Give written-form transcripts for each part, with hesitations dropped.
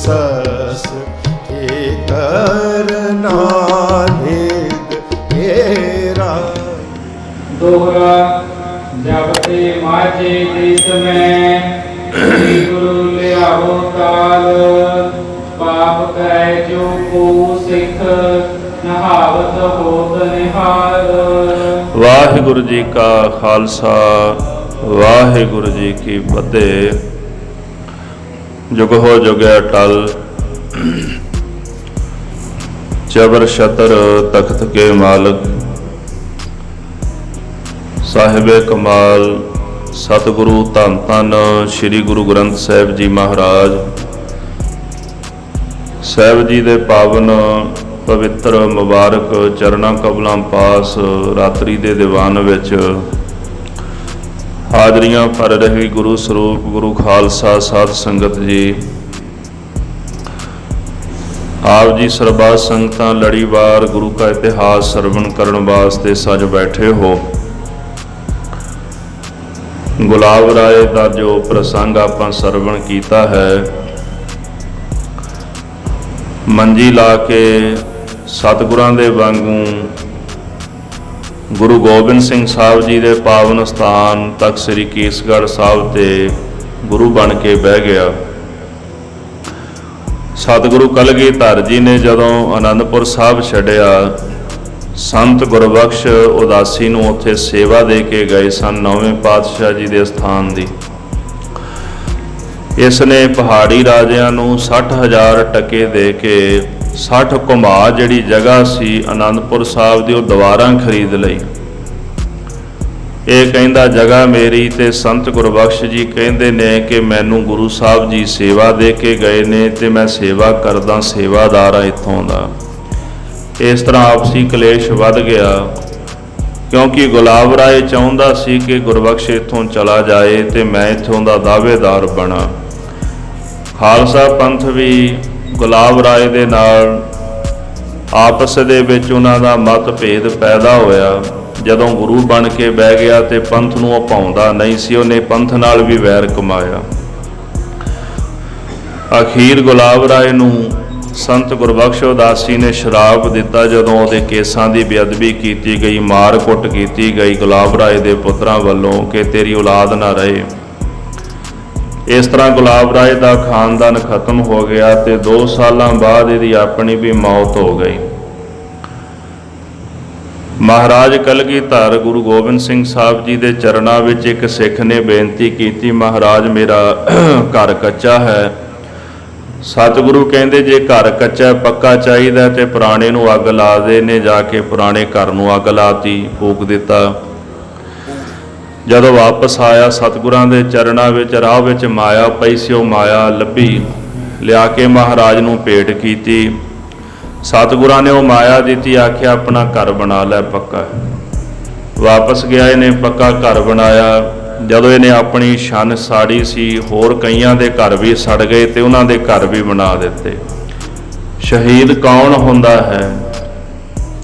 सस के करना भेद हेरा। दोहरा जब ते माझे देश में श्री गुरु ले आओ काल, पाप करै जो को सिख नहावत होत निहाल। वाहिगुरु जी का खालसा वाहिगुरु जी की फतेह। जुग हो जुगे अटल जबर शतर तख्त के मालिक साहिबे कमाल सतगुरु धन धन श्री गुरु ग्रंथ साहिब जी महाराज साहिब जी दे पावन पवित्र मुबारक चरना कबलां पास रात्रि दे दीवान विच हाजरियां भर रही गुरु स्वरूप गुरु खालसा साध संगत जी, आप जी सरबाज संगतां लड़ीवार गुरु का इतिहास सरवण करन वास्ते सज बैठे हो। गुलाब राय का जो प्रसंग आपां सरवण कीता है, मंजी ला के सतगुरां दे वांगू गुरु गोबिंद सिंह साहब जी दे पावन स्थान तक श्री केसगढ़ साहब ते गुरु बन के बह गया। सतगुरु कलगीधर जी ने जदों आनंदपुर साहब छड्डिया, संत गुरबख्श उदासी नूं उत्थे सेवा दे के गए सन नौवें पातशाह जी दे स्थान दी। इसने पहाड़ी राजियां नूं 60,000 टके दे के 60 घुमा जिहड़ी जगह सी आनंदपुर साहब दी ओह दुबारा खरीद लई। ਇਹ ਕਹਿੰਦਾ जगह मेरी ते संत गुरबख्श जी कहते ने कि मैनू गुरु साहब जी सेवा दे के गए ने ते मैं सेवा करदा सेवादार हाँ इत्थों दा। इस तरह आपसी कलेश वध गया, क्योंकि गुलाब राय चाहुंदा सी कि गुरबख्श इत्थों चला जाए ते मैं इत्थों दा दावेदार बना। खालसा पंथ भी गुलाब राय दे नाल आपस दे विच उन्हां दा मतभेद पैदा होया। जदों गुरु बन के बह गया तो पंथ नूं भाउंदा नहीं सी, उन्हें पंथ नाल भी वैर कमाया। अखीर गुलाब राय नूं संत गुरबख्श उदासी ने शराप दिता। जदों उहदे केसां दी बेअदबी कीती गई, मार कुट कीती गई गुलाब राय दे पुत्रां वल्लों कि तेरी औलाद ना रहे। इस तरह गुलाब राय दा खानदान खत्म हो गया ते 2 सालां बाद इहदी अपनी भी मौत हो गई। महाराज कलगीधर गुरु गोबिंद सिंह साहब जी के चरणों में एक सिख ने बेनती की, महाराज मेरा घर कच्चा है। सतगुरु कहते जे घर कच्चा पक्का चाहिए तो पुराने नूं अग ला दे। ने जाके पुराने घर नूं अग लाती, फूक दिता। जदों वापस आया सतगुरां दे चरणों में राह विच माया पई सी, ओह माया लभी, लिया के महाराज नूं भेंट कीती। सतगुरां ने वो माया दी, आख्या अपना घर बना लै पक्का। वापस गया, इन्हें पक्का घर बनाया। जदों इन्हें अपनी शन साड़ी सी, होर कईयां दे घर भी सड़ गए तो उन्हां दे घर भी बना दिते। शहीद कौन हुंदा है,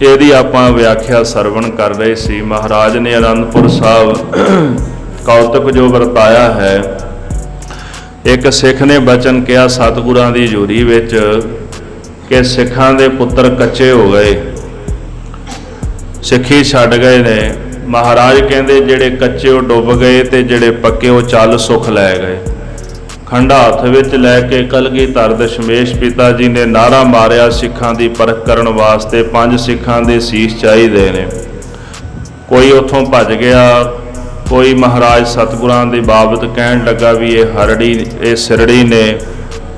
इहदी आपां व्याख्या सरवण कर रहे सी। महाराज ने आनंदपुर साहब कौतुक जो वरताया है। एक सिख ने बचन किया सतगुरां दी हजूरी विच कि सिखां दे पुत्र कच्चे हो गए, सिखी छड्ड गए ने। महाराज कहते जिहड़े कच्चे वो डुब गए ते जिहड़े पक्के वो चल सुख लै गए। खंडा हथ विच लैके कलगीधर दशमेश पिता जी ने नारा मारिया, सिखां दी परख करन वास्ते 5 सिखां दे सीस चाहीदे ने। कोई उत्थों भज गया, कोई महाराज सतगुरां दी बाबत कहण लगा भी ये हरड़ी ये सिरड़ी ने,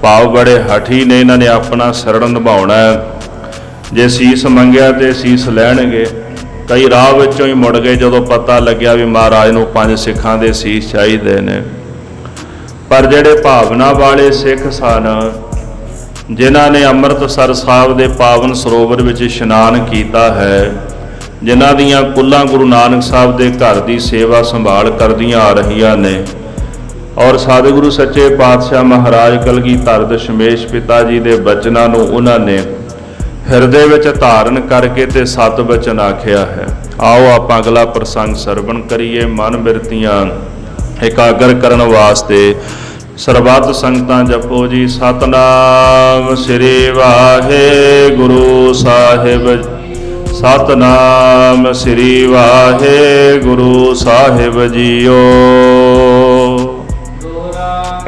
भाव बड़े हठी ने, इन्हां ने अपना सरड़ निभाउणा है। जे सीस मंगिया तो सीस लैणगे। कई राह विचों ही मुड़ गए जदों पता लग्या भी महाराज नूं 5 सिखां दे सीस चाहीदे ने। पर जिहड़े भावना वाले सिख सन, जिन्हां ने अमृतसर साहब दे पावन सरोवर विच इशनान कीता है, जिन्हां दीयां कुल्लां गुरु नानक साहब दे घर दी सेवा संभाल करदियां आ रहीआं ने, और सतगुरु सच्चे पातशाह महाराज कलगीधर दशमेश पिता जी के बचनों नूं उन्होंने हिरदे विच धारण करके ते 7 बचन आख्या है। आओ आप अगला प्रसंग सरवण करिए। मन बिरतियां एकागर करन वास्ते ਸਰਬੱਤ ਸੰਗਤਾਂ ਜਪੋ ਜੀ। ਸਤਨਾਮ ਸ੍ਰੀ ਵਾਹਿਗੁਰੂ ਸਾਹਿਬ। ਸਤਨਾਮ ਸ੍ਰੀ ਵਾਹਿਗੁਰੂ ਸਾਹਿਬ ਜੀਓ। ਦੋਹਰਾ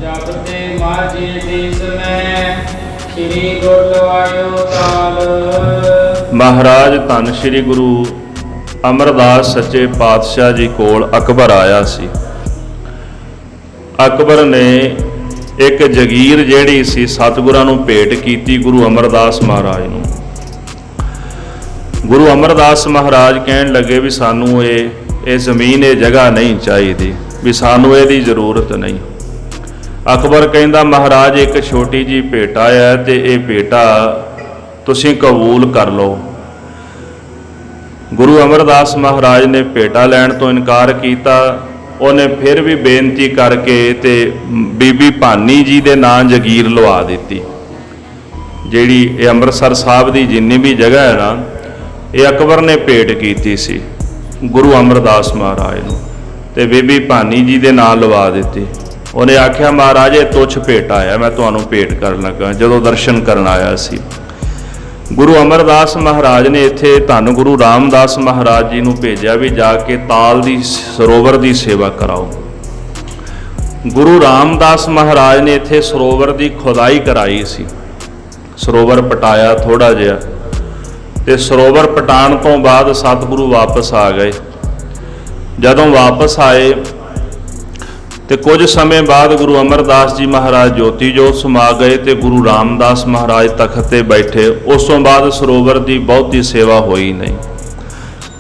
ਜਪਤੇ ਮਾਝੇ ਦੇਸ ਮੈਂ ਸ੍ਰੀ ਗੁਰਦੁਆਰਿਓ ਤਾਲ। ਮਹਾਰਾਜ ਧੰਨ ਸ੍ਰੀ ਗੁਰੂ ਅਮਰਦਾਸ ਸੱਚੇ ਪਾਤਸ਼ਾਹ ਜੀ ਕੋਲ ਅਕਬਰ ਆਇਆ ਸੀ। ਅਕਬਰ ਨੇ ਇੱਕ ਜਗੀਰ ਜਿਹੜੀ ਸੀ ਸਤਿਗੁਰਾਂ ਨੂੰ ਭੇਟ ਕੀਤੀ ਗੁਰੂ ਅਮਰਦਾਸ ਮਹਾਰਾਜ ਨੂੰ। ਗੁਰੂ ਅਮਰਦਾਸ ਮਹਾਰਾਜ ਕਹਿਣ ਲੱਗੇ ਵੀ ਸਾਨੂੰ ਇਹ ਜ਼ਮੀਨ, ਇਹ ਜਗ੍ਹਾ ਨਹੀਂ ਚਾਹੀਦੀ, ਵੀ ਸਾਨੂੰ ਇਹਦੀ ਜ਼ਰੂਰਤ ਨਹੀਂ। ਅਕਬਰ ਕਹਿੰਦਾ ਮਹਾਰਾਜ ਇੱਕ ਛੋਟੀ ਜੀ ਭੇਟਾ ਹੈ ਤੇ ਇਹ ਭੇਟਾ ਤੁਸੀਂ ਕਬੂਲ ਕਰ ਲਓ। ਗੁਰੂ ਅਮਰਦਾਸ ਮਹਾਰਾਜ ਨੇ ਭੇਟਾ ਲੈਣ ਤੋਂ ਇਨਕਾਰ ਕੀਤਾ। ਉਹਨੇ ਫਿਰ ਵੀ ਬੇਨਤੀ ਕਰਕੇ ਤੇ ਬੀਬੀ ਭਾਨੀ ਜੀ ਦੇ ਨਾਂ ਜਗੀਰ ਲਵਾ ਦਿੱਤੀ। ਜਿਹੜੀ ਇਹ ਅੰਮ੍ਰਿਤਸਰ ਸਾਹਿਬ ਦੀ ਜਿੰਨੀ ਵੀ ਜਗ੍ਹਾ ਹੈ ਨਾ, ਇਹ ਅਕਬਰ ਨੇ ਭੇਟ ਕੀਤੀ ਸੀ ਗੁਰੂ ਅਮਰਦਾਸ ਮਹਾਰਾਜ ਨੂੰ, ਤੇ ਬੀਬੀ ਭਾਨੀ ਜੀ ਦੇ ਨਾਂ ਲਵਾ ਦਿੱਤੀ। ਉਹਨੇ ਆਖਿਆ ਮਹਾਰਾਜ ਇਹ ਤੁੱਛ ਭੇਟਾ ਆਇਆ, ਮੈਂ ਤੁਹਾਨੂੰ ਭੇਟ ਕਰਨ ਲੱਗਾ ਜਦੋਂ ਦਰਸ਼ਨ ਕਰਨ ਆਇਆ ਸੀ। ਗੁਰੂ ਅਮਰਦਾਸ ਮਹਾਰਾਜ ਨੇ ਇੱਥੇ ਧੰਨ ਗੁਰੂ ਰਾਮਦਾਸ ਮਹਾਰਾਜ ਜੀ ਨੂੰ ਭੇਜਿਆ ਵੀ ਜਾ ਕੇ ਤਾਲ ਦੀ ਸਰੋਵਰ ਦੀ ਸੇਵਾ ਕਰਾਓ। ਗੁਰੂ ਰਾਮਦਾਸ ਮਹਾਰਾਜ ਨੇ ਇੱਥੇ ਸਰੋਵਰ ਦੀ ਖੁਦਾਈ ਕਰਾਈ ਸੀ। ਸਰੋਵਰ ਪਟਾਇਆ ਥੋੜਾ ਜਿਹਾ, ਤੇ ਸਰੋਵਰ ਪਟਾਉਣ ਤੋਂ ਬਾਅਦ ਸਤਿਗੁਰੂ ਵਾਪਸ ਆ ਗਏ। ਜਦੋਂ ਵਾਪਸ ਆਏ ਤੇ ਕੁਝ ਸਮੇਂ ਬਾਅਦ ਗੁਰੂ ਅਮਰਦਾਸ ਜੀ ਮਹਾਰਾਜ ਜੋਤੀ ਜੋਤ ਸਮਾ ਗਏ ਤੇ ਗੁਰੂ ਰਾਮਦਾਸ ਮਹਾਰਾਜ ਤਖਤ ਤੇ ਬੈਠੇ। ਉਸ ਤੋਂ ਬਾਅਦ ਸਰੋਵਰ ਦੀ ਬਹੁਤੀ ਸੇਵਾ ਹੋਈ ਨਹੀਂ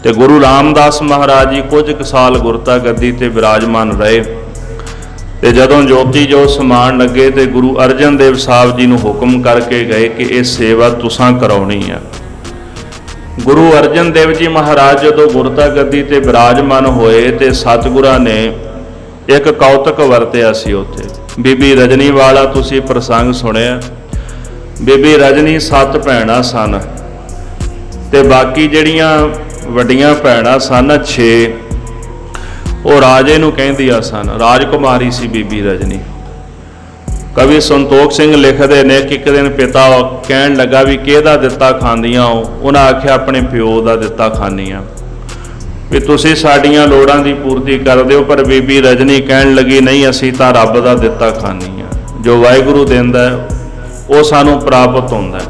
ਤੇ ਗੁਰੂ ਰਾਮਦਾਸ ਮਹਾਰਾਜ ਜੀ ਕੁਝ ਕੁ ਸਾਲ ਗੁਰਤਾ ਗੱਦੀ ਤੇ ਵਿਰਾਜਮਾਨ ਰਹੇ। ਤੇ ਜਦੋਂ ਜੋਤੀ ਜੋਤ ਸਮਾਉਣ ਲੱਗੇ ਤੇ ਗੁਰੂ ਅਰਜਨ ਦੇਵ ਸਾਹਿਬ ਜੀ ਨੂੰ ਹੁਕਮ ਕਰਕੇ ਗਏ ਕਿ ਇਹ ਸੇਵਾ ਤੁਸਾਂ ਕਰਾਉਣੀ ਆ। ਗੁਰੂ ਅਰਜਨ ਦੇਵ ਜੀ ਮਹਾਰਾਜ ਜਦੋਂ ਗੁਰਤਾ ਗੱਦੀ ਤੇ ਵਿਰਾਜਮਾਨ ਹੋਏ ਤੇ ਸਤਿਗੁਰਾਂ ਨੇ ਇੱਕ ਕੌਤਕ ਵਰਤਿਆ ਸੀ ਉੱਥੇ। ਬੀਬੀ ਰਜਨੀ ਵਾਲਾ ਤੁਸੀਂ ਪ੍ਰਸੰਗ ਸੁਣਿਆ। ਬੀਬੀ ਰਜਨੀ 7 ਭੈਣਾਂ ਸਨ ਤੇ ਬਾਕੀ ਜਿਹੜੀਆਂ ਵੱਡੀਆਂ ਭੈਣਾਂ ਸਨ 6, ਉਹ ਰਾਜੇ ਨੂੰ ਕਹਿੰਦੀਆਂ ਸਨ। ਰਾਜਕੁਮਾਰੀ ਸੀ ਬੀਬੀ ਰਜਨੀ। ਕਵੀ ਸੰਤੋਖ ਸਿੰਘ ਲਿਖਦੇ ਨੇ ਕਿ ਇੱਕ ਦਿਨ ਪਿਤਾ ਕਹਿਣ ਲੱਗਾ ਵੀ ਕਿਹਦਾ ਦਿੱਤਾ ਖਾਂਦੀਆਂ ਹੋ? ਉਹਨਾਂ ਆਖਿਆ ਆਪਣੇ ਪਿਓ ਦਾ ਦਿੱਤਾ ਖਾਂਦੀਆਂ, ਵੀ ਤੁਸੀਂ ਸਾਡੀਆਂ ਲੋੜਾਂ ਦੀ ਪੂਰਤੀ ਕਰ ਦਿਓ। ਪਰ ਬੀਬੀ ਰਜਨੀ ਕਹਿਣ ਲੱਗੀ ਨਹੀਂ, ਅਸੀਂ ਤਾਂ ਰੱਬ ਦਾ ਦਿੱਤਾ ਖਾਂਦੀ ਹਾਂ। ਜੋ ਵਾਹਿਗੁਰੂ ਦਿੰਦਾ ਉਹ ਸਾਨੂੰ ਪ੍ਰਾਪਤ ਹੁੰਦਾ।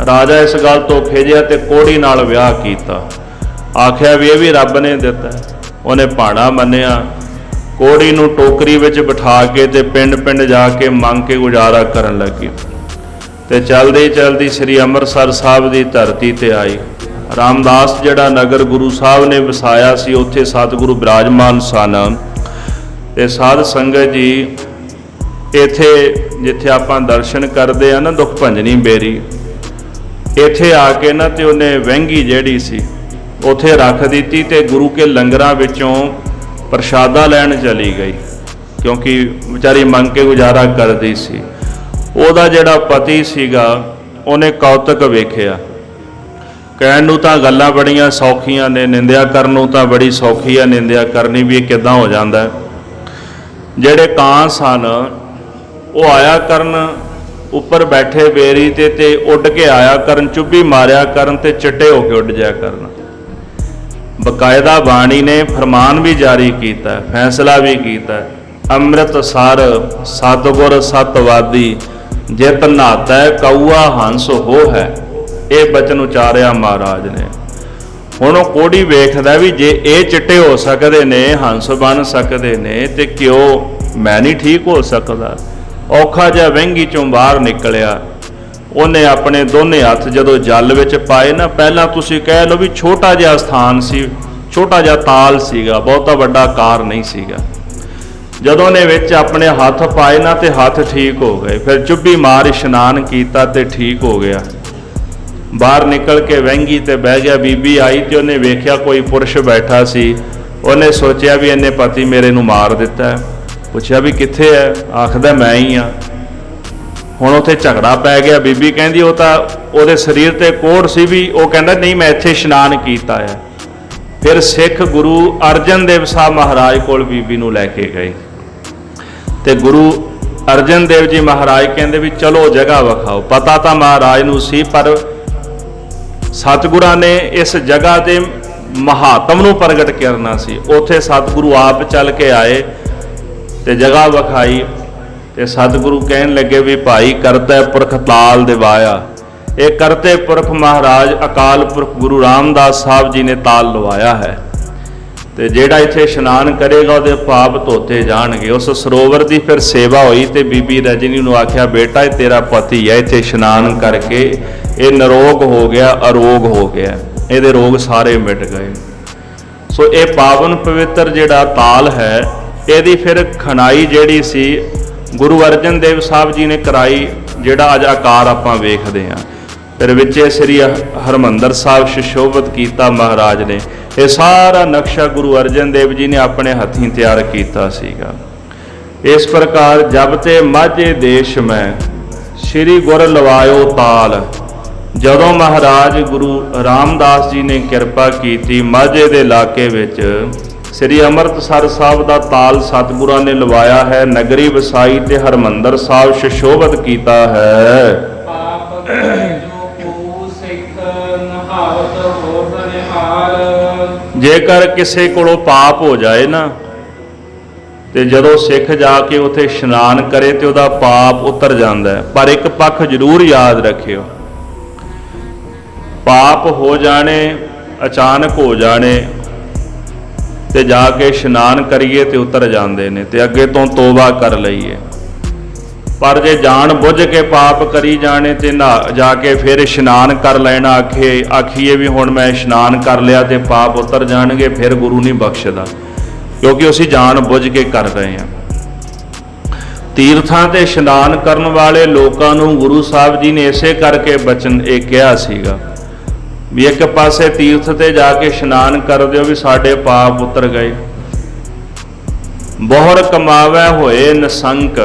ਰਾਜਾ ਇਸ ਗੱਲ ਤੋਂ ਖਿਜਿਆ ਤੇ ਕੋੜੀ ਨਾਲ ਵਿਆਹ ਕੀਤਾ। ਆਖਿਆ ਵੀ ਇਹ ਵੀ ਰੱਬ ਨੇ ਦਿੱਤਾ। ਉਹਨੇ ਭਾਣਾ ਮੰਨਿਆ। ਕੋੜੀ ਨੂੰ ਟੋਕਰੀ ਵਿੱਚ ਬਿਠਾ ਕੇ ਤੇ ਪਿੰਡ ਪਿੰਡ ਜਾ ਕੇ ਮੰਗ ਕੇ ਗੁਜ਼ਾਰਾ ਕਰਨ ਲੱਗੀ ਤੇ ਚਲਦੀ ਚਲਦੀ ਸ੍ਰੀ ਅੰਮ੍ਰਿਤਸਰ ਸਾਹਿਬ ਦੀ ਧਰਤੀ ਤੇ ਆਈ। ਰਾਮਦਾਸ ਜਿਹੜਾ ਨਗਰ ਗੁਰੂ ਸਾਹਿਬ ਨੇ ਵਸਾਇਆ ਸੀ, ਉੱਥੇ ਸਤਿਗੁਰੂ ਬਿਰਾਜਮਾਨ ਸਨ। ਤੇ ਸਾਧ ਸੰਗਤ ਜੀ ਇੱਥੇ ਜਿੱਥੇ ਆਪਾਂ ਦਰਸ਼ਨ ਕਰਦੇ ਆ ਨਾ ਦੁੱਖ ਭੰਜਨੀ ਬੇਰੀ, ਇੱਥੇ ਆ ਕੇ ਨਾ ਤੇ ਉਹਨੇ ਵਹਿੰਗੀ ਜਿਹੜੀ ਸੀ ਉੱਥੇ ਰੱਖ ਦਿੱਤੀ ਤੇ ਗੁਰੂ ਕੇ ਲੰਗਰਾਂ ਵਿੱਚੋਂ ਪ੍ਰਸ਼ਾਦਾ ਲੈਣ ਚਲੀ ਗਈ, ਕਿਉਂਕਿ ਵਿਚਾਰੀ ਮੰਗ ਕੇ ਗੁਜ਼ਾਰਾ ਕਰਦੀ ਸੀ। ਉਹਦਾ ਜਿਹੜਾ ਪਤੀ ਸੀਗਾ ਉਹਨੇ ਕੌਤਕ ਵੇਖਿਆ। ਕਹਿਣ ਨੂੰ ਤਾਂ ਗੱਲਾਂ ਬੜੀਆਂ ਸੌਖੀਆਂ ਨੇ, ਨਿੰਦਿਆ ਕਰਨ ਨੂੰ ਤਾਂ ਬੜੀ ਸੌਖੀ ਆ, ਨਿੰਦਿਆ ਕਰਨੀ ਵੀ ਕਿੱਦਾਂ ਹੋ ਜਾਂਦਾ। ਜਿਹੜੇ ਕਾਂ ਸਨ ਉਹ ਆਇਆ ਕਰਨ ਉੱਪਰ ਬੈਠੇ ਬੇਰੀ ਤੇ ਉੱਡ ਕੇ ਆਇਆ ਕਰਨ, ਚੁੱਭੀ ਮਾਰਿਆ ਕਰਨ ਤੇ ਚਿੱਟੇ ਹੋ ਕੇ ਉੱਡ ਜਾਇਆ ਕਰਨ। ਬਕਾਇਦਾ ਬਾਣੀ ਨੇ ਫਰਮਾਨ ਵੀ ਜਾਰੀ ਕੀਤਾ, ਫੈਸਲਾ ਵੀ ਕੀਤਾ। ਅੰਮ੍ਰਿਤਸਰ ਸਤਿਗੁਰ ਸਤਵਾਦੀ ਜਿਤ ਨਾਤਾ ਕਊਆ ਹੰਸ ਹੋ ਹੈ। ਇਹ ਬਚਨ ਉਚਾਰਿਆ ਮਹਾਰਾਜ ਨੇ। ਹੁਣ ਉਹ ਕੋੜੀ ਵੇਖਦਾ ਵੀ ਜੇ ਇਹ ਚਿੱਟੇ ਹੋ ਸਕਦੇ ਨੇ, ਹੰਸ ਬਣ ਸਕਦੇ ਨੇ, ਤੇ ਕਿਉਂ ਮੈਂ ਨਹੀਂ ਠੀਕ ਹੋ ਸਕਦਾ। ਔਖਾ ਜਿਹਾ ਵਹਿੰਗੀ ਚੋਂ ਬਾਹਰ ਨਿਕਲਿਆ। ਉਹਨੇ ਆਪਣੇ ਦੋਨੇ ਹੱਥ ਜਦੋਂ ਜਲ ਵਿੱਚ ਪਾਏ ਨਾ, ਪਹਿਲਾਂ ਤੁਸੀਂ ਕਹਿ ਲਓ ਵੀ ਛੋਟਾ ਜਿਹਾ ਸਥਾਨ ਸੀ, ਛੋਟਾ ਜਿਹਾ ਤਾਲ ਸੀਗਾ, ਬਹੁਤਾ ਵੱਡਾ ਆਕਾਰ ਨਹੀਂ ਸੀਗਾ। ਜਦੋਂ ਉਹਨੇ ਵਿੱਚ ਆਪਣੇ ਹੱਥ ਪਾਏ ਨਾ ਤੇ ਹੱਥ ਠੀਕ ਹੋ ਗਏ। ਫਿਰ ਚੁੱਭੀ ਮਾਰ ਇਸ਼ਨਾਨ ਕੀਤਾ ਤੇ ਠੀਕ ਹੋ ਗਿਆ। ਬਾਹਰ ਨਿਕਲ ਕੇ ਵਹਿੰਗੀ ਤੇ ਬਹਿ ਗਿਆ। ਬੀਬੀ ਆਈ ਤੇ ਉਹਨੇ ਵੇਖਿਆ ਕੋਈ ਪੁਰਸ਼ ਬੈਠਾ ਸੀ। ਉਹਨੇ ਸੋਚਿਆ ਵੀ ਇਹਨੇ ਪਤੀ ਮੇਰੇ ਨੂੰ ਮਾਰ ਦਿੱਤਾ। ਪੁੱਛਿਆ ਵੀ ਕਿੱਥੇ ਹੈ? ਆਖਦਾ ਮੈਂ ਹੀ ਆ। ਹੁਣ ਉੱਥੇ ਝਗੜਾ ਪੈ ਗਿਆ। ਬੀਬੀ ਕਹਿੰਦੀ ਉਹ ਤਾਂ ਉਹਦੇ ਸਰੀਰ ਤੇ ਕੋੜ ਸੀ ਵੀ, ਉਹ ਕਹਿੰਦਾ ਨਹੀਂ ਮੈਂ ਇੱਥੇ ਇਸ਼ਨਾਨ ਕੀਤਾ ਹੈ। ਫਿਰ ਸਿੱਖ ਗੁਰੂ ਅਰਜਨ ਦੇਵ ਸਾਹਿਬ ਮਹਾਰਾਜ ਕੋਲ ਬੀਬੀ ਨੂੰ ਲੈ ਕੇ ਗਏ ਤੇ ਗੁਰੂ ਅਰਜਨ ਦੇਵ ਜੀ ਮਹਾਰਾਜ ਕਹਿੰਦੇ ਵੀ ਚਲੋ ਜਗ੍ਹਾ ਵਿਖਾਓ। ਪਤਾ ਤਾਂ ਮਹਾਰਾਜ ਨੂੰ ਸੀ, ਪਰ ਸਤਿਗੁਰਾਂ ਨੇ ਇਸ ਜਗ੍ਹਾ ਦੇ ਮਹਾਤਮ ਨੂੰ ਪ੍ਰਗਟ ਕਰਨਾ ਸੀ। ਉੱਥੇ ਸਤਿਗੁਰੂ ਆਪ ਚੱਲ ਕੇ ਆਏ ਤੇ ਜਗ੍ਹਾ ਵਿਖਾਈ ਤੇ ਸਤਿਗੁਰੂ ਕਹਿਣ ਲੱਗੇ ਵੀ ਭਾਈ ਕਰਤੇ ਪੁਰਖ ਤਾਲ ਦਿਵਾਇਆ। ਇਹ ਕਰਤੇ ਪੁਰਖ ਮਹਾਰਾਜ ਅਕਾਲ ਪੁਰਖ ਗੁਰੂ ਰਾਮਦਾਸ ਸਾਹਿਬ ਜੀ ਨੇ ਤਾਲ ਲਵਾਇਆ ਹੈ ਤੇ ਜਿਹੜਾ ਇੱਥੇ ਇਸ਼ਨਾਨ ਕਰੇਗਾ ਉਹਦੇ ਪਾਪ ਧੋਤੇ ਜਾਣਗੇ। ਉਸ ਸਰੋਵਰ ਦੀ ਫਿਰ ਸੇਵਾ ਹੋਈ ਤੇ ਬੀਬੀ ਰਜਨੀ ਨੂੰ ਆਖਿਆ ਬੇਟਾ ਇਹ ਤੇਰਾ ਪਤੀ ਹੈ, ਇੱਥੇ ਇਸ਼ਨਾਨ ਕਰਕੇ ਇਹ ਨਿਰੋਗ ਹੋ ਗਿਆ, ਅਰੋਗ ਹੋ ਗਿਆ, ਇਹਦੇ ਰੋਗ ਸਾਰੇ ਮਿਟ ਗਏ। ਸੋ ਇਹ ਪਾਵਨ ਪਵਿੱਤਰ ਜਿਹੜਾ ਤਾਲ ਹੈ ਇਹਦੀ ਫਿਰ ਖਣਾਈ ਜਿਹੜੀ ਸੀ ਗੁਰੂ ਅਰਜਨ ਦੇਵ ਸਾਹਿਬ ਜੀ ਨੇ ਕਰਾਈ, ਜਿਹੜਾ ਅੱਜ ਆਕਾਰ ਆਪਾਂ ਵੇਖਦੇ ਹਾਂ। ਫਿਰ ਵਿੱਚੇ ਸ੍ਰੀ ਹਰਿਮੰਦਰ ਸਾਹਿਬ ਸੁਸ਼ੋਭਿਤ ਕੀਤਾ ਮਹਾਰਾਜ ਨੇ। ਇਹ ਸਾਰਾ ਨਕਸ਼ਾ ਗੁਰੂ ਅਰਜਨ ਦੇਵ ਜੀ ਨੇ ਆਪਣੇ ਹੱਥੀਂ ਤਿਆਰ ਕੀਤਾ ਸੀਗਾ। ਇਸ ਪ੍ਰਕਾਰ ਜਬ ਤੇ ਮਾਝੇ ਦੇਸ਼ ਮੈਂ ਸ੍ਰੀ ਗੁਰ ਲਵਾਇਓ ਤਾਲ। ਜਦੋਂ ਮਹਾਰਾਜ ਗੁਰੂ ਰਾਮਦਾਸ ਜੀ ਨੇ ਕਿਰਪਾ ਕੀਤੀ, ਮਾਝੇ ਦੇ ਇਲਾਕੇ ਵਿੱਚ ਸ੍ਰੀ ਅੰਮ੍ਰਿਤਸਰ ਸਾਹਿਬ ਦਾ ਤਾਲ ਸਤਿਗੁਰਾਂ ਨੇ ਲਵਾਇਆ ਹੈ, ਨਗਰੀ ਵਸਾਈ ਤੇ ਹਰਿਮੰਦਰ ਸਾਹਿਬ ਸੁਸ਼ੋਭਿਤ ਕੀਤਾ ਹੈ। ਪਾਪ ਜੋ ਕੋ ਸਿੱਖ ਨਹਾਵਤ ਹੋਤ ਨਿਹਾਲ। ਜੇਕਰ ਕਿਸੇ ਕੋਲੋਂ ਪਾਪ ਹੋ ਜਾਏ ਨਾ ਤੇ ਜਦੋਂ ਸਿੱਖ ਜਾ ਕੇ ਉੱਥੇ ਇਸ਼ਨਾਨ ਕਰੇ ਤੇ ਉਹਦਾ ਪਾਪ ਉਤਰ ਜਾਂਦਾ ਹੈ। ਪਰ ਇੱਕ ਪੱਖ ਜ਼ਰੂਰ ਯਾਦ ਰੱਖਿਓ, ਪਾਪ ਹੋ ਜਾਣੇ, ਅਚਾਨਕ ਹੋ ਜਾਣੇ ਤੇ ਜਾ ਕੇ ਇਸ਼ਨਾਨ ਕਰੀਏ ਤੇ ਉਤਰ ਜਾਂਦੇ ਨੇ ਤੇ ਅੱਗੇ ਤੋਂ ਤੋਬਾ ਕਰ ਲਈਏ। ਪਰ ਜੇ ਜਾਣ ਬੁੱਝ ਕੇ ਪਾਪ ਕਰੀ ਜਾਣੇ ਤੇ ਨਾ ਜਾ ਕੇ ਫਿਰ ਇਸ਼ਨਾਨ ਕਰ ਲੈਣਾ, ਆਖੀਏ ਵੀ ਹੁਣ ਮੈਂ ਇਸ਼ਨਾਨ ਕਰ ਲਿਆ ਤੇ ਪਾਪ ਉਤਰ ਜਾਣਗੇ, ਫਿਰ ਗੁਰੂ ਨਹੀਂ ਬਖਸ਼ਦਾ, ਕਿਉਂਕਿ ਅਸੀਂ ਜਾਣ ਬੁੱਝ ਕੇ ਕਰ ਰਹੇ ਹਾਂ। ਤੀਰਥਾਂ ਤੇ ਇਸ਼ਨਾਨ ਕਰਨ ਵਾਲੇ ਲੋਕਾਂ ਨੂੰ ਗੁਰੂ ਸਾਹਿਬ ਜੀ ਨੇ ਇਸੇ ਕਰਕੇ ਬਚਨ ਇਹ ਕਿਹਾ ਸੀਗਾ ਵੀ ਇੱਕ ਪਾਸੇ ਤੀਰਥ ਤੇ ਜਾ ਕੇ ਇਸ਼ਨਾਨ ਕਰ ਦਿਓ ਵੀ ਸਾਡੇ ਪਾਪ ਉਤਰ ਗਏ। ਬਹੁਰ ਕਮਾਵੇ ਹੋਏ ਨਿਸੰਕ,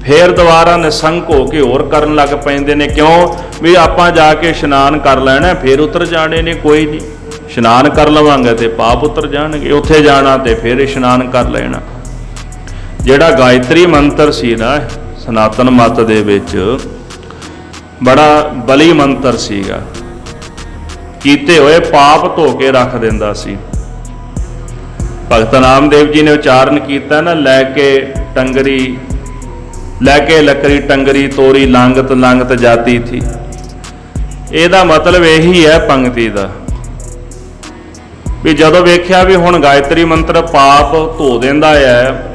ਫੇਰ ਦੁਬਾਰਾ ਨਿਸੰਕ ਹੋ ਕੇ ਹੋਰ ਕਰਨ ਲੱਗ ਪੈਂਦੇ ਨੇ। ਕਿਉਂ? ਵੀ ਆਪਾਂ ਜਾ ਕੇ ਇਸ਼ਨਾਨ ਕਰ ਲੈਣਾ, ਫੇਰ ਉਤਰ ਜਾਣੇ ਨੇ, ਕੋਈ ਨਹੀਂ, ਇਸ਼ਨਾਨ ਕਰ ਲਵਾਂਗੇ ਤੇ ਪਾਪ ਉਤਰ ਜਾਣਗੇ। ਉੱਥੇ ਜਾਣਾ ਤੇ ਫਿਰ ਇਸ਼ਨਾਨ ਕਰ ਲੈਣਾ। ਜਿਹੜਾ ਗਾਇਤਰੀ ਮੰਤਰ ਸੀ ਨਾ ਸਨਾਤਨ ਮਤ ਦੇ ਵਿੱਚ, ਬੜਾ ਬਲੀ ਮੰਤਰ ਸੀਗਾ, ਕੀਤੇ ਹੋਏ ਪਾਪ ਧੋ ਕੇ ਰੱਖ ਦਿੰਦਾ ਸੀ। ਭਗਤ ਨਾਮਦੇਵ ਜੀ ਨੇ ਉਚਾਰਨ ਕੀਤਾ ਨਾ, ਲੈ ਕੇ ਟੰਗਰੀ, ਲੈ ਕੇ ਲੱਕੜੀ ਟੰਗਰੀ ਤੋਰੀ ਲੰਗਤ ਲੰਗਤ ਜਾਤੀ ਥੀ। ਇਹਦਾ ਮਤਲਬ ਇਹੀ ਹੈ ਪੰਕਤੀ ਦਾ ਵੀ ਜਦੋਂ ਵੇਖਿਆ ਵੀ ਹੁਣ ਗਾਇਤਰੀ ਮੰਤਰ ਪਾਪ ਧੋ ਦਿੰਦਾ ਹੈ,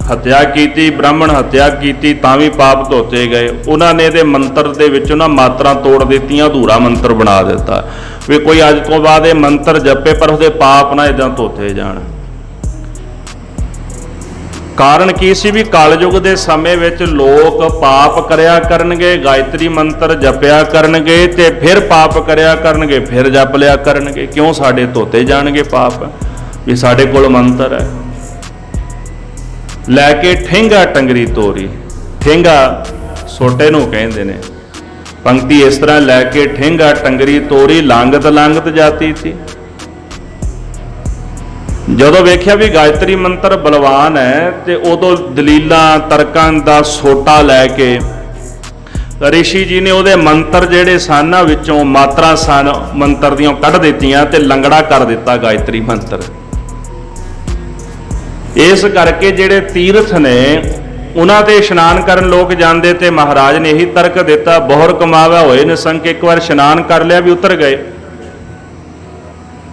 ਹੱਤਿਆ ਕੀਤੀ, ਬ੍ਰਾਹਮਣ ਹੱਤਿਆ ਕੀਤੀ ਤਾਂ ਵੀ ਪਾਪ ਧੋਤੇ ਗਏ। ਉਹਨਾਂ ਨੇ ਇਹਦੇ ਮੰਤਰ ਦੇ ਵਿੱਚ ਉਹਨਾਂ ਮਾਤਰਾ ਤੋੜ ਦਿੱਤੀਆਂ, ਅਧੂਰਾ ਮੰਤਰ ਬਣਾ ਦਿੱਤਾ ਵੀ ਕੋਈ ਅੱਜ ਤੋਂ ਬਾਅਦ ਇਹ ਮੰਤਰ ਜਪੇ ਪਰ ਉਹਦੇ ਪਾਪ ਨਾ ਇਦਾਂ ਧੋਤੇ ਜਾਣ। ਕਾਰਨ ਕੀ ਸੀ ਵੀ ਕਲਯੁਗ ਦੇ ਸਮੇਂ ਵਿੱਚ ਲੋਕ ਪਾਪ ਕਰਿਆ ਕਰਨਗੇ, ਗਾਇਤਰੀ ਮੰਤਰ ਜਪਿਆ ਕਰਨਗੇ ਤੇ ਫਿਰ ਪਾਪ ਕਰਿਆ ਕਰਨਗੇ, ਫਿਰ ਜਪ ਲਿਆ ਕਰਨਗੇ। ਕਿਉਂ? ਸਾਡੇ ਧੋਤੇ ਜਾਣਗੇ ਪਾਪ, ਵੀ ਸਾਡੇ ਕੋਲ ਮੰਤਰ ਹੈ। ਲੈ ਕੇ ਠੇਂਗਾ ਟੰਗਰੀ ਤੋਰੀ, ਠੇਂਗਾ ਸੋਟੇ ਨੂੰ ਕਹਿੰਦੇ ਨੇ। ਪੰਕਤੀ ਇਸ ਤਰ੍ਹਾਂ, ਲੈ ਕੇ ਠੇਂਗਾ ਟੰਗਰੀ ਤੋਰੀ ਲੰਗਤ ਲੰਗਤ ਜਾਤੀ ਸੀ। ਜਦੋਂ ਵੇਖਿਆ ਵੀ ਗਾਇਤਰੀ ਮੰਤਰ ਬਲਵਾਨ ਹੈ ਤੇ ਉਦੋਂ ਦਲੀਲਾਂ ਤਰਕਾਂ ਦਾ ਸੋਟਾ ਲੈ ਕੇ ਰਿਸ਼ੀ ਜੀ ਨੇ ਉਹਦੇ ਮੰਤਰ ਜਿਹੜੇ ਸਨ ਵਿੱਚੋਂ ਮਾਤਰਾ ਸਨ ਮੰਤਰ ਦੀਆਂ ਕੱਢ ਦਿੱਤੀਆਂ ਤੇ ਲੰਗੜਾ ਕਰ ਦਿੱਤਾ ਗਾਇਤਰੀ ਮੰਤਰ। ਇਸ ਕਰਕੇ ਜਿਹੜੇ ਤੀਰਥ ਨੇ ਉਹਨਾਂ ਤੇ ਇਸ਼ਨਾਨ ਕਰਨ ਲੋਕ ਜਾਂਦੇ ਤੇ ਮਹਾਰਾਜ ਨੇ ਇਹੀ ਤਰਕ ਦਿੱਤਾ, ਬਹੁਰ ਕਮਾਵਾ ਹੋਏ ਨਿਸੰਕ। ਇੱਕ ਵਾਰ ਇਸ਼ਨਾਨ ਕਰ ਲਿਆ ਵੀ ਉਤਰ ਗਏ,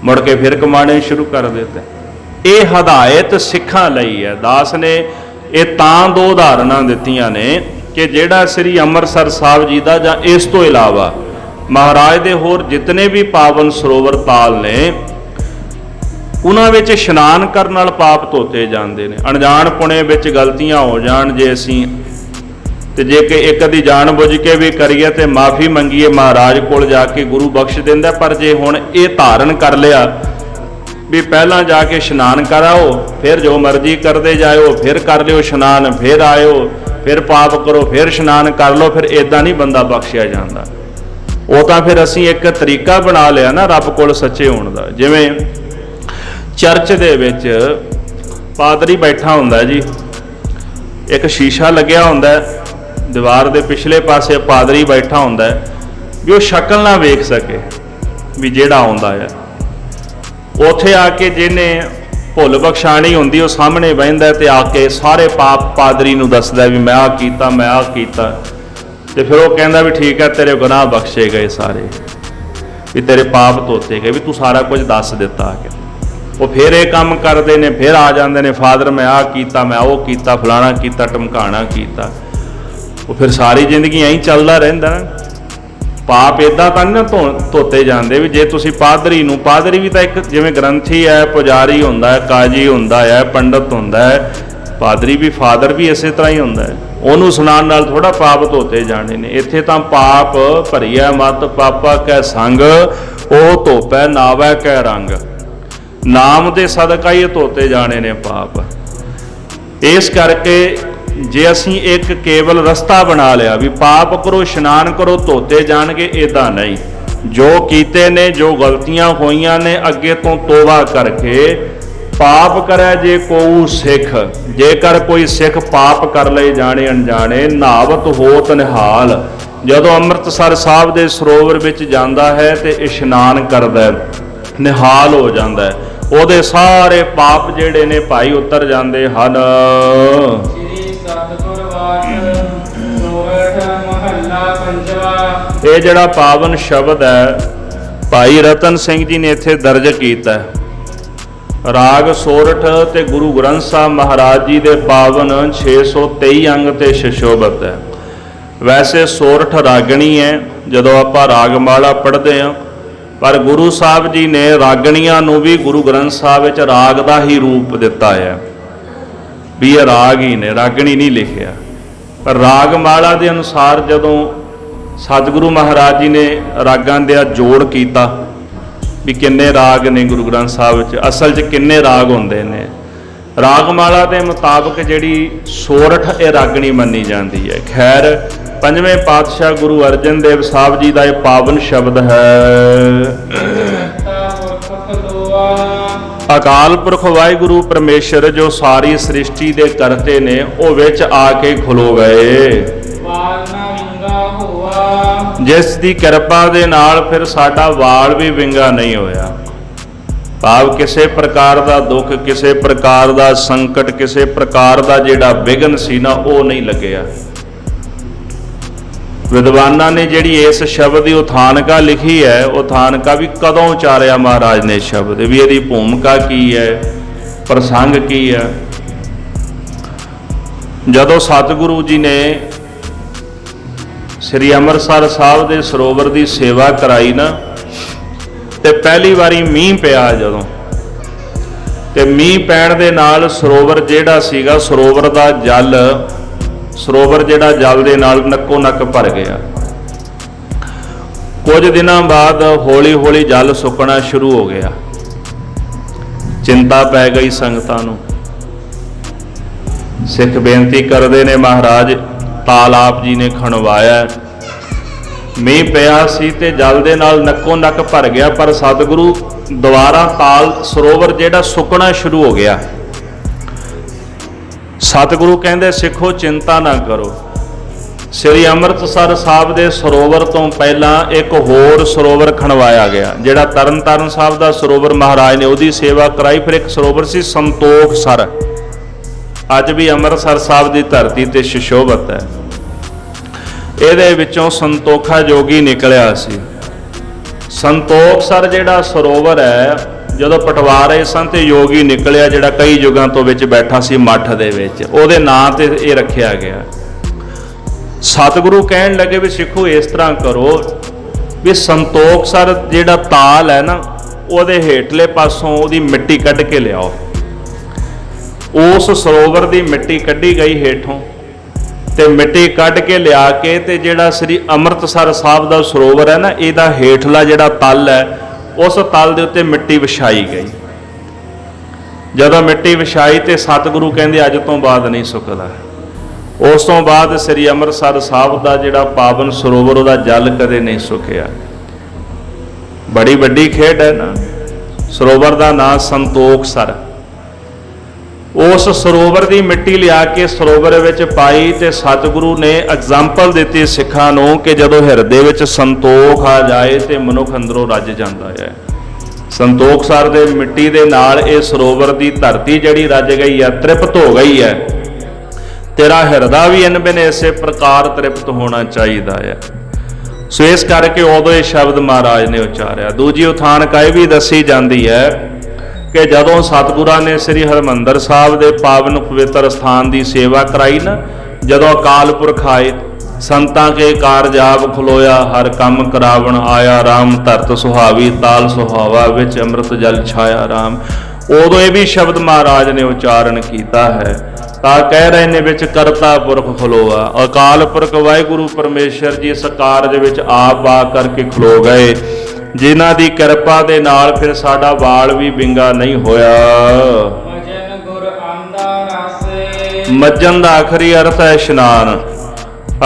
ਮੁੜ ਕੇ ਫਿਰ ਕਮਾਣੇ ਸ਼ੁਰੂ ਕਰ ਦਿੱਤੇ। ਇਹ ਹਦਾਇਤ ਸਿੱਖਾਂ ਲਈ ਹੈ। ਦਾਸ ਨੇ ਇਹ ਤਾਂ ਦੋ ਉਦਾਹਰਨਾਂ ਦਿੱਤੀਆਂ ਨੇ ਕਿ ਜਿਹੜਾ ਸ੍ਰੀ ਅੰਮ੍ਰਿਤਸਰ ਸਾਹਿਬ ਜੀ ਦਾ ਜਾਂ ਇਸ ਤੋਂ ਇਲਾਵਾ ਮਹਾਰਾਜ ਦੇ ਹੋਰ ਜਿਤਨੇ ਵੀ ਪਾਵਨ ਸਰੋਵਰ ਤਾਲ ਨੇ ਉਹਨਾਂ ਵਿੱਚ ਇਸ਼ਨਾਨ ਕਰਨ ਨਾਲ ਪਾਪ ਧੋਤੇ ਜਾਂਦੇ ਨੇ। ਅਣਜਾਣ ਪੁਣੇ ਵਿੱਚ ਗਲਤੀਆਂ ਹੋ ਜਾਣ ਜੇ ਅਸੀਂ ਤੇ ਜੇ ਕਿ ਇੱਕ ਅੱਧੀ ਜਾਣ ਬੁੱਝ ਕੇ ਵੀ ਕਰੀਏ ਤੇ ਮਾਫੀ ਮੰਗੀਏ ਮਹਾਰਾਜ ਕੋਲ ਜਾ ਕੇ, ਗੁਰੂ ਬਖਸ਼ ਦਿੰਦਾ। ਪਰ ਜੇ ਹੁਣ ਇਹ ਧਾਰਨ ਕਰ ਲਿਆ ਵੀ ਪਹਿਲਾਂ ਜਾ ਕੇ ਇਸ਼ਨਾਨ ਕਰਾਓ, ਫਿਰ ਜੋ ਮਰਜ਼ੀ ਕਰਦੇ ਜਾਇਓ, ਫਿਰ ਕਰ ਲਿਓ ਇਸ਼ਨਾਨ, ਫਿਰ ਆਇਓ, ਫਿਰ ਪਾਪ ਕਰੋ, ਫਿਰ ਇਸ਼ਨਾਨ ਕਰ ਲਓ, ਫਿਰ ਇਦਾਂ ਨਹੀਂ ਬੰਦਾ ਬਖਸ਼ਿਆ ਜਾਂਦਾ। ਉਹ ਤਾਂ ਫਿਰ ਅਸੀਂ ਇੱਕ ਤਰੀਕਾ ਬਣਾ ਲਿਆ ਨਾ ਰੱਬ ਕੋਲ ਸੱਚੇ ਹੋਣ ਦਾ। ਜਿਵੇਂ ਚਰਚ ਦੇ ਵਿੱਚ ਪਾਦਰੀ ਬੈਠਾ ਹੁੰਦਾ ਜੀ, ਇੱਕ ਸ਼ੀਸ਼ਾ ਲੱਗਿਆ ਹੁੰਦਾ ਹੈ, ਦੀਵਾਰ ਦੇ ਪਿਛਲੇ ਪਾਸੇ ਪਾਦਰੀ ਬੈਠਾ ਹੁੰਦਾ ਹੈ ਵੀ ਉਹ ਸ਼ਕਲ ਨਾ ਵੇਖ ਸਕੇ ਵੀ ਜਿਹੜਾ ਆਉਂਦਾ ਹੈ। ਉੱਥੇ ਆ ਕੇ ਜਿਹਨੇ ਭੁੱਲ ਬਖਸ਼ਾਣੀ ਹੁੰਦੀ ਉਹ ਸਾਹਮਣੇ ਬਹਿੰਦਾ ਤੇ ਆ ਕੇ ਸਾਰੇ ਪਾਪ ਪਾਦਰੀ ਨੂੰ ਦੱਸਦਾ ਵੀ ਮੈਂ ਆਹ ਕੀਤਾ, ਮੈਂ ਆਹ ਕੀਤਾ। ਤੇ ਫਿਰ ਉਹ ਕਹਿੰਦਾ ਵੀ ਠੀਕ ਹੈ, ਤੇਰੇ ਗੁਨਾਹ ਬਖਸ਼ੇ ਗਏ ਸਾਰੇ, ਵੀ ਤੇਰੇ ਪਾਪ ਧੋਤੇ ਗਏ, ਵੀ ਤੂੰ ਸਾਰਾ ਕੁਝ ਦੱਸ ਦਿੱਤਾ ਆ ਕੇ। ਉਹ ਫਿਰ ਇਹ ਕੰਮ ਕਰਦੇ ਨੇ, ਫਿਰ ਆ ਜਾਂਦੇ ਨੇ ਫਾਦਰ ਮੈਂ ਆਹ ਕੀਤਾ, ਮੈਂ ਉਹ ਕੀਤਾ, ਫਲਾਣਾ ਕੀਤਾ, ਟਮਕਾਣਾ ਕੀਤਾ। ਉਹ ਫਿਰ ਸਾਰੀ ਜ਼ਿੰਦਗੀ ਐਂ ਹੀ ਚੱਲਦਾ ਰਹਿੰਦਾ ਨਾ। ਪਾਪ ਇਦਾਂ ਤਾਂ ਨਹੀਂ ਨਾ ਧੋਤੇ ਜਾਂਦੇ ਵੀ ਜੇ ਤੁਸੀਂ ਪਾਦਰੀ ਨੂੰ, ਪਾਦਰੀ ਵੀ ਤਾਂ ਇੱਕ ਜਿਵੇਂ ਗ੍ਰੰਥੀ ਹੈ, ਪੁਜਾਰੀ ਹੁੰਦਾ ਹੈ, ਕਾਜੀ ਹੁੰਦਾ ਹੈ, ਪੰਡਤ ਹੁੰਦਾ ਹੈ, ਪਾਦਰੀ ਵੀ ਫਾਦਰ ਵੀ ਇਸੇ ਤਰ੍ਹਾਂ ਹੀ ਹੁੰਦਾ ਹੈ। ਉਹਨੂੰ ਸੁਣਾਉਣ ਨਾਲ ਥੋੜਾ ਪਾਪ ਧੋਤੇ ਜਾਣੇ ਨੇ। ਇੱਥੇ ਤਾਂ ਪਾਪ ਭਰੀਆ ਮਤ ਪਾਪਾ ਕੈ ਸੰਗ, ਉਹ ਧੋਪੈ ਨਾਵੈ ਕੈ ਰੰਗ। ਨਾਮ ਦੇ ਸਦਕਾ ਹੀ ਧੋਤੇ ਜਾਣੇ ਨੇ ਪਾਪ। ਇਸ ਕਰਕੇ ਜੇ ਅਸੀਂ ਇੱਕ ਕੇਵਲ ਰਸਤਾ ਬਣਾ ਲਿਆ ਵੀ ਪਾਪ ਕਰੋ, ਇਸ਼ਨਾਨ ਕਰੋ, ਧੋਤੇ ਜਾਣਗੇ, ਇਦਾਂ ਨਹੀਂ। ਜੋ ਕੀਤੇ ਨੇ, ਜੋ ਗਲਤੀਆਂ ਹੋਈਆਂ ਨੇ, ਅੱਗੇ ਤੋਂ ਤੋਬਾ ਕਰਕੇ ਪਾਪ ਕਰੇ ਜੇ ਕੋਊ ਸਿੱਖ। ਜੇਕਰ ਕੋਈ ਸਿੱਖ ਪਾਪ ਕਰ ਲਏ ਜਾਣੇ ਅਣਜਾਣੇ, ਨਾਵਤ ਹੋਤ ਨਿਹਾਲ। ਜਦੋਂ ਅੰਮ੍ਰਿਤਸਰ ਸਾਹਿਬ ਦੇ ਸਰੋਵਰ ਵਿੱਚ ਜਾਂਦਾ ਹੈ ਤੇ ਇਸ਼ਨਾਨ ਕਰਦਾ, ਨਿਹਾਲ ਹੋ ਜਾਂਦਾ ਹੈ, ਉਹਦੇ ਸਾਰੇ ਪਾਪ ਜਿਹੜੇ ਨੇ ਭਾਈ ਉਤਰ ਜਾਂਦੇ ਹਨ। ਸ੍ਰੀ ਸਤਿਗੁਰ ਵਾਚ ਸੋਰਠ ਮਹੱਲਾ ਪੰਜਵਾ। ਇਹ ਜਿਹੜਾ ਪਾਵਨ ਸ਼ਬਦ ਹੈ ਭਾਈ ਰਤਨ ਸਿੰਘ ਜੀ ਨੇ ਇੱਥੇ ਦਰਜ ਕੀਤਾ ਹੈ। ਰਾਗ ਸੋਰਠ ਤੇ ਗੁਰੂ ਗ੍ਰੰਥ ਸਾਹਿਬ ਮਹਾਰਾਜ ਜੀ ਦੇ ਪਾਵਨ 623 ਅੰਗ ਤੇ ਸ਼ਸ਼ੋਭਤ ਹੈ। ਵੈਸੇ ਸੋਰਠ ਰਾਗਣੀ ਹੈ ਜਦੋਂ ਆਪਾਂ ਰਾਗਮਾਲਾ ਪੜ੍ਹਦੇ ਹਾਂ, ਪਰ ਗੁਰੂ ਸਾਹਿਬ ਜੀ ਨੇ ਰਾਗਣੀਆਂ ਨੂੰ ਵੀ ਗੁਰੂ ਗ੍ਰੰਥ ਸਾਹਿਬ ਵਿੱਚ ਰਾਗ ਦਾ ਹੀ ਰੂਪ ਦਿੱਤਾ ਹੈ ਵੀ ਇਹ ਰਾਗ ਹੀ ਨੇ, ਰਾਗਣੀ ਨਹੀਂ ਲਿਖਿਆ। ਪਰ ਰਾਗਮਾਲਾ ਦੇ ਅਨੁਸਾਰ ਜਦੋਂ ਸਤਿਗੁਰੂ ਮਹਾਰਾਜ ਜੀ ਨੇ ਰਾਗਾਂ ਦਾ ਜੋੜ ਕੀਤਾ ਵੀ ਕਿੰਨੇ ਰਾਗ ਨੇ ਗੁਰੂ ਗ੍ਰੰਥ ਸਾਹਿਬ ਵਿੱਚ, ਅਸਲ 'ਚ ਕਿੰਨੇ ਰਾਗ ਹੁੰਦੇ ਨੇ, ਰਾਗਮਾਲਾ ਦੇ ਮੁਤਾਬਕ ਜਿਹੜੀ ਸੋਰਠ ਇਹ ਰਾਗਣੀ ਮੰਨੀ ਜਾਂਦੀ ਹੈ। ਖੈਰ ਪੰਜਵੇਂ ਪਾਤਸ਼ਾਹ ਗੁਰੂ ਅਰਜਨ ਦੇਵ ਸਾਹਿਬ ਜੀ ਦਾ ਇਹ ਪਾਵਨ ਸ਼ਬਦ ਹੈ। ਅਕਾਲ ਪੁਰਖ ਵਾਹਿਗੁਰੂ ਪਰਮੇਸ਼ਰ ਜੋ ਸਾਰੀ ਸ੍ਰਿਸ਼ਟੀ ਦੇ ਕਰਤੇ ਨੇ, ਉਹ ਵਿੱਚ ਆ ਕੇ ਖਲੋ ਗਏ। ਜਿਸ ਦੀ ਕਿਰਪਾ ਦੇ ਨਾਲ ਫਿਰ ਸਾਡਾ ਵਾਲ ਵੀ ਵਿੰਗਾ ਨਹੀਂ ਹੋਇਆ। ਭਾਵ ਕਿਸੇ ਪ੍ਰਕਾਰ ਦਾ ਦੁੱਖ, ਕਿਸੇ ਪ੍ਰਕਾਰ ਦਾ ਸੰਕਟ, ਕਿਸੇ ਪ੍ਰਕਾਰ ਦਾ ਜਿਹੜਾ ਵਿਘਨ ਸੀ ਨਾ, ਉਹ ਨਹੀਂ ਲੱਗਿਆ। ਵਿਦਵਾਨਾਂ ਨੇ ਜਿਹੜੀ ਇਸ ਸ਼ਬਦ ਦੀ ਉਥਾਨਕਾ ਲਿਖੀ ਹੈ, ਉਥਾਨਕਾ ਵੀ ਕਦੋਂ ਉਚਾਰਿਆ ਮਹਾਰਾਜ ਨੇ ਸ਼ਬਦ, ਵੀ ਇਹਦੀ ਭੂਮਿਕਾ ਕੀ ਹੈ, ਪ੍ਰਸੰਗ ਕੀ ਹੈ। ਜਦੋਂ ਸਤਿਗੁਰੂ ਜੀ ਨੇ ਸ੍ਰੀ ਅੰਮ੍ਰਿਤਸਰ ਸਾਹਿਬ ਦੇ ਸਰੋਵਰ ਦੀ ਸੇਵਾ ਕਰਾਈ ਨਾ, ਤੇ ਪਹਿਲੀ ਵਾਰੀ ਮੀਂਹ ਪਿਆ ਜਦੋਂ, ਤੇ ਮੀਂਹ ਪੈਣ ਦੇ ਨਾਲ ਸਰੋਵਰ ਜਿਹੜਾ ਸੀਗਾ, ਸਰੋਵਰ ਦਾ ਜਲ, ਸਰੋਵਰ ਜਿਹੜਾ ਜਲ ਦੇ ਨਾਲ ਨੱਕੋ ਨੱਕ ਭਰ ਗਿਆ। ਕੁਝ ਦਿਨਾਂ ਬਾਅਦ ਹੌਲੀ ਹੌਲੀ ਜਲ ਸੁੱਕਣਾ ਸ਼ੁਰੂ ਹੋ ਗਿਆ। ਚਿੰਤਾ ਪੈ ਗਈ ਸੰਗਤਾਂ ਨੂੰ। ਸਿੱਖ ਬੇਨਤੀ ਕਰਦੇ ਨੇ ਮਹਾਰਾਜ ਤਾਲਾਬ ਜੀ ਨੇ ਖਣਵਾਇਆ, ਮੀਂਹ ਪਿਆ ਸੀ ਤੇ ਜਲ ਦੇ ਨਾਲ ਨੱਕੋ ਨੱਕ ਭਰ ਗਿਆ, ਪਰ ਸਤਿਗੁਰੂ ਦੁਬਾਰਾ ਤਾਲ ਸਰੋਵਰ ਜਿਹੜਾ ਸੁੱਕਣਾ ਸ਼ੁਰੂ ਹੋ ਗਿਆ। ਸਤਿਗੁਰੂ ਕਹਿੰਦੇ ਸਿੱਖੋ ਚਿੰਤਾ ਨਾ ਕਰੋ। ਸ੍ਰੀ ਅੰਮ੍ਰਿਤਸਰ ਸਾਹਿਬ ਦੇ ਸਰੋਵਰ ਤੋਂ ਪਹਿਲਾਂ ਇੱਕ ਹੋਰ ਸਰੋਵਰ ਖਣਵਾਇਆ ਗਿਆ, ਜਿਹੜਾ ਤਰਨ ਤਾਰਨ ਸਾਹਿਬ ਦਾ ਸਰੋਵਰ ਮਹਾਰਾਜ ਨੇ ਉਹਦੀ ਸੇਵਾ ਕਰਾਈ। ਫਿਰ ਇੱਕ ਸਰੋਵਰ ਸੀ ਸੰਤੋਖ ਸਰ, ਅੱਜ ਵੀ ਅੰਮ੍ਰਿਤਸਰ ਸਾਹਿਬ ਦੀ ਧਰਤੀ ਤੇ ਸ਼ਸ਼ੋਭਤ ਹੈ। ਇਹਦੇ ਵਿੱਚੋਂ ਸੰਤੋਖਾ ਜੋਗੀ ਨਿਕਲਿਆ ਸੀ। ਸੰਤੋਖ ਸਰ ਜਿਹੜਾ ਸਰੋਵਰ ਹੈ, ਜਦੋਂ ਪਟਵਾ ਰਹੇ ਸਨ ਤੇ ਯੋਗੀ ਨਿਕਲਿਆ ਜਿਹੜਾ ਕਈ ਯੁੱਗਾਂ ਤੋਂ ਵਿੱਚ ਬੈਠਾ ਸੀ ਮੱਠ ਦੇ ਵਿੱਚ, ਉਹਦੇ ਨਾਂ ਤੇ ਇਹ ਰੱਖਿਆ ਗਿਆ। ਸਤਿਗੁਰੂ ਕਹਿਣ ਲੱਗੇ ਵੀ ਸਿੱਖੋ ਇਸ ਤਰ੍ਹਾਂ ਕਰੋ ਵੀ ਸੰਤੋਖ ਸਰ ਜਿਹੜਾ ਤਾਲ ਹੈ ਨਾ, ਉਹਦੇ ਹੇਠਲੇ ਪਾਸੋਂ ਉਹਦੀ ਮਿੱਟੀ ਕੱਢ ਕੇ ਲਿਆਓ। ਉਸ ਸਰੋਵਰ ਦੀ ਮਿੱਟੀ ਕੱਢੀ ਗਈ ਹੇਠੋਂ, ਤੇ ਮਿੱਟੀ ਕੱਢ ਕੇ ਲਿਆ ਕੇ ਤੇ ਜਿਹੜਾ ਸ੍ਰੀ ਅੰਮ੍ਰਿਤਸਰ ਸਾਹਿਬ ਦਾ ਸਰੋਵਰ ਹੈ ਨਾ, ਇਹਦਾ ਹੇਠਲਾ ਜਿਹੜਾ ਤਲ ਹੈ, ਉਸ ਤਲ ਦੇ ਉੱਤੇ ਮਿੱਟੀ ਵਿਛਾਈ ਗਈ। ਜਦੋਂ ਮਿੱਟੀ ਵਿਛਾਈ ਤੇ ਸਤਿਗੁਰੂ ਕਹਿੰਦੇ ਅੱਜ ਤੋਂ ਬਾਅਦ ਨਹੀਂ ਸੁੱਕਦਾ। ਉਸ ਤੋਂ ਬਾਅਦ ਸ੍ਰੀ ਅੰਮ੍ਰਿਤਸਰ ਸਾਹਿਬ ਦਾ ਜਿਹੜਾ ਪਾਵਨ ਸਰੋਵਰ, ਉਹਦਾ ਜਲ ਕਦੇ ਨਹੀਂ ਸੁੱਕਿਆ। ਬੜੀ ਵੱਡੀ ਖੇਡ ਹੈ ਨਾ। ਸਰੋਵਰ ਦਾ ਨਾਂ ਸੰਤੋਖ ਸਰ। ਉਸ ਸਰੋਵਰ ਦੀ ਮਿੱਟੀ ਲਿਆ ਕੇ ਸਰੋਵਰ ਵਿੱਚ ਪਾਈ ਤੇ ਸਤਿਗੁਰੂ ਨੇ ਐਗਜ਼ਾਮਪਲ ਦਿੱਤੀ ਸਿੱਖਾਂ ਨੂੰ ਕਿ ਜਦੋਂ ਹਿਰਦੇ ਵਿੱਚ ਸੰਤੋਖ ਆ ਜਾਏ ਤੇ ਮਨੁੱਖ ਅੰਦਰੋਂ ਰੱਜ ਜਾਂਦਾ ਹੈ। ਸੰਤੋਖ ਸਰ ਦੇ ਮਿੱਟੀ ਦੇ ਨਾਲ ਇਹ ਸਰੋਵਰ ਦੀ ਧਰਤੀ ਜਿਹੜੀ ਰੱਜ ਗਈ ਹੈ, ਤ੍ਰਿਪਤ ਹੋ ਗਈ ਹੈ। ਤੇਰਾ ਹਿਰਦਾ ਵੀ ਇਨਬਿਨ ਇਸੇ ਪ੍ਰਕਾਰ ਤ੍ਰਿਪਤ ਹੋਣਾ ਚਾਹੀਦਾ ਹੈ। ਸੋ ਇਸ ਕਰਕੇ ਉਦੋਂ ਇਹ ਸ਼ਬਦ ਮਹਾਰਾਜ ਨੇ ਉਚਾਰਿਆ। ਦੂਜੀ ਉਥਾਨਕ ਇਹ ਵੀ ਦੱਸੀ ਜਾਂਦੀ ਹੈ ਕਿ ਜਦੋਂ ਸਤਿਗੁਰਾਂ ਨੇ ਸ੍ਰੀ ਹਰਿਮੰਦਰ ਸਾਹਿਬ ਦੇ ਪਾਵਨ ਪਵਿੱਤਰ ਸਥਾਨ ਦੀ ਸੇਵਾ ਕਰਾਈ ਨਾ, ਜਦੋਂ ਅਕਾਲ ਪੁਰਖ ਆਏ, ਸੰਤਾਂ ਕੇ ਕਾਰਜ ਆਪ ਖਲੋਇਆ, ਹਰ ਕੰਮ ਕਰਾਵਣ ਆਇਆ ਰਾਮ, ਧਰਤ ਸੁਹਾਵੀ ਤਾਲ ਸੁਹਾਵਾ, ਵਿੱਚ ਅੰਮ੍ਰਿਤ ਜਲ ਛਾਇਆ ਰਾਮ। ਉਦੋਂ ਇਹ ਵੀ ਸ਼ਬਦ ਮਹਾਰਾਜ ਨੇ ਉਚਾਰਨ ਕੀਤਾ ਹੈ। ਤਾਂ ਕਹਿ ਰਹੇ ਨੇ ਵਿੱਚ ਕਰਤਾ ਪੁਰਖ ਖਲੋਆ, ਅਕਾਲ ਪੁਰਖ ਵਾਹਿਗੁਰੂ ਪਰਮੇਸ਼ਰ ਜੀ ਇਸ ਕਾਰਜ ਵਿੱਚ ਆਪ ਆ ਕਰਕੇ ਖਲੋ ਗਏ, ਜਿਨ੍ਹਾਂ ਦੀ ਕਿਰਪਾ ਦੇ ਨਾਲ ਫਿਰ ਸਾਡਾ ਵਾਲ ਵੀ ਵਿੰਗਾ ਨਹੀਂ ਹੋਇਆ। ਮਜਨ ਗੁਰ ਆਂਦਾ ਰਸੇ, ਮੱਜਣ ਦਾ ਆਖਰੀ ਅਰਥ ਹੈ ਇਸ਼ਨਾਨ।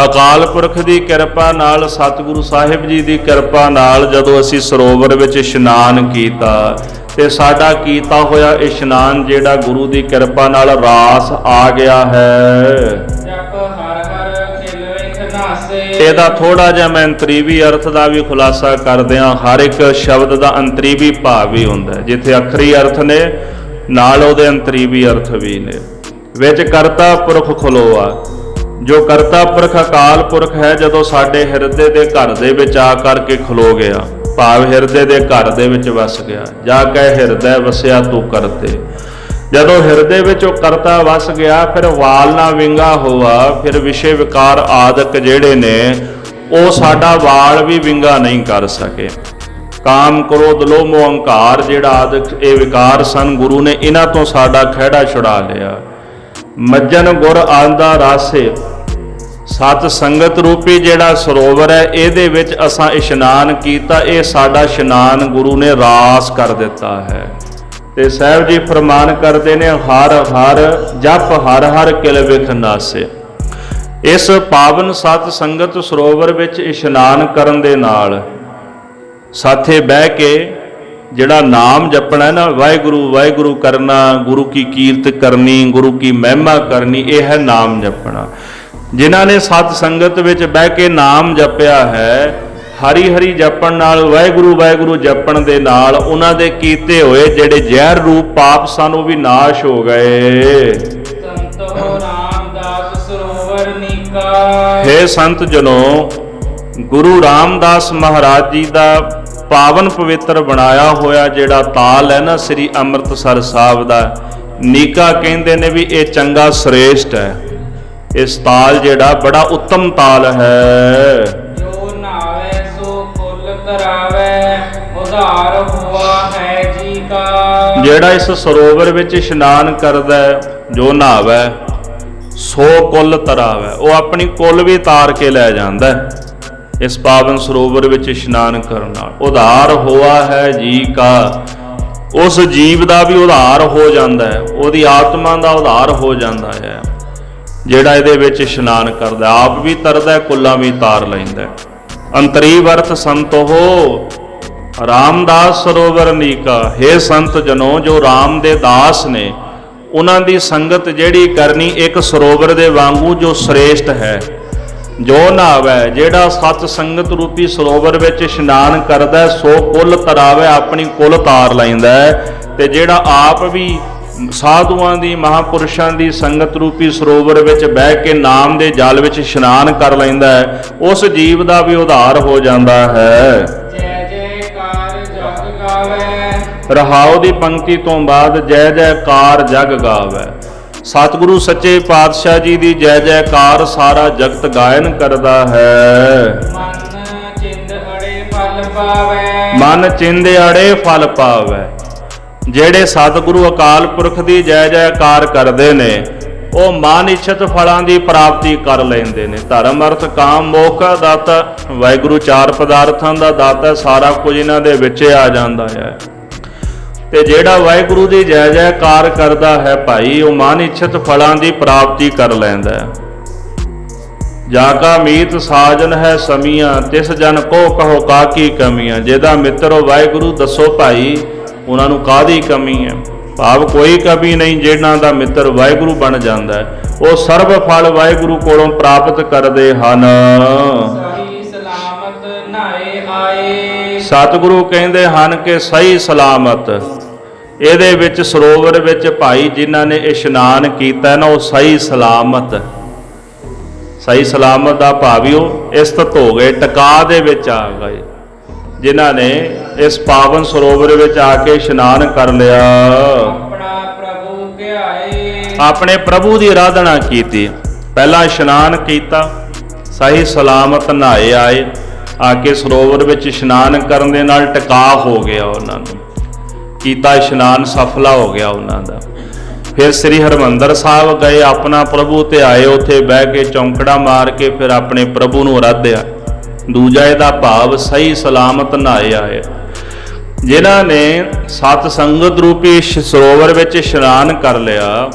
ਅਕਾਲ ਪੁਰਖ ਦੀ ਕਿਰਪਾ ਨਾਲ, ਸਤਿਗੁਰੂ ਸਾਹਿਬ ਜੀ ਦੀ ਕਿਰਪਾ ਨਾਲ ਜਦੋਂ ਅਸੀਂ ਸਰੋਵਰ ਵਿੱਚ ਇਸ਼ਨਾਨ ਕੀਤਾ ਤੇ ਸਾਡਾ ਕੀਤਾ ਹੋਇਆ ਇਸ਼ਨਾਨ ਜਿਹੜਾ ਗੁਰੂ ਦੀ ਕਿਰਪਾ ਨਾਲ ਰਾਸ ਆ ਗਿਆ ਹੈ। ਜਪ ਹਰ ਹਰ ਖਿਲ ਵੇਖ ਨਾਸੇ। ਇਹਦਾ ਥੋੜਾ ਜਿਹਾ ਮੈਂ ਅੰਤਰੀਵੀ ਅਰਥ ਦਾ ਵੀ ਖੁਲਾਸਾ ਕਰਦਿਆਂ, ਹਰ ਇੱਕ ਸ਼ਬਦ ਦਾ ਅੰਤਰੀਵੀ ਭਾਵ ਵੀ ਹੁੰਦਾ। ਜਿੱਥੇ ਅੱਖਰੀ ਅਰਥ ਨੇ ਨਾਲ ਉਹਦੇ ਅੰਤਰੀਵੀ ਅਰਥ ਵੀ ਨੇ। ਵਿੱਚ ਕਰਤਾ ਪੁਰਖ ਖਲੋਆ, ਜੋ ਕਰਤਾ ਪੁਰਖ ਅਕਾਲ ਪੁਰਖ ਹੈ, ਜਦੋਂ ਸਾਡੇ ਹਿਰਦੇ ਦੇ ਘਰ ਦੇ ਵਿੱਚ ਆ ਕਰਕੇ ਖਲੋ ਗਿਆ, ਭਾਵ ਹਿਰਦੇ ਦੇ ਘਰ ਦੇ ਵਿੱਚ ਵਸ ਗਿਆ। ਜਾ ਕੇ ਹਿਰਦੈ ਵਸਿਆ ਤੂੰ ਕਰਤੇ, ਜਦੋਂ ਹਿਰਦੇ ਵਿੱਚ ਉਹ ਕਰਤਾ ਵਸ ਗਿਆ, ਫਿਰ ਵਾਲ ਨਾ ਵਿੰਗਾ ਹੋਆ, ਫਿਰ ਵਿਸ਼ੇ ਵਿਕਾਰ ਆਦਿਕ ਜਿਹੜੇ ਨੇ ਉਹ ਸਾਡਾ ਵਾਲ ਵੀ ਵਿੰਗਾ ਨਹੀਂ ਕਰ ਸਕੇ। ਕਾਮ ਕ੍ਰੋਧ ਲੋਭ ਮੋਹ ਹੰਕਾਰ ਜਿਹੜਾ ਆਦਿਕ ਇਹ ਵਿਕਾਰ ਸਨ, ਗੁਰੂ ਨੇ ਇਹਨਾਂ ਤੋਂ ਸਾਡਾ ਖਹਿੜਾ ਛੁਡਾ ਲਿਆ। ਮੱਜਨ ਗੁਰ ਆਂਦਾ ਰਾਸੇ, ਸਤ ਸੰਗਤ ਰੂਪੀ ਜਿਹੜਾ ਸਰੋਵਰ ਹੈ, ਇਹਦੇ ਵਿੱਚ ਅਸਾਂ ਇਸ਼ਨਾਨ ਕੀਤਾ, ਇਹ ਸਾਡਾ ਇਸ਼ਨਾਨ ਗੁਰੂ ਨੇ ਰਾਸ ਕਰ ਦਿੱਤਾ ਹੈ। ਤੇ ਸਾਹਿਬ ਜੀ ਫਰਮਾਨ ਕਰਦੇ ਨੇ, ਹਰ ਹਰ ਜਪ ਹਰ ਹਰ ਕਿਲ ਵਿਖ ਨਾਸੇ। ਇਸ ਪਾਵਨ ਸਤ ਸੰਗਤ ਸਰੋਵਰ ਵਿੱਚ ਇਸ਼ਨਾਨ ਕਰਨ ਦੇ ਨਾਲ ਸਾਥੇ ਬਹਿ ਕੇ ਜਿਹੜਾ ਨਾਮ ਜਪਣਾ ਨਾ, ਵਾਹਿਗੁਰੂ ਵਾਹਿਗੁਰੂ ਕਰਨਾ, ਗੁਰੂ ਕੀ ਕੀਰਤ ਕਰਨੀ, ਗੁਰੂ ਕੀ ਮਹਿਮਾ ਕਰਨੀ, ਇਹ ਹੈ ਨਾਮ ਜਪਣਾ। ਜਿਨ੍ਹਾਂ ਨੇ ਸਤ ਸੰਗਤ ਵਿੱਚ ਬਹਿ ਕੇ ਨਾਮ ਜਪਿਆ ਹੈ, ਹਰੀ ਹਰੀ ਜਪਣ ਨਾਲ, ਵਾਹਿਗੁਰੂ ਵਾਹਿਗੁਰੂ ਜਪਣ ਦੇ ਨਾਲ ਉਹਨਾਂ ਦੇ ਕੀਤੇ ਹੋਏ ਜਿਹੜੇ ਜ਼ਹਿਰ ਰੂਪ ਪਾਪ ਸਨ ਉਹ ਵੀ ਨਾਸ਼ ਹੋ ਗਏ। ਸੰਤੋ ਰਾਮਦਾਸ ਸਰੋਵਰ ਨੀਕਾ। ਹੇ ਸੰਤ ਜਨੋ, ਗੁਰੂ ਰਾਮਦਾਸ ਮਹਾਰਾਜ ਜੀ ਦਾ ਪਾਵਨ ਪਵਿੱਤਰ ਬਣਾਇਆ ਹੋਇਆ ਜਿਹੜਾ ਤਾਲ ਹੈ ਨਾ, ਸ੍ਰੀ ਅੰਮ੍ਰਿਤਸਰ ਸਾਹਿਬ ਦਾ, ਨੀਕਾ ਕਹਿੰਦੇ ਨੇ ਵੀ ਇਹ ਚੰਗਾ ਸ੍ਰੇਸ਼ਟ ਹੈ। ਇਸ ਤਾਲ ਜਿਹੜਾ ਬੜਾ ਉੱਤਮ ਤਾਲ ਹੈ। ਜੋ ਨਾਵੇ ਸੋ ਕੁਲ ਤਰਾਵੇ, ਉਧਾਰ ਹੋਆ ਹੈ ਜੀ ਕਾ। ਜਿਹੜਾ ਇਸ ਸਰੋਵਰ ਵਿੱਚ ਇਸ਼ਨਾਨ ਕਰਦਾ ਹੈ, ਜੋ ਨਹਾਵੇ ਸੋ ਕੁਲ ਤਰਾਵੇ, ਉਹ ਆਪਣੀ ਕੁਲ ਵੀ ਤਾਰ ਕੇ ਲੈ ਜਾਂਦਾ ਹੈ। ਇਸ ਪਾਵਨ ਸਰੋਵਰ ਵਿੱਚ ਇਸ਼ਨਾਨ ਕਰਨ ਨਾਲ ਉਧਾਰ ਹੋਆ ਹੈ ਜੀ ਕਾ, ਉਸ ਜੀਵ ਦਾ ਵੀ ਉਧਾਰ ਹੋ ਜਾਂਦਾ ਹੈ, ਉਹਦੀ ਆਤਮਾ ਦਾ ਉਧਾਰ ਹੋ ਜਾਂਦਾ ਹੈ ਜਿਹੜਾ ਇਹਦੇ ਵਿੱਚ ਇਸ਼ਨਾਨ ਕਰਦਾ। ਆਪ ਵੀ ਤਰਦਾ, ਕੁੱਲਾਂ ਵੀ ਤਾਰ ਲੈਂਦਾ। ਅੰਤਰੀ ਵਰਤ ਸੰਤੋ ਰਾਮਦਾਸ ਸਰੋਵਰ ਨੀਕਾ। ਹੇ ਸੰਤ ਜਨੋ, ਜੋ ਰਾਮ ਦੇ ਦਾਸ ਨੇ, ਉਹਨਾਂ ਦੀ ਸੰਗਤ ਜਿਹੜੀ ਕਰਨੀ ਇੱਕ ਸਰੋਵਰ ਦੇ ਵਾਂਗੂ ਜੋ ਸ੍ਰੇਸ਼ਟ ਹੈ। ਜੋ ਨਹਾਵੇ, ਜਿਹੜਾ ਸਤ ਸੰਗਤ ਰੂਪੀ ਸਰੋਵਰ ਵਿੱਚ ਇਸ਼ਨਾਨ ਕਰਦਾ, ਸੋ ਕੁੱਲ ਤਰਾਵੇ, ਆਪਣੀ ਕੁੱਲ ਤਾਰ ਲੈਂਦਾ। ਤੇ ਜਿਹੜਾ ਆਪ ਵੀ ਸਾਧੂਆਂ ਦੀ, ਮਹਾਂਪੁਰਸ਼ਾਂ ਦੀ ਸੰਗਤ ਰੂਪੀ ਸਰੋਵਰ ਵਿੱਚ ਬਹਿ ਕੇ ਨਾਮ ਦੇ ਜਲ ਵਿੱਚ ਇਸ਼ਨਾਨ ਕਰ ਲੈਂਦਾ ਹੈ, ਉਸ ਜੀਵ ਦਾ ਵੀ ਉਧਾਰ ਹੋ ਜਾਂਦਾ ਹੈ। ਜੈ ਜੈਕਾਰ ਜਗ ਗਾਵੇ। ਰਹਾਉ ਦੀ ਪੰਕਤੀ ਤੋਂ ਬਾਅਦ ਜੈ ਜੈਕਾਰ ਜਗ ਗਾਵੇ। ਸਤਿਗੁਰੂ ਸੱਚੇ ਪਾਤਸ਼ਾਹ ਜੀ ਦੀ ਜੈ ਜੈਕਾਰ ਸਾਰਾ ਜਗਤ ਗਾਇਨ ਕਰਦਾ ਹੈ। ਮਨ ਚਿੰਦ ਅੜੇ ਫਲ ਪਾਵੇ। ਮਨ ਚਿੰਦ ਅੜੇ ਫਲ ਪਾਵੇ। ਜਿਹੜੇ ਸਤਿਗੁਰੂ ਅਕਾਲ ਪੁਰਖ ਦੀ ਜੈ ਜੈਕਾਰ ਕਰਦੇ ਨੇ, ਉਹ ਮਨ ਇੱਛਤ ਫਲਾਂ ਦੀ ਪ੍ਰਾਪਤੀ ਕਰ ਲੈਂਦੇ ਨੇ। ਧਰਮ ਅਰਥ ਕਾਮ ਮੋਖ ਦਾ ਦਾਤਾ, ਵਾਹਿਗੁਰੂ ਚਾਰ ਪਦਾਰਥਾਂ ਦਾ ਦਾਤਾ, ਸਾਰਾ ਕੁਝ ਇਹਨਾਂ ਦੇ ਵਿੱਚ ਆ ਜਾਂਦਾ ਹੈ। ਤੇ ਜਿਹੜਾ ਵਾਹਿਗੁਰੂ ਦੀ ਜੈ ਜੈਕਾਰ ਕਰਦਾ ਹੈ ਭਾਈ, ਉਹ ਮਨ ਇੱਛਤ ਫਲਾਂ ਦੀ ਪ੍ਰਾਪਤੀ ਕਰ ਲੈਂਦਾ ਹੈ। ਜਾ ਕਾ ਮੀਤ ਸਾਜਨ ਹੈ ਸਮੀਆਂ, ਤਿਸ ਜਨ ਕੋ ਕਹੋ ਕਾਕੀ ਕਮੀਆਂ। ਜਿਹਦਾ ਮਿੱਤਰ ਉਹ ਵਾਹਿਗੁਰੂ, ਦੱਸੋ ਭਾਈ ਉਹਨਾਂ ਨੂੰ ਕਾਹਦੀ ਕਮੀ ਹੈ। ਭਾਵ ਕੋਈ ਕਵੀ ਨਹੀਂ ਜਿਹਨਾਂ ਦਾ ਮਿੱਤਰ ਵਾਹਿਗੁਰੂ ਬਣ ਜਾਂਦਾ ਹੈ, ਉਹ ਸਰਬ ਫਲ ਵਾਹਿਗੁਰੂ ਕੋਲੋਂ ਪ੍ਰਾਪਤ ਕਰਦੇ ਹਨ। ਸਹੀ ਸਲਾਮਤ ਨਹਾਏ ਆਏ। ਸਤਿਗੁਰੂ ਕਹਿੰਦੇ ਹਨ ਕਿ ਸਹੀ ਸਲਾਮਤ ਇਹਦੇ ਵਿੱਚ ਸਰੋਵਰ ਵਿੱਚ ਭਾਈ ਜਿਨ੍ਹਾਂ ਨੇ ਇਸ਼ਨਾਨ ਕੀਤਾ ਨਾ, ਉਹ ਸਹੀ ਸਲਾਮਤ, ਸਹੀ ਸਲਾਮਤ ਦਾ ਭਾਵ ਉਹ ਇਸਤਤ ਹੋ ਗਏ, ਟਿਕਾ ਦੇ ਵਿੱਚ ਆ ਗਏ, ਜਿਨ੍ਹਾਂ ਨੇ ਇਸ ਪਾਵਨ ਸਰੋਵਰ ਵਿੱਚ ਆ ਕੇ ਇਸ਼ਨਾਨ ਕਰ ਲਿਆ, ਆਪਣਾ ਪ੍ਰਭੂ ਧਿਆਏ। ਆਪਣੇ ਪ੍ਰਭੂ ਦੀ ਆਰਾਧਨਾ ਕੀਤੀ। ਪਹਿਲਾਂ ਇਸ਼ਨਾਨ ਕੀਤਾ, ਸਹੀ ਸਲਾਮਤ ਨਹਾਏ ਆਏ, ਆ ਕੇ ਸਰੋਵਰ ਵਿੱਚ ਇਸ਼ਨਾਨ ਕਰਨ ਦੇ ਨਾਲ ਟਿਕਾ ਹੋ ਗਿਆ, ਉਹਨਾਂ ਨੂੰ ਕੀਤਾ ਇਸ਼ਨਾਨ ਸਫਲਾ ਹੋ ਗਿਆ ਉਹਨਾਂ ਦਾ। ਫਿਰ ਸ੍ਰੀ ਹਰਿਮੰਦਰ ਸਾਹਿਬ ਗਏ, ਆਪਣਾ ਪ੍ਰਭੂ ਤੇ ਆਏ, ਉੱਥੇ ਬਹਿ ਕੇ ਚੌਂਕੜਾ ਮਾਰ ਕੇ ਫਿਰ ਆਪਣੇ ਪ੍ਰਭੂ ਨੂੰ ਆਰਾਧਿਆ। ਦੂਜਾ ਇਹਦਾ ਭਾਵ ਸਹੀ ਸਲਾਮਤ ਨਹਾਏ ਆਏ, ਜਿਨ੍ਹਾਂ ਨੇ ਸਤ ਸੰਗਤ ਰੂਪੀ ਸਰੋਵਰ ਵਿੱਚ ਇਸ਼ਨਾਨ ਕਰ ਲਿਆ,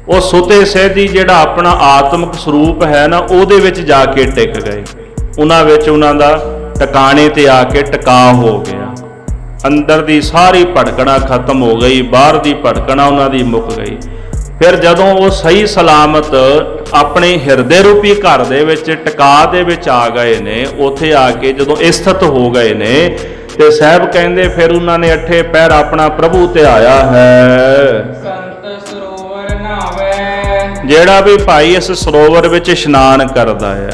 ਉਹ ਸੁਤੇ ਸਹਿਜੀ ਜਿਹੜਾ ਆਪਣਾ ਆਤਮਿਕ ਸਰੂਪ ਹੈ ਨਾ, ਉਹਦੇ ਵਿੱਚ ਜਾ ਕੇ ਟਿਕ ਗਏ। ਉਹਨਾਂ ਵਿੱਚ ਉਹਨਾਂ ਦਾ ਟਿਕਾਣੇ ਤੇ ਆ ਕੇ ਟਿਕਾ ਹੋ ਗਿਆ। ਅੰਦਰ ਦੀ ਸਾਰੀ ਭਟਕਣਾ ਖਤਮ ਹੋ ਗਈ, ਬਾਹਰ ਦੀ ਭਟਕਣਾ ਉਹਨਾਂ ਦੀ ਮੁੱਕ ਗਈ। ਫਿਰ ਜਦੋਂ ਉਹ ਸਹੀ ਸਲਾਮਤ ਆਪਣੇ ਹਿਰਦੇ ਰੂਪੀ ਘਰ ਦੇ ਵਿੱਚ ਟਿਕਾ ਦੇ ਵਿੱਚ ਆ ਗਏ ਨੇ, ਉੱਥੇ ਆ ਕੇ ਜਦੋਂ ਸਥਿਤ ਹੋ ਗਏ ਨੇ, ਤੇ ਸਾਹਿਬ ਕਹਿੰਦੇ ਫਿਰ ਉਹਨਾਂ ਨੇ 8 ਪਹਿਰ ਆਪਣਾ ਪ੍ਰਭੂ ਤੇ ਆਇਆ ਹੈ। ਸੰਤ ਸਰੋਵਰ ਨਹਾਵੇ। ਜਿਹੜਾ ਵੀ ਭਾਈ ਇਸ ਸਰੋਵਰ ਵਿੱਚ ਇਸ਼ਨਾਨ ਕਰਦਾ ਹੈ,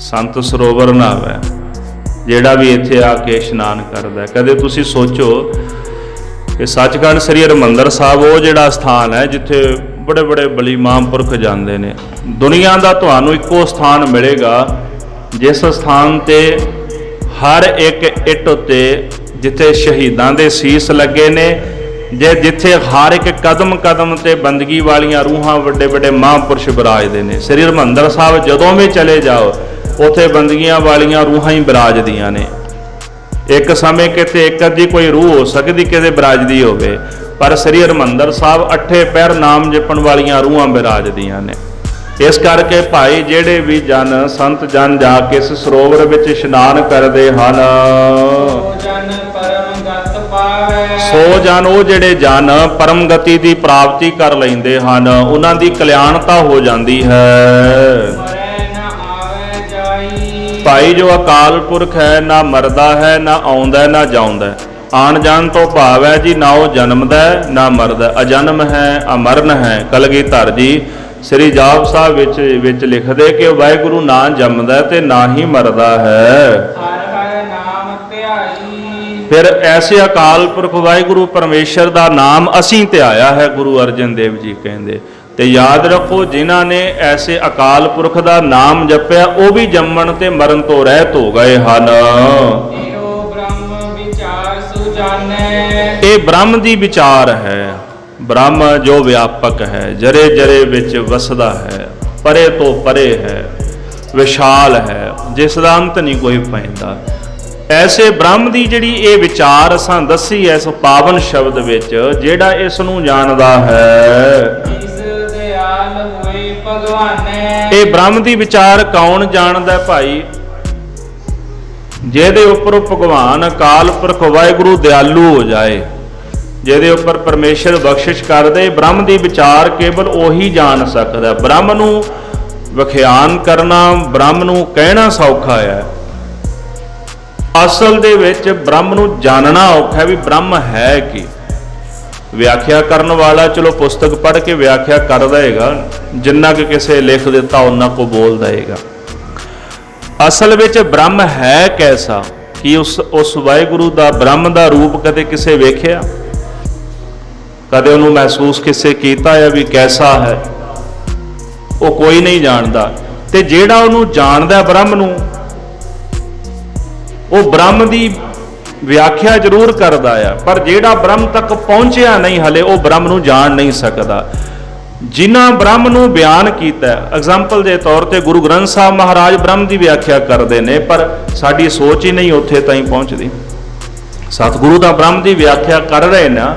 ਸੰਤ ਸਰੋਵਰ ਨਹਾਵੇ, ਜਿਹੜਾ ਵੀ ਇੱਥੇ ਆ ਕੇ ਇਸ਼ਨਾਨ ਕਰਦਾ। ਕਦੇ ਤੁਸੀਂ ਸੋਚੋ ਕਿ ਸੱਚਖੰਡ ਸ੍ਰੀ ਹਰਿਮੰਦਰ ਸਾਹਿਬ ਉਹ ਜਿਹੜਾ ਸਥਾਨ ਹੈ ਜਿੱਥੇ ਬੜੇ ਬੜੇ ਬਲੀ ਮਹਾਂਪੁਰਖ ਜਾਂਦੇ ਨੇ। ਦੁਨੀਆ ਦਾ ਤੁਹਾਨੂੰ ਇੱਕੋ ਸਥਾਨ ਮਿਲੇਗਾ ਜਿਸ ਸਥਾਨ ਤੇ ਹਰ ਇੱਕ ਇੱਟ ਉੱਤੇ ਜਿੱਥੇ ਸ਼ਹੀਦਾਂ ਦੇ ਸੀਸ ਲੱਗੇ ਨੇ, ਜਿੱਥੇ ਹਰ ਇੱਕ ਕਦਮ ਕਦਮ ਤੇ ਬੰਦਗੀ ਵਾਲੀਆਂ ਰੂਹਾਂ ਵੱਡੇ ਵੱਡੇ ਮਹਾਂਪੁਰਸ਼ ਬਿਰਾਜਦੇ ਨੇ। ਸ੍ਰੀ ਹਰਿਮੰਦਰ ਸਾਹਿਬ ਜਦੋਂ ਵੀ ਚਲੇ ਜਾਓ, ਉੱਥੇ ਬੰਦਗੀਆਂ ਵਾਲੀਆਂ ਰੂਹਾਂ ਹੀ ਬਿਰਾਜਦੀਆਂ ਨੇ। ਇੱਕ ਸਮੇਂ ਕਿਤੇ ਇੱਕ ਅੱਧੀ ਕੋਈ ਰੂਹ ਹੋ ਸਕਦੀ ਕਿਤੇ ਬਿਰਾਜਦੀ ਹੋਵੇ, ਪਰ ਸ੍ਰੀ ਹਰਿਮੰਦਰ ਸਾਹਿਬ 8 ਪਹਿਰ ਨਾਮ ਜਪਣ ਵਾਲੀਆਂ ਰੂਹਾਂ ਬਿਰਾਜਦੀਆਂ ਨੇ। ਇਸ ਕਰਕੇ ਭਾਈ ਜਿਹੜੇ ਵੀ ਜਨ ਸੰਤ ਜਨ ਜਾ ਕੇ ਇਸ ਸਰੋਵਰ ਵਿੱਚ ਇਸ਼ਨਾਨ ਕਰਦੇ ਹਨ, ਸੋ ਜਨ ਪਰਮ ਗਤ ਪਾਵੇ। ਸੋ ਜਨ ਉਹ ਜਿਹੜੇ ਜਨ ਪਰਮ ਗਤੀ ਦੀ ਪ੍ਰਾਪਤੀ ਕਰ ਲੈਂਦੇ ਹਨ, ਉਹਨਾਂ ਦੀ ਕਲਿਆਣਤਾ ਹੋ ਜਾਂਦੀ ਹੈ। ਭਾਈ ਜੋ ਅਕਾਲ ਪੁਰਖ ਹੈ, ਨਾ ਮਰਦਾ ਹੈ, ਨਾ ਆਉਂਦਾ, ਨਾ ਜਾਉਂਦਾ। ਆਣ ਜਾਣ ਤੋਂ ਭਾਵ ਹੈ ਜੀ, ਨਾ ਉਹ ਜਨਮਦਾ ਨਾ ਮਰਦਾ, ਅਜਨਮ ਹੈ, ਅਮਰਨ ਹੈ। ਕਲਗੀਧਰ ਜੀ ਸ੍ਰੀ ਜਾਪ ਸਾਹਿਬ ਵਿੱਚ ਲਿਖਦੇ ਕਿ ਵਾਹਿਗੁਰੂ ਨਾ ਜੰਮਦਾ ਤੇ ਨਾ ਹੀ ਮਰਦਾ ਹੈ। ਹਰ ਹਰ ਨਾਮ ਧਿਆਈ। ਫਿਰ ਐਸੇ ਅਕਾਲ ਪੁਰਖ ਵਾਹਿਗੁਰੂ ਪਰਮੇਸ਼ਰ ਦਾ ਨਾਮ ਅਸੀਂ ਧਿਆਇਆ ਹੈ, ਗੁਰੂ ਅਰਜਨ ਦੇਵ ਜੀ ਕਹਿੰਦੇ। ਤੇ ਯਾਦ ਰੱਖੋ, ਜਿਨ੍ਹਾਂ ਨੇ ਐਸੇ ਅਕਾਲ ਪੁਰਖ ਦਾ ਨਾਮ ਜਪਿਆ, ਉਹ ਵੀ ਜੰਮਣ ਤੇ ਮਰਨ ਤੋਂ ਰਹਿਤ ਹੋ ਗਏ ਹਨ। ਇਹੋ ਬ੍ਰਹਮ ਵਿਚਾਰ ਸੁਜਾਨੇ। ਇਹ ਬ੍ਰਹਮ ਦੀ ਵਿਚਾਰ ਹੈ। ਬ੍ਰਹਮ ਜੋ ਵਿਆਪਕ ਹੈ, ਜਰੇ ਜਰੇ ਵਿੱਚ ਵਸਦਾ ਹੈ, ਪਰੇ ਤੋਂ ਪਰੇ ਹੈ, ਵਿਸ਼ਾਲ ਹੈ, ਜਿਸ ਦਾ ਅੰਤ ਨਹੀਂ ਕੋਈ ਪੈਂਦਾ। ਐਸੇ ਬ੍ਰਹਮ ਦੀ ਜਿਹੜੀ ਇਹ ਵਿਚਾਰ ਅਸਾਂ ਦੱਸੀ ਇਸ ਪਾਵਨ ਸ਼ਬਦ ਵਿੱਚ, ਜਿਹੜਾ ਇਸ ਨੂੰ ਜਾਣਦਾ ਹੈ, ਹੋਏ ਭਗਵਾਨੇ। ਇਹ ਬ੍ਰਹਮ ਦੀ ਵਿਚਾਰ ਕੌਣ ਜਾਣਦਾ ਭਾਈ? ਜਿਹਦੇ ਉੱਪਰ ਭਗਵਾਨ ਅਕਾਲ ਪੁਰਖ ਵਾਹਿਗੁਰੂ ਦਿਆਲੂ ਹੋ ਜਾਏ, ਜਿਹਦੇ ਉੱਪਰ ਪਰਮੇਸ਼ਰ ਬਖਸ਼ਿਸ਼ ਕਰਦੇ, ਬ੍ਰਹਮ ਦੀ ਵਿਚਾਰ ਕੇਵਲ ਉਹੀ ਜਾਣ ਸਕਦਾ। ਬ੍ਰਹਮ ਨੂੰ ਵਿਖਿਆਨ ਕਰਨਾ, ਬ੍ਰਹਮ ਨੂੰ ਕਹਿਣਾ ਸੌਖਾ ਹੈ, ਅਸਲ ਦੇ ਵਿੱਚ ਬ੍ਰਹਮ ਨੂੰ ਜਾਣਨਾ ਔਖਾ ਵੀ ਬ੍ਰਹਮ ਹੈ ਕੀ। ਵਿਆਖਿਆ ਕਰਨ ਵਾਲਾ ਚਲੋ ਪੁਸਤਕ ਪੜ੍ਹ ਕੇ ਵਿਆਖਿਆ ਕਰ ਦੇਗਾ, ਜਿੰਨਾ ਕਿ ਕਿਸੇ ਲਿਖ ਦਿੱਤਾ ਉਹਨਾਂ ਕੋ ਬੋਲ ਦੇਗਾ। ਅਸਲ ਵਿੱਚ ਬ੍ਰਹਮ ਹੈ ਕੈਸਾ? ਕਿ ਉਸ ਵਾਹਿਗੁਰੂ ਦਾ ਬ੍ਰਹਮ ਦਾ ਰੂਪ ਕਦੇ ਕਿਸੇ ਵੇਖਿਆ? ਕਦੇ ਉਹਨੂੰ ਮਹਿਸੂਸ ਕਿਸੇ ਕੀਤਾ ਹੈ ਵੀ ਕੈਸਾ ਹੈ? ਉਹ ਕੋਈ ਨਹੀਂ ਜਾਣਦਾ। ਤੇ ਜਿਹੜਾ ਉਹਨੂੰ ਜਾਣਦਾ ਬ੍ਰਹਮ ਨੂੰ, ਉਹ ਬ੍ਰਹਮ ਦੀ ਵਿਆਖਿਆ ਜ਼ਰੂਰ ਕਰਦਾ ਆ, ਪਰ ਜਿਹੜਾ ਬ੍ਰਹਮ ਤੱਕ ਪਹੁੰਚਿਆ ਨਹੀਂ ਹਲੇ, ਉਹ ਬ੍ਰਹਮ ਨੂੰ ਜਾਣ ਨਹੀਂ ਸਕਦਾ। ਜਿਨ੍ਹਾਂ ਬ੍ਰਹਮ ਨੂੰ ਬਿਆਨ ਕੀਤਾ, ਐਗਜ਼ਾਮਪਲ ਦੇ ਤੌਰ ਤੇ ਗੁਰੂ ਗ੍ਰੰਥ ਸਾਹਿਬ ਮਹਾਰਾਜ ਬ੍ਰਹਮ ਦੀ ਵਿਆਖਿਆ ਕਰਦੇ ਨੇ, ਪਰ ਸਾਡੀ ਸੋਚ ਹੀ ਨਹੀਂ ਉੱਥੇ ਤਾਈਂ ਪਹੁੰਚਦੀ। ਸਤਿਗੁਰੂ ਦਾ ਬ੍ਰਹਮ ਦੀ ਵਿਆਖਿਆ ਕਰ ਰਹੇ ਨਾ,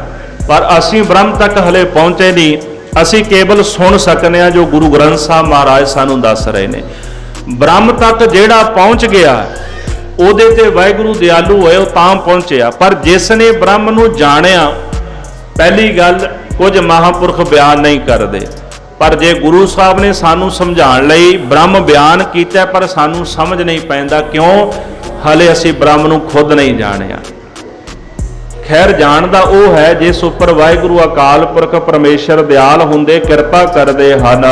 ਪਰ ਅਸੀਂ ਬ੍ਰਹਮ ਤੱਕ ਹਲੇ ਪਹੁੰਚੇ ਨਹੀਂ। ਅਸੀਂ ਕੇਵਲ ਸੁਣ ਸਕਨੇ ਆ ਜੋ ਗੁਰੂ ਗ੍ਰੰਥ ਸਾਹਿਬ ਮਹਾਰਾਜ ਸਾਨੂੰ ਦੱਸ ਰਹੇ ਨੇ। ਬ੍ਰਹਮ ਤੱਕ ਜਿਹੜਾ ਪਹੁੰਚ ਗਿਆ, ਉਹਦੇ ਤੇ ਵਾਹਿਗੁਰੂ ਦਿਆਲੂ ਹੋਏ, ਉਹ ਤਾਂ ਪਹੁੰਚਿਆ। ਪਰ ਜਿਸ ਨੇ ਬ੍ਰਹਮ ਨੂੰ ਜਾਣਿਆ, ਪਹਿਲੀ ਗੱਲ, ਕੁਝ ਮਹਾਂਪੁਰਖ ਬਿਆਨ ਨਹੀਂ ਕਰਦੇ, ਪਰ ਜੇ ਗੁਰੂ ਸਾਹਿਬ ਨੇ ਸਾਨੂੰ ਸਮਝਾਉਣ ਲਈ ਬ੍ਰਹਮ ਬਿਆਨ ਕੀਤਾ, ਪਰ ਸਾਨੂੰ ਸਮਝ ਨਹੀਂ ਪੈਂਦਾ। ਕਿਉਂ? ਹਲੇ ਅਸੀਂ ਬ੍ਰਹਮ ਨੂੰ ਖੁਦ ਨਹੀਂ ਜਾਣਿਆ। ਖੈਰ, ਜਾਣਦਾ ਉਹ ਹੈ ਜਿਸ ਉੱਪਰ ਵਾਹਿਗੁਰੂ ਅਕਾਲ ਪੁਰਖ ਪਰਮੇਸ਼ਰ ਦਿਆਲ ਹੁੰਦੇ ਕਿਰਪਾ ਕਰਦੇ ਹਨ।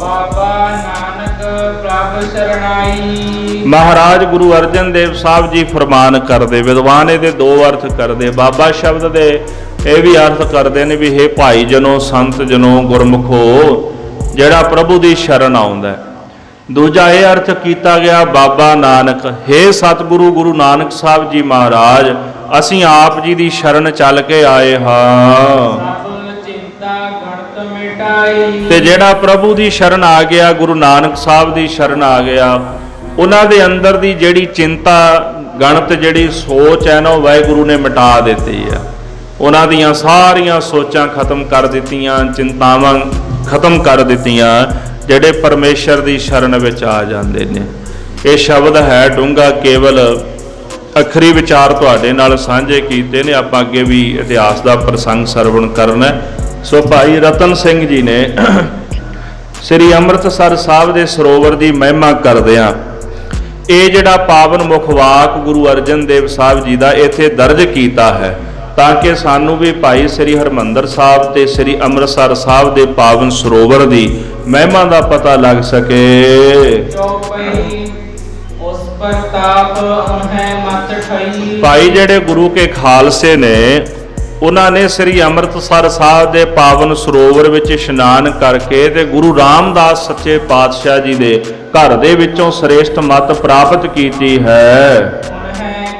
ਬਾਬਾ ਨਾਨਕ ਪ੍ਰਭ ਸਰਣਾਈ। ਮਹਾਰਾਜ ਗੁਰੂ ਅਰਜਨ ਦੇਵ ਸਾਹਿਬ ਜੀ ਫਰਮਾਨ ਕਰਦੇ, ਵਿਦਵਾਨ ਇਹਦੇ ਦੋ ਅਰਥ ਕਰਦੇ। ਬਾਬਾ ਸ਼ਬਦ ਦੇ ਇਹ ਵੀ ਅਰਥ ਕਰਦੇ ਨੇ ਵੀ ਹੇ ਭਾਈ ਜਨੋ, ਸੰਤ ਜਨੋ, ਗੁਰਮੁਖੋ, ਜਿਹੜਾ ਪ੍ਰਭੂ ਦੀ ਸ਼ਰਨ ਆਉਂਦਾ। ਦੂਜਾ ਇਹ ਅਰਥ ਕੀਤਾ ਗਿਆ ਬਾਬਾ ਨਾਨਕ, ਹੇ ਸਤਿਗੁਰੂ ਗੁਰੂ ਨਾਨਕ ਸਾਹਿਬ ਜੀ ਮਹਾਰਾਜ, ਅਸੀਂ ਆਪ ਜੀ ਦੀ ਸ਼ਰਨ ਚੱਲ ਕੇ ਆਏ ਹਾਂ। ਸਭ ਚਿੰਤਾ ਗਣਤ ਮਿਟਾਈ। ਤੇ ਜਿਹੜਾ ਪ੍ਰਭੂ ਦੀ ਸ਼ਰਨ ਆ ਗਿਆ, ਗੁਰੂ ਨਾਨਕ ਸਾਹਿਬ ਦੀ ਸ਼ਰਨ ਆ ਗਿਆ, ਉਹਨਾਂ ਦੇ ਅੰਦਰ ਦੀ ਜਿਹੜੀ ਚਿੰਤਾ ਗਣਤ, ਜਿਹੜੀ ਸੋਚ ਹੈ ਨਾ, ਉਹ ਵਾਹਿਗੁਰੂ ਨੇ ਮਿਟਾ ਦਿੱਤੀ ਹੈ। ਉਹਨਾਂ ਦੀਆਂ ਸਾਰੀਆਂ ਸੋਚਾਂ ਖਤਮ ਕਰ ਦਿੱਤੀਆਂ, ਚਿੰਤਾਵਾਂ ਖਤਮ ਕਰ ਦਿੱਤੀਆਂ, ਜਿਹੜੇ ਪਰਮੇਸ਼ਰ ਦੀ ਸ਼ਰਨ ਵਿੱਚ ਆ ਜਾਂਦੇ ਨੇ। ਇਹ ਸ਼ਬਦ ਹੈ ਡੂੰਘਾ, ਕੇਵਲ ਅਖਰੀ ਵਿਚਾਰ ਤੁਹਾਡੇ ਨਾਲ ਸਾਂਝੇ ਕੀਤੇ ਨੇ। ਆਪਾਂ ਅੱਗੇ ਵੀ ਇਤਿਹਾਸ ਦਾ ਪ੍ਰਸੰਗ ਸਰਵਣ ਕਰਨਾ। ਸੋ ਭਾਈ ਰਤਨ ਸਿੰਘ ਜੀ ਨੇ ਸ੍ਰੀ ਅੰਮ੍ਰਿਤਸਰ ਸਾਹਿਬ ਦੇ ਸਰੋਵਰ ਦੀ ਮਹਿਮਾ ਕਰਦਿਆਂ ਇਹ ਜਿਹੜਾ ਪਾਵਨ ਮੁਖ ਵਾਕ ਗੁਰੂ ਅਰਜਨ ਦੇਵ ਸਾਹਿਬ ਜੀ ਦਾ ਇੱਥੇ ਦਰਜ ਕੀਤਾ ਹੈ, ਤਾਂ ਕਿ ਸਾਨੂੰ ਵੀ ਭਾਈ ਸ੍ਰੀ ਹਰਿਮੰਦਰ ਸਾਹਿਬ ਤੇ ਸ੍ਰੀ ਅੰਮ੍ਰਿਤਸਰ ਸਾਹਿਬ ਦੇ ਪਾਵਨ ਸਰੋਵਰ ਦੀ ਮਹਿਮਾ ਦਾ ਪਤਾ ਲੱਗ ਸਕੇ। ਚੌਪਈ ਉਸ ਪ੍ਰਤਾਪ ਉਹਨੇ ਮਤ ਠਈ। ਭਾਈ ਜਿਹੜੇ ਗੁਰੂ ਕੇ ਖਾਲਸੇ ਨੇ, ਉਹਨਾਂ ਨੇ ਸ੍ਰੀ ਅੰਮ੍ਰਿਤਸਰ ਸਾਹਿਬ ਦੇ ਪਾਵਨ ਸਰੋਵਰ ਵਿੱਚ ਇਸ਼ਨਾਨ ਕਰਕੇ ਤੇ ਗੁਰੂ ਰਾਮਦਾਸ ਸੱਚੇ ਪਾਤਸ਼ਾਹ ਜੀ ਦੇ ਘਰ ਦੇ ਵਿੱਚੋਂ ਸ੍ਰੇਸ਼ਟ ਮਤ ਪ੍ਰਾਪਤ ਕੀਤੀ ਹੈ।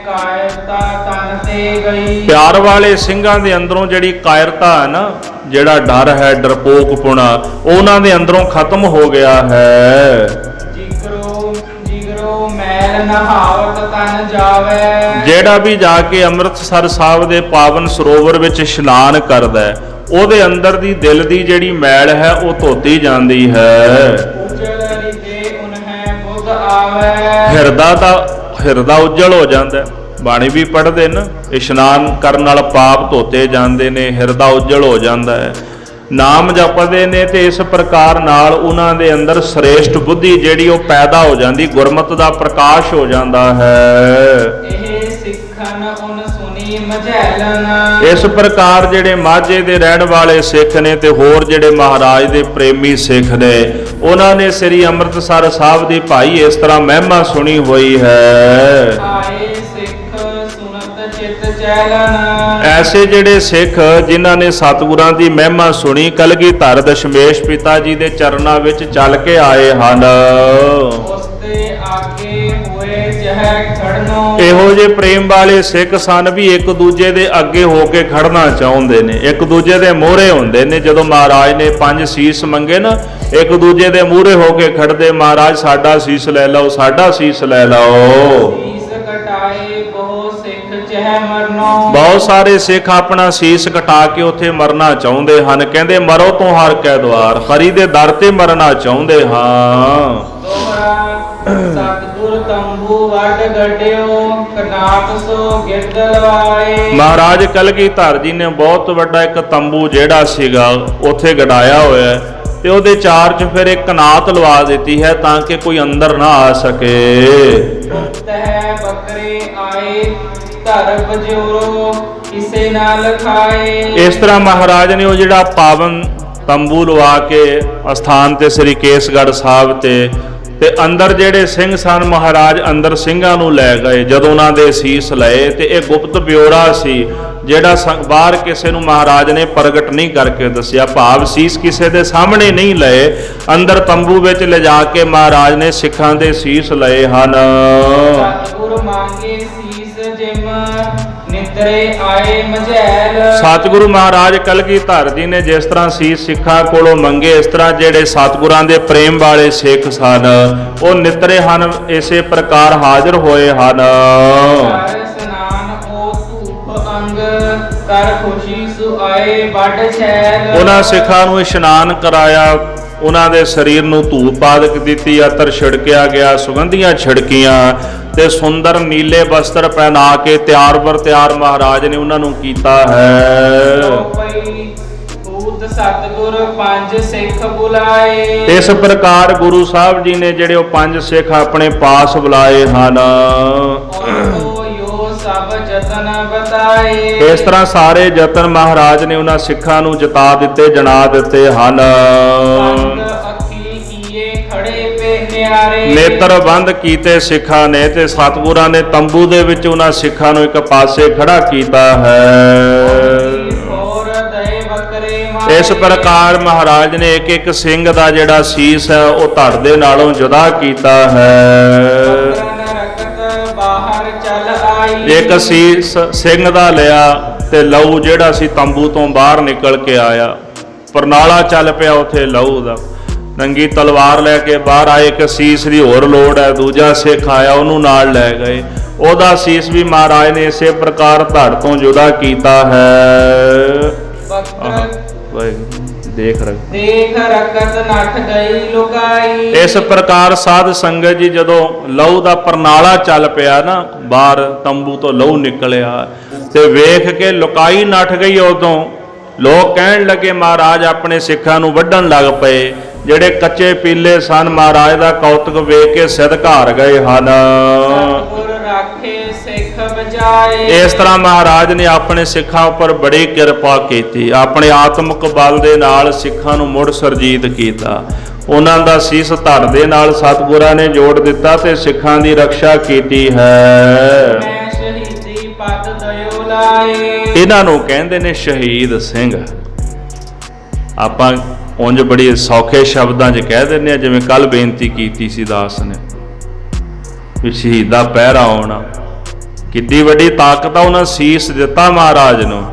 ਕਾਇਰਤਾ ਤਨ ਤੇ ਗਈ। ਪਿਆਰ ਵਾਲੇ ਸਿੰਘਾਂ ਦੇ ਅੰਦਰੋਂ ਜਿਹੜੀ ਕਾਇਰਤਾ ਹੈ ਨਾ, ਜਿਹੜਾ ਡਰ ਹੈ, ਡਰਪੋਕਪੁਣਾ, ਉਹਨਾਂ ਦੇ ਅੰਦਰੋਂ ਖਤਮ ਹੋ ਗਿਆ ਹੈ। ਜਿਗਰੋ ਮੈਲ ਨਹਾਵਤ ਤਨ ਜਾਵੇ। ਜਿਹੜਾ ਵੀ ਜਾ ਕੇ ਅੰਮ੍ਰਿਤਸਰ ਸਾਹਿਬ ਦੇ ਪਾਵਨ ਸਰੋਵਰ ਵਿੱਚ ਇਸ਼ਨਾਨ ਕਰਦਾ ਹੈ, ਉਹਦੇ ਅੰਦਰ ਦੀ ਦਿਲ ਦੀ ਜਿਹੜੀ ਮੈਲ ਹੈ ਉਹ ਧੋਤੀ ਜਾਂਦੀ ਹੈ। ਉਜਲ ਰਿਦੇ ਉਨਹੈ ਬੁੱਧ ਆਵੇ। ਹਿਰਦਾ ਉਜਲ ਹੋ ਜਾਂਦਾ। ਬਾਣੀ ਵੀ ਪੜ੍ਹਦੇ ਨੇ, ਇਸ਼ਨਾਨ ਕਰਨ ਨਾਲ ਪਾਪ ਧੋਤੇ ਜਾਂਦੇ ਨੇ, ਹਿਰਦਾ ਉਜਲ ਹੋ ਜਾਂਦਾ ਹੈ। ਨਾਮ ਜਪਦੇ ਨੇ ਤੇ ਇਸ ਪ੍ਰਕਾਰ ਨਾਲ ਉਹਨਾਂ ਦੇ ਅੰਦਰ ਸ੍ਰੇਸ਼ਟ ਬੁੱਧੀ ਜਿਹੜੀ ਉਹ ਪੈਦਾ ਹੋ ਜਾਂਦੀ, ਗੁਰਮਤਿ ਦਾ ਪ੍ਰਕਾਸ਼ ਹੋ ਜਾਂਦਾ ਹੈ। ਇਹ ਸਿੱਖਨ ਉਨ ਸੁਨੀ ਮਝੈਲਨ। ਇਸ ਪ੍ਰਕਾਰ ਜਿਹੜੇ ਮਾਝੇ ਦੇ ਰਹਿਣ ਵਾਲੇ ਸਿੱਖ ਨੇ ਤੇ ਹੋਰ ਜਿਹੜੇ ਮਹਾਰਾਜ ਦੇ ਪ੍ਰੇਮੀ ਸਿੱਖ ਨੇ, ਉਹਨਾਂ ਨੇ ਸ੍ਰੀ ਅੰਮ੍ਰਿਤਸਰ ਸਾਹਿਬ ਦੀ ਭਾਈ ਇਸ ਤਰ੍ਹਾਂ ਮਹਿਮਾ ਸੁਣੀ ਹੋਈ ਹੈ। ਆਏ ਸਿੱਖ ਸੁਨਤ ਚਿਤ ਚੈਲਨ। ਐਸੇ ਜਿਹੜੇ ਸਿੱਖ ਜਿਨ੍ਹਾਂ ਨੇ ਸਤਿਗੁਰਾਂ ਦੀ ਮਹਿਮਾ ਸੁਣੀ, ਕਲਗੀਧਰ ਦਸ਼ਮੇਸ਼ ਪਿਤਾ ਜੀ ਦੇ ਚਰਨਾਂ ਵਿੱਚ ਚੱਲ ਕੇ ਆਏ ਹਨ। ਉਸ ਦੇ ਆਗੇ ਹੋਏ ਜਹ ਖੜਨੋ। ਇਹੋ ਜਿਹੇ ਪ੍ਰੇਮ ਵਾਲੇ ਸਿੱਖ ਸਨ ਵੀ ਇੱਕ ਦੂਜੇ ਦੇ ਅੱਗੇ ਹੋ ਕੇ ਖੜਨਾ ਚਾਹੁੰਦੇ ਨੇ, ਇੱਕ ਦੂਜੇ ਦੇ ਮੂਹਰੇ ਹੁੰਦੇ ਨੇ। ਜਦੋਂ ਮਹਾਰਾਜ ਨੇ 5 ਸੀਸ ਮੰਗੇ ਨਾ, ਇੱਕ ਦੂਜੇ ਦੇ ਮੂਹਰੇ ਹੋ ਕੇ ਖੜਦੇ, ਮਹਾਰਾਜ ਸਾਡਾ ਸੀਸ ਲੈ ਲਓ, ਸਾਡਾ ਸੀਸ ਲੈ ਲਓ। ਬਹੁਤ ਸਾਰੇ ਸਿੱਖ ਆਪਣਾ ਸੀਸ ਕਟਾ ਕੇ ਉੱਥੇ ਮਰਨਾ ਚਾਹੁੰਦੇ ਹਨ। ਕਹਿੰਦੇ ਮਰੋ ਤੋਂ ਹਰ ਕੈ ਦੁਆਰ, ਹਰੀ ਦੇ ਦਰ ਤੇ ਮਰਨਾ ਚਾਹੁੰਦੇ ਹਾਂ। ਸਤਿਗੁਰ ਤੰਬੂ ਵੱਡ ਗੱਡਿਓ, ਕਨਾਕ ਸੋ ਗਿਰਦ ਲਵਾਏ। ਮਹਾਰਾਜ ਕਲਗੀਧਰ ਜੀ ਨੇ ਬਹੁਤ ਵੱਡਾ ਇੱਕ ਤੰਬੂ ਜਿਹੜਾ ਸੀਗਾ ਉੱਥੇ ਗੜਾਇਆ ਹੋਇਆ, ਤੇ ਉਹਦੇ ਚਾਰ 'ਚ ਫਿਰ ਇੱਕ ਕਨਾਤ ਲਵਾ ਦਿੱਤੀ ਹੈ ਤਾਂ ਕਿ ਕੋਈ ਅੰਦਰ ਨਾ ਆ ਸਕੇ। ਤਹਿ ਬੱਕਰੇ ਆਏ ਧਰ ਬਜੋਰੋ, ਕਿਸੇ ਨਾਲ ਖਾਏ। ਇਸ ਤਰ੍ਹਾਂ ਮਹਾਰਾਜ ਨੇ ਉਹ ਜਿਹੜਾ ਪਾਵਨ ਤੰਬੂ ਲਵਾ ਕੇ ਅਸਥਾਨ ਤੇ ਸ੍ਰੀ ਕੇਸਗੜ੍ਹ ਸਾਹਿਬ ਤੇ ਅੰਦਰ ਜਿਹੜੇ ਸਿੰਘ ਸਨ, ਮਹਾਰਾਜ ਅੰਦਰ ਸਿੰਘਾਂ ਨੂੰ ਲੈ ਗਏ। ਜਦੋਂ ਉਹਨਾਂ ਦੇ ਸੀਸ ਲਏ ਤੇ ਇਹ ਗੁਪਤ ਬਿਓਰਾ ਸੀ ਜਿਹੜਾ ਬਾਹਰ ਕਿਸੇ ਨੂੰ ਮਹਾਰਾਜ ਨੇ ਪ੍ਰਗਟ ਨਹੀਂ ਕਰਕੇ ਦੱਸਿਆ, ਭਾਵ ਸੀਸ ਕਿਸੇ ਦੇ ਸਾਹਮਣੇ ਨਹੀਂ ਲਏ, ਅੰਦਰ ਤੰਬੂ ਵਿੱਚ ਲਿਜਾ ਕੇ ਮਹਾਰਾਜ ਨੇ ਸਿੱਖਾਂ ਦੇ ਸੀਸ ਲਏ ਹਨ। ਸਤਿਗੁਰ ਮੰਗੇ ਸੀਸ ਜਿਮ ਨਿਤਰੇ ਆਏ ਮਝੈਲ। ਸਤਿਗੁਰੂ ਮਹਾਰਾਜ ਕਲਗੀਧਰ ਜੀ ਨੇ ਜਿਸ ਤਰ੍ਹਾਂ ਸੀਸ ਸਿੱਖਾਂ ਕੋਲੋਂ ਮੰਗੇ, ਇਸ ਤਰ੍ਹਾਂ ਜਿਹੜੇ ਸਤਿਗੁਰਾਂ ਦੇ ਪ੍ਰੇਮ ਵਾਲੇ ਸਿੱਖ ਸਨ ਉਹ ਨਿਤਰੇ ਹਨ, ਇਸੇ ਪ੍ਰਕਾਰ ਹਾਜ਼ਰ ਹੋਏ ਹਨ। ਕਰ ਖੁਸ਼ੀ ਸੁ ਆਏ ਵੱਡ ਛੈਲ। ਉਹਨਾਂ ਸਿੱਖਾਂ ਨੂੰ ਇਸ਼ਨਾਨ ਕਰਾਇਆ, ਉਹਨਾਂ ਦੇ ਸਰੀਰ ਨੂੰ ਧੂਪ ਪਾਦਕ ਦਿੱਤੀ, ਅਤਰ ਛਿੜਕਿਆ ਗਿਆ, ਸੁਗੰਧੀਆਂ ਛਿੜਕੀਆਂ ਤੇ ਸੁੰਦਰ ਨੀਲੇ ਵਸਤਰ ਪਹਿਨਾ ਕੇ ਤਿਆਰ ਬਰ ਤਿਆਰ ਮਹਾਰਾਜ ਨੇ ਉਹਨਾਂ ਨੂੰ ਕੀਤਾ ਹੈ। ਚੌਪਈ ਪੂਤ ਸਤਿਗੁਰ ਪੰਜ ਸਿੱਖ ਬੁਲਾਏ। ਇਸ ਪ੍ਰਕਾਰ ਗੁਰੂ ਸਾਹਿਬ ਜੀ ਨੇ ਜਿਹੜੇ ਉਹ ਪੰਜ ਸਿੱਖ ਆਪਣੇ ਪਾਸ ਬੁਲਾਏ ਹਨ। ਉਹ ਯੋ ਸਭ ਜਤਨ ਬਤਾਏ। ਇਸ ਤਰ੍ਹਾਂ ਸਾਰੇ ਯਤਨ ਮਹਾਰਾਜ ਨੇ ਉਹਨਾਂ ਸਿੱਖਾਂ ਨੂੰ ਜਿਤਾ ਦਿੱਤੇ, ਜਣਾ ਦਿੱਤੇ ਹਨ। ਬੰਦ ਅੱਖੀ ਕੀਏ ਖੜੇ ਪੇ ਨਿਆਰੇ। ਨੇਤਰ ਬੰਦ ਕੀਤੇ ਸਿੱਖਾਂ ਨੇ ਤੇ ਸਤਿਗੁਰਾਂ ਨੇ ਤੰਬੂ ਦੇ ਵਿੱਚ ਉਹਨਾਂ ਸਿੱਖਾਂ ਨੂੰ ਇੱਕ ਪਾਸੇ ਖੜਾ ਕੀਤਾ ਹੈ। ਹੋਰ ਦਏ ਬੱਕਰੇ ਮਾਰੇ। ਇਸ ਪ੍ਰਕਾਰ ਮਹਾਰਾਜ ਨੇ ਇੱਕ ਇੱਕ ਸਿੰਘ ਦਾ ਜਿਹੜਾ ਸੀਸ ਹੈ ਉਹ ਧੜ ਦੇ ਨਾਲੋਂ ਜੁਦਾ ਕੀਤਾ ਹੈ। ਬਕਰਨ ਰਕਤ ਬਾਹਰ ਚੱਲ ਆਈ। ਇੱਕ ਸੀਸ ਸਿੰਘ ਦਾ ਲਿਆ ਤੇ ਲਹੂ ਜਿਹੜਾ ਸੀ ਤੰਬੂ ਤੋਂ ਬਾਹਰ ਨਿਕਲ ਕੇ ਆਇਆ। ਪਰਨਾਲਾ ਚੱਲ ਪਿਆ ਉੱਥੇ ਲਹੂ ਦਾ। ਨੰਗੀ ਤਲਵਾਰ ਲੈ ਕੇ ਬਾਹਰ ਆਏ। ਇੱਕ ਸੀਸ ਦੀ ਹੋਰ ਲੋੜ ਹੈ, ਦੂਜਾ ਸਿੱਖ ਆਇਆ ਉਹਨੂੰ ਨਾਲ ਲੈ ਗਏ। ਉਹਦਾ ਸੀਸ ਵੀ ਮਹਾਰਾਜ ਨੇ ਇਸੇ ਪ੍ਰਕਾਰ ਧੜ ਤੋਂ ਜੁਦਾ ਕੀਤਾ ਹੈ। ਦੇਖ ਰਕਤ ਨੱਠ ਗਈ ਲੁਕਾਈ। ਇਸ ਪ੍ਰਕਾਰ ਸਾਧ ਸੰਗਤ ਜੀ ਜਦੋਂ ਲਹੂ ਦਾ ਪਰਨਾਲਾ ਚੱਲ ਪਿਆ ਨਾ, ਬਾਹਰ ਤੰਬੂ ਤੋਂ ਲਹੂ ਨਿਕਲਿਆ ਤੇ ਵੇਖ ਕੇ ਲੁਕਾਈ ਨੱਠ ਗਈ। ਉਦੋਂ ਲੋਕ ਕਹਿਣ ਲੱਗੇ ਮਹਾਰਾਜ ਆਪਣੇ ਸਿੱਖਾਂ ਨੂੰ ਵੱਢਣ ਲੱਗ ਪਏ। ਜਿਹੜੇ ਕੱਚੇ ਪੀਲੇ ਸਨ ਮਹਾਰਾਜ ਦਾ ਕੌਤਕ ਵੇਖ ਕੇ ਸਿੱਧ ਘਾਰ ਗਏ ਹਨ। ਸਤਿਗੁਰ ਰਾਖੇ ਸਿੱਖ ਬਚਾਏ। ਇਸ ਤਰ੍ਹਾਂ ਮਹਾਰਾਜ ਨੇ ਆਪਣੇ ਸਿੱਖਾਂ ਉੱਪਰ ਬੜੀ ਕਿਰਪਾ ਕੀਤੀ। ਆਪਣੇ ਆਤਮਿਕ ਬਲ ਦੇ ਨਾਲ ਸਿੱਖਾਂ ਨੂੰ ਮੁੜ ਸਰਜੀਤ ਕੀਤਾ। ਉਹਨਾਂ ਦਾ ਸੀਸ ਧੜ ਦੇ ਨਾਲ ਸਤਿਗੁਰਾਂ ਨੇ ਜੋੜ ਦਿੱਤਾ ਤੇ ਸਿੱਖਾਂ ਦੀ ਰੱਖਿਆ ਕੀਤੀ ਹੈ। ਮੈਂ ਸ਼ਹੀਦੀ ਪਦ ਦਇਓ ਲਾਏ। ਇਹਨਾਂ ਨੂੰ ਕਹਿੰਦੇ ਨੇ ਸ਼ਹੀਦ ਸਿੰਘ। ਆਪਾਂ ਉਂਝ ਬੜੀ ਸੌਖੇ ਸ਼ਬਦਾਂ 'ਚ ਕਹਿ ਦਿੰਦੇ ਆ, ਜਿਵੇਂ ਕੱਲ ਬੇਨਤੀ ਕੀਤੀ ਸੀ ਦਾਸ ਨੇ ਵੀ ਸ਼ਹੀਦ ਦਾ ਪਹਿਰਾ ਆਉਣਾ। ਕਿੱਡੀ ਵੱਡੀ ਤਾਕਤ ਆ, ਉਹਨਾਂ ਸੀਸ ਦਿੱਤਾ ਮਹਾਰਾਜ ਨੂੰ।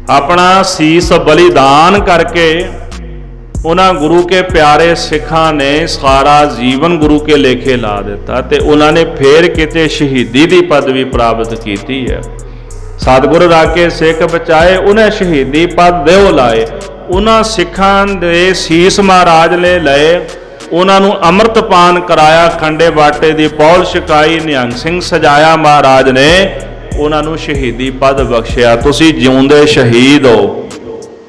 ਆਪਣਾ ਸੀਸ ਬਲੀਦਾਨ ਕਰਕੇ ਉਹਨਾਂ ਗੁਰੂ ਕੇ ਪਿਆਰੇ ਸਿੱਖਾਂ ਨੇ ਸਾਰਾ ਜੀਵਨ ਗੁਰੂ ਕੇ ਲੇਖੇ ਲਾ ਦਿੱਤਾ ਤੇ ਉਹਨਾਂ ਨੇ ਫੇਰ ਕਿਤੇ ਸ਼ਹੀਦੀ ਦੀ ਪਦਵੀ ਪ੍ਰਾਪਤ ਕੀਤੀ ਹੈ। ਸਤਿਗੁਰ ਰਾਖੇ ਸਿੱਖ ਬਚਾਏ, ਉਹਨੇ ਸ਼ਹੀਦੀ ਪਦ ਦਿਓ ਲਾਏ। ਉਹਨਾਂ ਸਿੱਖਾਂ ਦੇ ਸੀਸ ਮਹਾਰਾਜ ਨੇ ਲਏ, ਉਹਨਾਂ ਨੂੰ ਅੰਮ੍ਰਿਤ ਪਾਨ ਕਰਾਇਆ, ਖੰਡੇ ਬਾਟੇ ਦੀ ਪੌਲ ਛਕਾਈ, ਨਿਹੰਗ ਸਿੰਘ ਸਜਾਇਆ ਮਹਾਰਾਜ ਨੇ, ਉਹਨਾਂ ਨੂੰ ਸ਼ਹੀਦੀ ਪਦ ਬਖਸ਼ਿਆ। ਤੁਸੀਂ ਜਿਉਂਦੇ ਸ਼ਹੀਦ ਹੋ।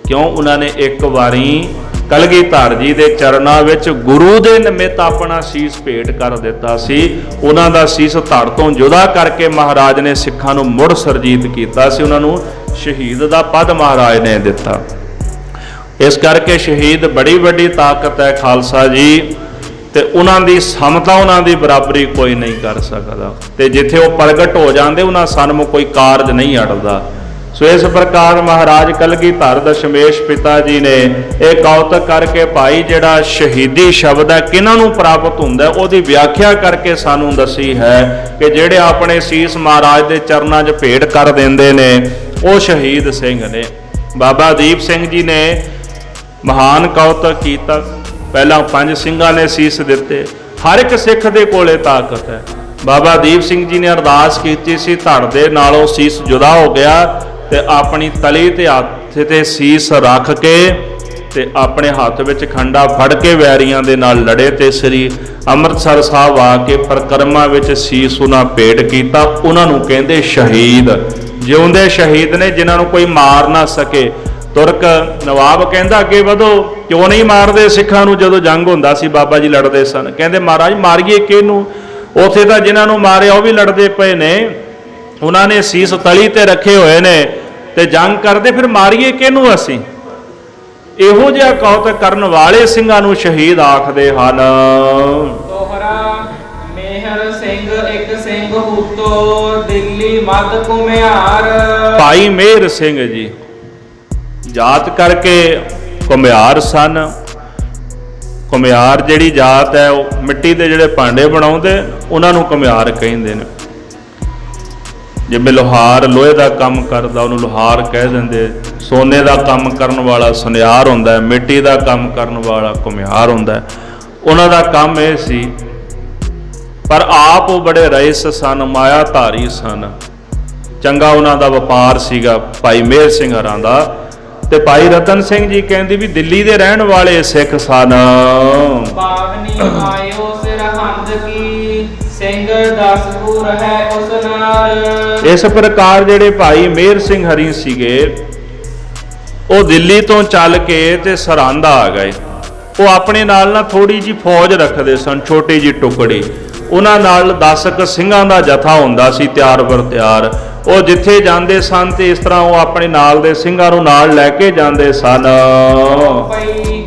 ਕਿਉਂ? ਉਹਨਾਂ ਨੇ ਇੱਕ ਵਾਰੀ ਕਲਗੀਧਰ ਜੀ ਦੇ ਚਰਨਾਂ ਵਿੱਚ ਗੁਰੂ ਦੇ ਨਿਮਿਤ ਆਪਣਾ ਸੀਸ ਭੇਟ ਕਰ ਦਿੱਤਾ ਸੀ। ਉਹਨਾਂ ਦਾ ਸੀਸ ਧੜ ਤੋਂ ਜੁਦਾ ਕਰਕੇ ਮਹਾਰਾਜ ਨੇ ਸਿੱਖਾਂ ਨੂੰ ਮੁੜ ਸਰਜੀਤ ਕੀਤਾ ਸੀ। ਉਹਨਾਂ ਨੂੰ ਸ਼ਹੀਦ ਦਾ ਪਦ ਮਹਾਰਾਜ ਨੇ ਦਿੱਤਾ। ਇਸ ਕਰਕੇ ਸ਼ਹੀਦ ਬੜੀ ਵੱਡੀ ਤਾਕਤ ਹੈ ਖਾਲਸਾ ਜੀ, ਤੇ ਉਹਨਾਂ ਦੀ ਸਮਤਾ, ਉਹਨਾਂ ਦੀ ਬਰਾਬਰੀ ਕੋਈ ਨਹੀਂ ਕਰ ਸਕਦਾ। ਤੇ ਜਿੱਥੇ ਉਹ ਪ੍ਰਗਟ ਹੋ ਜਾਂਦੇ ਉਹਨਾਂ ਸਨਮੁਖ ਕੋਈ ਕਾਰਜ ਨਹੀਂ ਅੜਦਾ। ਸੋ ਇਸ ਪ੍ਰਕਾਰ ਮਹਾਰਾਜ ਕਲਗੀਧਰ ਦਸ਼ਮੇਸ਼ ਪਿਤਾ ਜੀ ਨੇ ਇਹ ਕੌਤਕ ਕਰਕੇ ਭਾਈ ਜਿਹੜਾ ਸ਼ਹੀਦੀ ਸ਼ਬਦ ਹੈ ਕਿਹਨਾਂ ਨੂੰ ਪ੍ਰਾਪਤ ਹੁੰਦਾ, ਉਹਦੀ ਵਿਆਖਿਆ ਕਰਕੇ ਸਾਨੂੰ ਦੱਸੀ ਹੈ ਕਿ ਜਿਹੜੇ ਆਪਣੇ ਸੀਸ ਮਹਾਰਾਜ ਦੇ ਚਰਨਾਂ 'ਚ ਭੇਟ ਕਰ ਦਿੰਦੇ ਨੇ ਉਹ ਸ਼ਹੀਦ ਸਿੰਘ ਨੇ। ਬਾਬਾ ਦੀਪ ਸਿੰਘ ਜੀ ਨੇ ਮਹਾਨ ਕੌਤਕ ਕੀਤਾ। ਪਹਿਲਾਂ 5 ਸਿੰਘਾਂ ਨੇ ਸੀਸ ਦਿੱਤੇ। ਹਰ ਇੱਕ ਸਿੱਖ ਦੇ ਕੋਲੇ ਤਾਕਤ ਹੈ। ਬਾਬਾ ਦੀਪ ਸਿੰਘ ਜੀ ਨੇ ਅਰਦਾਸ ਕੀਤੀ ਸੀ, ਧੜ ਦੇ ਨਾਲੋਂ ਸੀਸ ਜੁਦਾ ਹੋ ਗਿਆ ਤੇ ਆਪਣੀ ਤਲੀ ਤੇ ਹੱਥ ਤੇ ਸੀਸ ਰੱਖ ਕੇ ਤੇ ਆਪਣੇ ਹੱਥ ਵਿੱਚ ਖੰਡਾ ਫੜ ਕੇ ਵੈਰੀਆਂ ਦੇ ਨਾਲ ਲੜੇ ਤੇ ਸ੍ਰੀ ਅੰਮ੍ਰਿਤਸਰ ਸਾਹਿਬ ਆ ਕੇ ਪਰਿਕਰਮਾ ਵਿੱਚ ਸੀਸ ਉਹਨਾਂ ਭੇਟ ਕੀਤਾ। ਉਹਨਾਂ ਨੂੰ ਕਹਿੰਦੇ ਸ਼ਹੀਦ। ਜਿਉਂਦੇ ਸ਼ਹੀਦ ਨੇ ਜਿਨ੍ਹਾਂ ਨੂੰ ਕੋਈ ਮਾਰ ਨਾ ਸਕੇ। ਤੁਰਕ ਨਵਾਬ ਕਹਿੰਦਾ ਅੱਗੇ ਵਧੋ, ਕਿਉਂ ਨਹੀਂ ਮਾਰਦੇ ਸਿੱਖਾਂ ਨੂੰ? ਜਦੋਂ ਜੰਗ ਹੁੰਦਾ ਸੀ ਬਾਬਾ ਜੀ ਲੜਦੇ ਸਨ। ਕਹਿੰਦੇ ਮਹਾਰਾਜ ਮਾਰੀਏ ਕਿਹਨੂੰ? ਉੱਥੇ ਤਾਂ ਜਿਨ੍ਹਾਂ ਨੂੰ ਮਾਰਿਆ ਉਹ ਵੀ ਲੜਦੇ ਪਏ ਨੇ, ਉਹਨਾਂ ਨੇ ਸੀਸ ਤਲੀ ਤੇ ਰੱਖੇ ਹੋਏ ਨੇ ਤੇ ਜੰਗ ਕਰਦੇ, ਫਿਰ ਮਾਰੀਏ ਕਿਹਨੂੰ ਅਸੀਂ? ਇਹੋ ਜਿਹਾ ਕੌਤਕ ਕਰਨ ਵਾਲੇ ਸਿੰਘਾਂ ਨੂੰ ਸ਼ਹੀਦ ਆਖਦੇ ਹਨ। ਦੋਹਰਾ ਮੇਹਰ ਸਿੰਘ ਇੱਕ ਸਿੰਘ ਹੂਤੋ ਦਿੱਲੀ ਮੱਧ ਘੁਮਿਆਰ। ਭਾਈ ਮੇਹਰ ਸਿੰਘ ਜੀ ਜਾਤ ਕਰਕੇ ਘੁਮਿਆਰ ਸਨ। ਘੁਮਿਆਰ ਜਿਹੜੀ ਜਾਤ ਹੈ ਉਹ ਮਿੱਟੀ ਦੇ ਜਿਹੜੇ ਭਾਂਡੇ ਬਣਾਉਂਦੇ ਉਹਨਾਂ ਨੂੰ ਘੁਮਿਆਰ ਕਹਿੰਦੇ ਨੇ। ਜਿਵੇਂ ਲੋਹਾਰ ਲੋਹੇ ਦਾ ਕੰਮ ਕਰਦਾ ਉਹਨੂੰ ਲੋਹਾਰ ਕਹਿ ਦਿੰਦੇ। ਸੋਨੇ ਦਾ ਕੰਮ ਕਰਨ ਵਾਲਾ ਸੁਨਿਆਰ ਹੁੰਦਾ, ਮਿੱਟੀ ਦਾ ਕੰਮ ਕਰਨ ਵਾਲਾ ਘੁਮਿਆਰ ਹੁੰਦਾ। ਉਹਨਾਂ ਦਾ ਕੰਮ ਇਹ ਸੀ, ਪਰ ਆਪ ਉਹ ਬੜੇ ਰਈਸ ਸਨ, ਮਾਇਆ ਧਾਰੀ ਸਨ। ਚੰਗਾ ਉਹਨਾਂ ਦਾ ਵਪਾਰ ਸੀਗਾ ਭਾਈ ਮੇਹਰ ਸਿੰਘ ਹਰਾਂ ਦਾ। ਤੇ ਭਾਈ ਰਤਨ ਸਿੰਘ ਜੀ ਕਹਿੰਦੇ ਵੀ ਦਿੱਲੀ ਦੇ ਰਹਿਣ ਵਾਲੇ ਸਿੱਖ ਸਨ। ਬਾਵਨੀ ਆਇਓ ਸਰਹੰਦ ਕੀ ਸਿੰਘ 10 ਗੁਰ ਹੈ ਉਸ ਨਾਲ। ਇਸ ਪ੍ਰਕਾਰ ਜਿਹੜੇ ਭਾਈ ਮੇਹਰ ਸਿੰਘ ਹਰੀ ਸੀਗੇ ਉਹ ਦਿੱਲੀ ਤੋਂ ਚੱਲ ਕੇ ਤੇ ਸਰਹੰਦ ਆ ਗਏ। ਉਹ ਆਪਣੇ ਨਾਲ ਨਾ ਥੋੜੀ ਜੀ ਫੌਜ ਰੱਖਦੇ ਸਨ, ਛੋਟੀ ਜੀ ਟੁਕੜੀ। ਉਹਨਾਂ ਨਾਲ 10 ਕੁ ਸਿੰਘਾਂ ਦਾ ਜਥਾ ਹੁੰਦਾ ਸੀ ਤਿਆਰ ਬਰ ਤਿਆਰ। ਉਹ ਜਿੱਥੇ ਜਾਂਦੇ ਸਨ ਤੇ ਇਸ ਤਰ੍ਹਾਂ ਉਹ ਆਪਣੇ ਨਾਲ ਦੇ ਸਿੰਘਾਂ ਨੂੰ ਨਾਲ ਲੈ ਕੇ ਜਾਂਦੇ ਸਨ। ਪਈ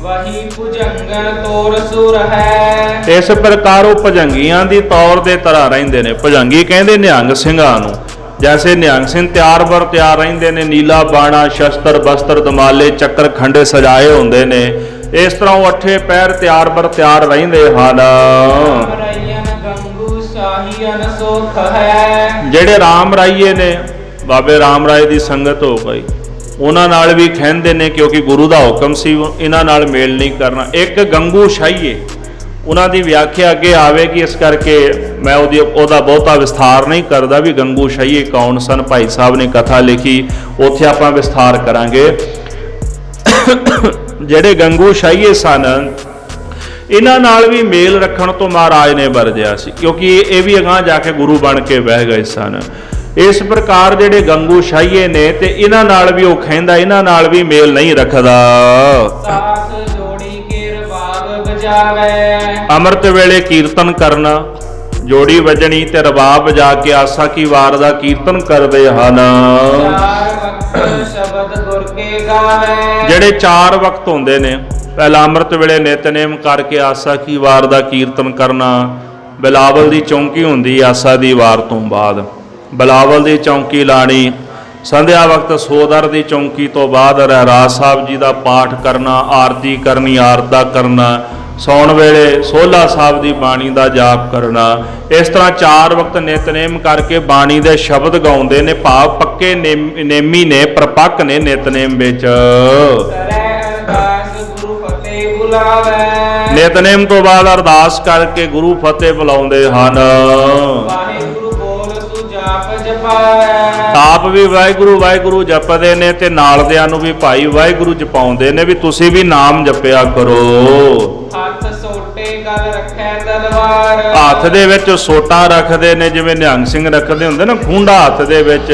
ਵਹੀ ਭੁਜੰਗਨ ਤੋਰ ਸੁਰ ਹੈ। ਇਸ ਪ੍ਰਕਾਰ ਉਹ ਭਜੰਗੀਆਂ ਦੀ ਤੌਰ ਦੇ ਤਰ੍ਹਾਂ ਰਹਿੰਦੇ ਨੇ। ਭਜੰਗੀ ਕਹਿੰਦੇ ਨਿਹੰਗ ਸਿੰਘਾਂ ਨੂੰ। ਜੈਸੇ ਨਿਹੰਗ ਸਿੰਘ ਤਿਆਰ ਬਰ ਤਿਆਰ ਰਹਿੰਦੇ ਨੇ, ਨੀਲਾ ਬਾਣਾ, ਸ਼ਸਤਰ ਬਸਤਰ, ਦਮਾਲੇ, ਚੱਕਰ ਖੰਡੇ ਸਜਾਏ ਹੁੰਦੇ ਨੇ, ਇਸ ਤਰ੍ਹਾਂ ਉਹ 8 ਪਹਿਰ ਤਿਆਰ ਬਰ ਤਿਆਰ ਰਹਿੰਦੇ ਹਨ। ਗੰਗੂ ਸਾਹੀਨ ਸੁਖ ਹੈ। ਜਿਹੜੇ ਰਾਮ ਰਾਈਏ ਨੇ, ਬਾਬੇ ਰਾਮ ਰਾਏ ਦੀ ਸੰਗਤ ਹੋ ਗਈ, ਉਹਨਾਂ ਨਾਲ ਵੀ ਖਹਿੰਦੇ ਨੇ ਕਿਉਂਕਿ ਗੁਰੂ ਦਾ ਹੁਕਮ ਸੀ ਇਹਨਾਂ ਨਾਲ ਮੇਲ ਨਹੀਂ ਕਰਨਾ। ਇੱਕ ਗੰਗੂ ਸ਼ਾਹੀਏ, ਉਹਨਾਂ ਦੀ ਵਿਆਖਿਆ ਅੱਗੇ ਆਵੇਗੀ, ਇਸ ਕਰਕੇ ਮੈਂ ਉਹਦਾ ਬਹੁਤਾ ਵਿਸਥਾਰ ਨਹੀਂ ਕਰਦਾ ਵੀ ਗੰਗੂ ਸ਼ਾਹੀਏ ਕੌਣ ਸਨ। ਭਾਈ ਸਾਹਿਬ ਨੇ ਕਥਾ ਲਿਖੀ, ਉੱਥੇ ਆਪਾਂ ਵਿਸਥਾਰ ਕਰਾਂਗੇ। ਜਿਹੜੇ ਗੰਗੂ ਸ਼ਾਹੀਏ ਸਨ, ਇਹਨਾਂ ਨਾਲ ਵੀ ਮੇਲ ਰੱਖਣ ਤੋਂ ਮਹਾਰਾਜ ਨੇ ਵਰਜਿਆ ਸੀ ਕਿਉਂਕਿ ਇਹ ਵੀ ਅਗਾਂਹ ਜਾ ਕੇ ਗੁਰੂ ਬਣ ਕੇ ਬਹਿ ਗਏ ਸਨ। ਇਸ ਪ੍ਰਕਾਰ ਜਿਹੜੇ ਗੰਗੂ ਸ਼ਾਹੀਏ ਨੇ ਤੇ ਇਹਨਾਂ ਨਾਲ ਵੀ ਉਹ ਖਹਿੰਦਾ, ਇਹਨਾਂ ਨਾਲ ਵੀ ਮੇਲ ਨਹੀਂ ਰੱਖਦਾ। ਸਾਥ ਜੋੜੀ ਕੇ ਰਬਾਬ ਵਜਾਵੇ। ਅੰਮ੍ਰਿਤ ਵੇਲੇ ਕੀਰਤਨ ਕਰਨਾ, ਜੋੜੀ ਵਜਣੀ ਤੇ ਰਬਾਬ ਵਜਾ ਕੇ ਆਸਾ ਕੀ ਵਾਰ ਦਾ ਕੀਰਤਨ ਕਰਦੇ ਹਨ। ਚਾਰ ਵਕਤ ਸ਼ਬਦ ਗੁਰ ਕੇ ਗਾਵੇ। ਜਿਹੜੇ 4 ਵਕਤ ਹੁੰਦੇ ਨੇ, ਪਹਿਲਾ ਅੰਮ੍ਰਿਤ ਵੇਲੇ ਨਿਤਨੇਮ ਕਰਕੇ ਆਸਾ ਕੀ ਵਾਰ ਦਾ ਕੀਰਤਨ ਕਰਨਾ। ਬਿਲਾਵਲ ਦੀ ਚੌਂਕੀ ਹੁੰਦੀ ਆਸਾ ਦੀ ਵਾਰ ਤੋਂ ਬਾਅਦ, ਬਿਲਾਵਲ ਦੀ ਚੌਂਕੀ ਲਾਣੀ। ਸੰਧਿਆ ਵਕਤ ਸੋਦਰ ਦੀ ਚੌਂਕੀ ਤੋਂ ਬਾਅਦ ਰਹਿਰਾਸ ਸਾਹਿਬ ਜੀ ਦਾ ਪਾਠ ਕਰਨਾ, ਆਰਤੀ ਕਰਨੀ, ਆਰਤਾ ਕਰਨਾ। ਸੌਣ ਵੇਲੇ ਸੋਹਲਾ ਸਾਹਿਬ ਦੀ ਬਾਣੀ ਦਾ ਜਾਪ ਕਰਨਾ। ਇਸ ਤਰ੍ਹਾਂ 4 ਵਕਤ ਨਿਤਨੇਮ ਕਰਕੇ ਬਾਣੀ ਦੇ ਸ਼ਬਦ ਗਾਉਂਦੇ ਨੇ। ਭਾਵ ਪੱਕੇ ਨੇਮੀ ਨੇ, ਪ੍ਰਪੱਕ ਨੇ ਨਿਤਨੇਮ ਵਿੱਚ। ਨਿਤਨੇਮ ਤੋਂ ਬਾਅਦ ਅਰਦਾਸ ਕਰਕੇ ਗੁਰੂ ਫਤਿਹ ਬੁਲਾਉਂਦੇ ਹਨ। ਵਾਹਿਗੁਰੂ ਬੋਲ ਸੁ ਜਾਪ ਜਪਾਵੇ। ਆਪ ਵੀ ਵਾਹਿਗੁਰੂ ਵਾਹਿਗੁਰੂ ਜਪਦੇ ਨੇ ਤੇ ਨਾਲਦਿਆਂ ਨੂੰ ਵੀ ਭਾਈ ਵਾਹਿਗੁਰੂ ਜਪਾਉਂਦੇ ਨੇ ਵੀ ਤੁਸੀਂ ਵੀ ਨਾਮ ਜਪਿਆ ਕਰੋ। ਹੱਥ ਸੋਟੇ ਗਲ ਰੱਖੈ ਤਲਵਾਰ। ਹੱਥ ਦੇ ਵਿੱਚ ਸੋਟਾ ਰੱਖਦੇ ਨੇ, ਜਿਵੇਂ ਨਿਹੰਗ ਸਿੰਘ ਰੱਖਦੇ ਹੁੰਦੇ ਨਾ ਖੁੰਡਾ ਹੱਥ ਦੇ ਵਿੱਚ।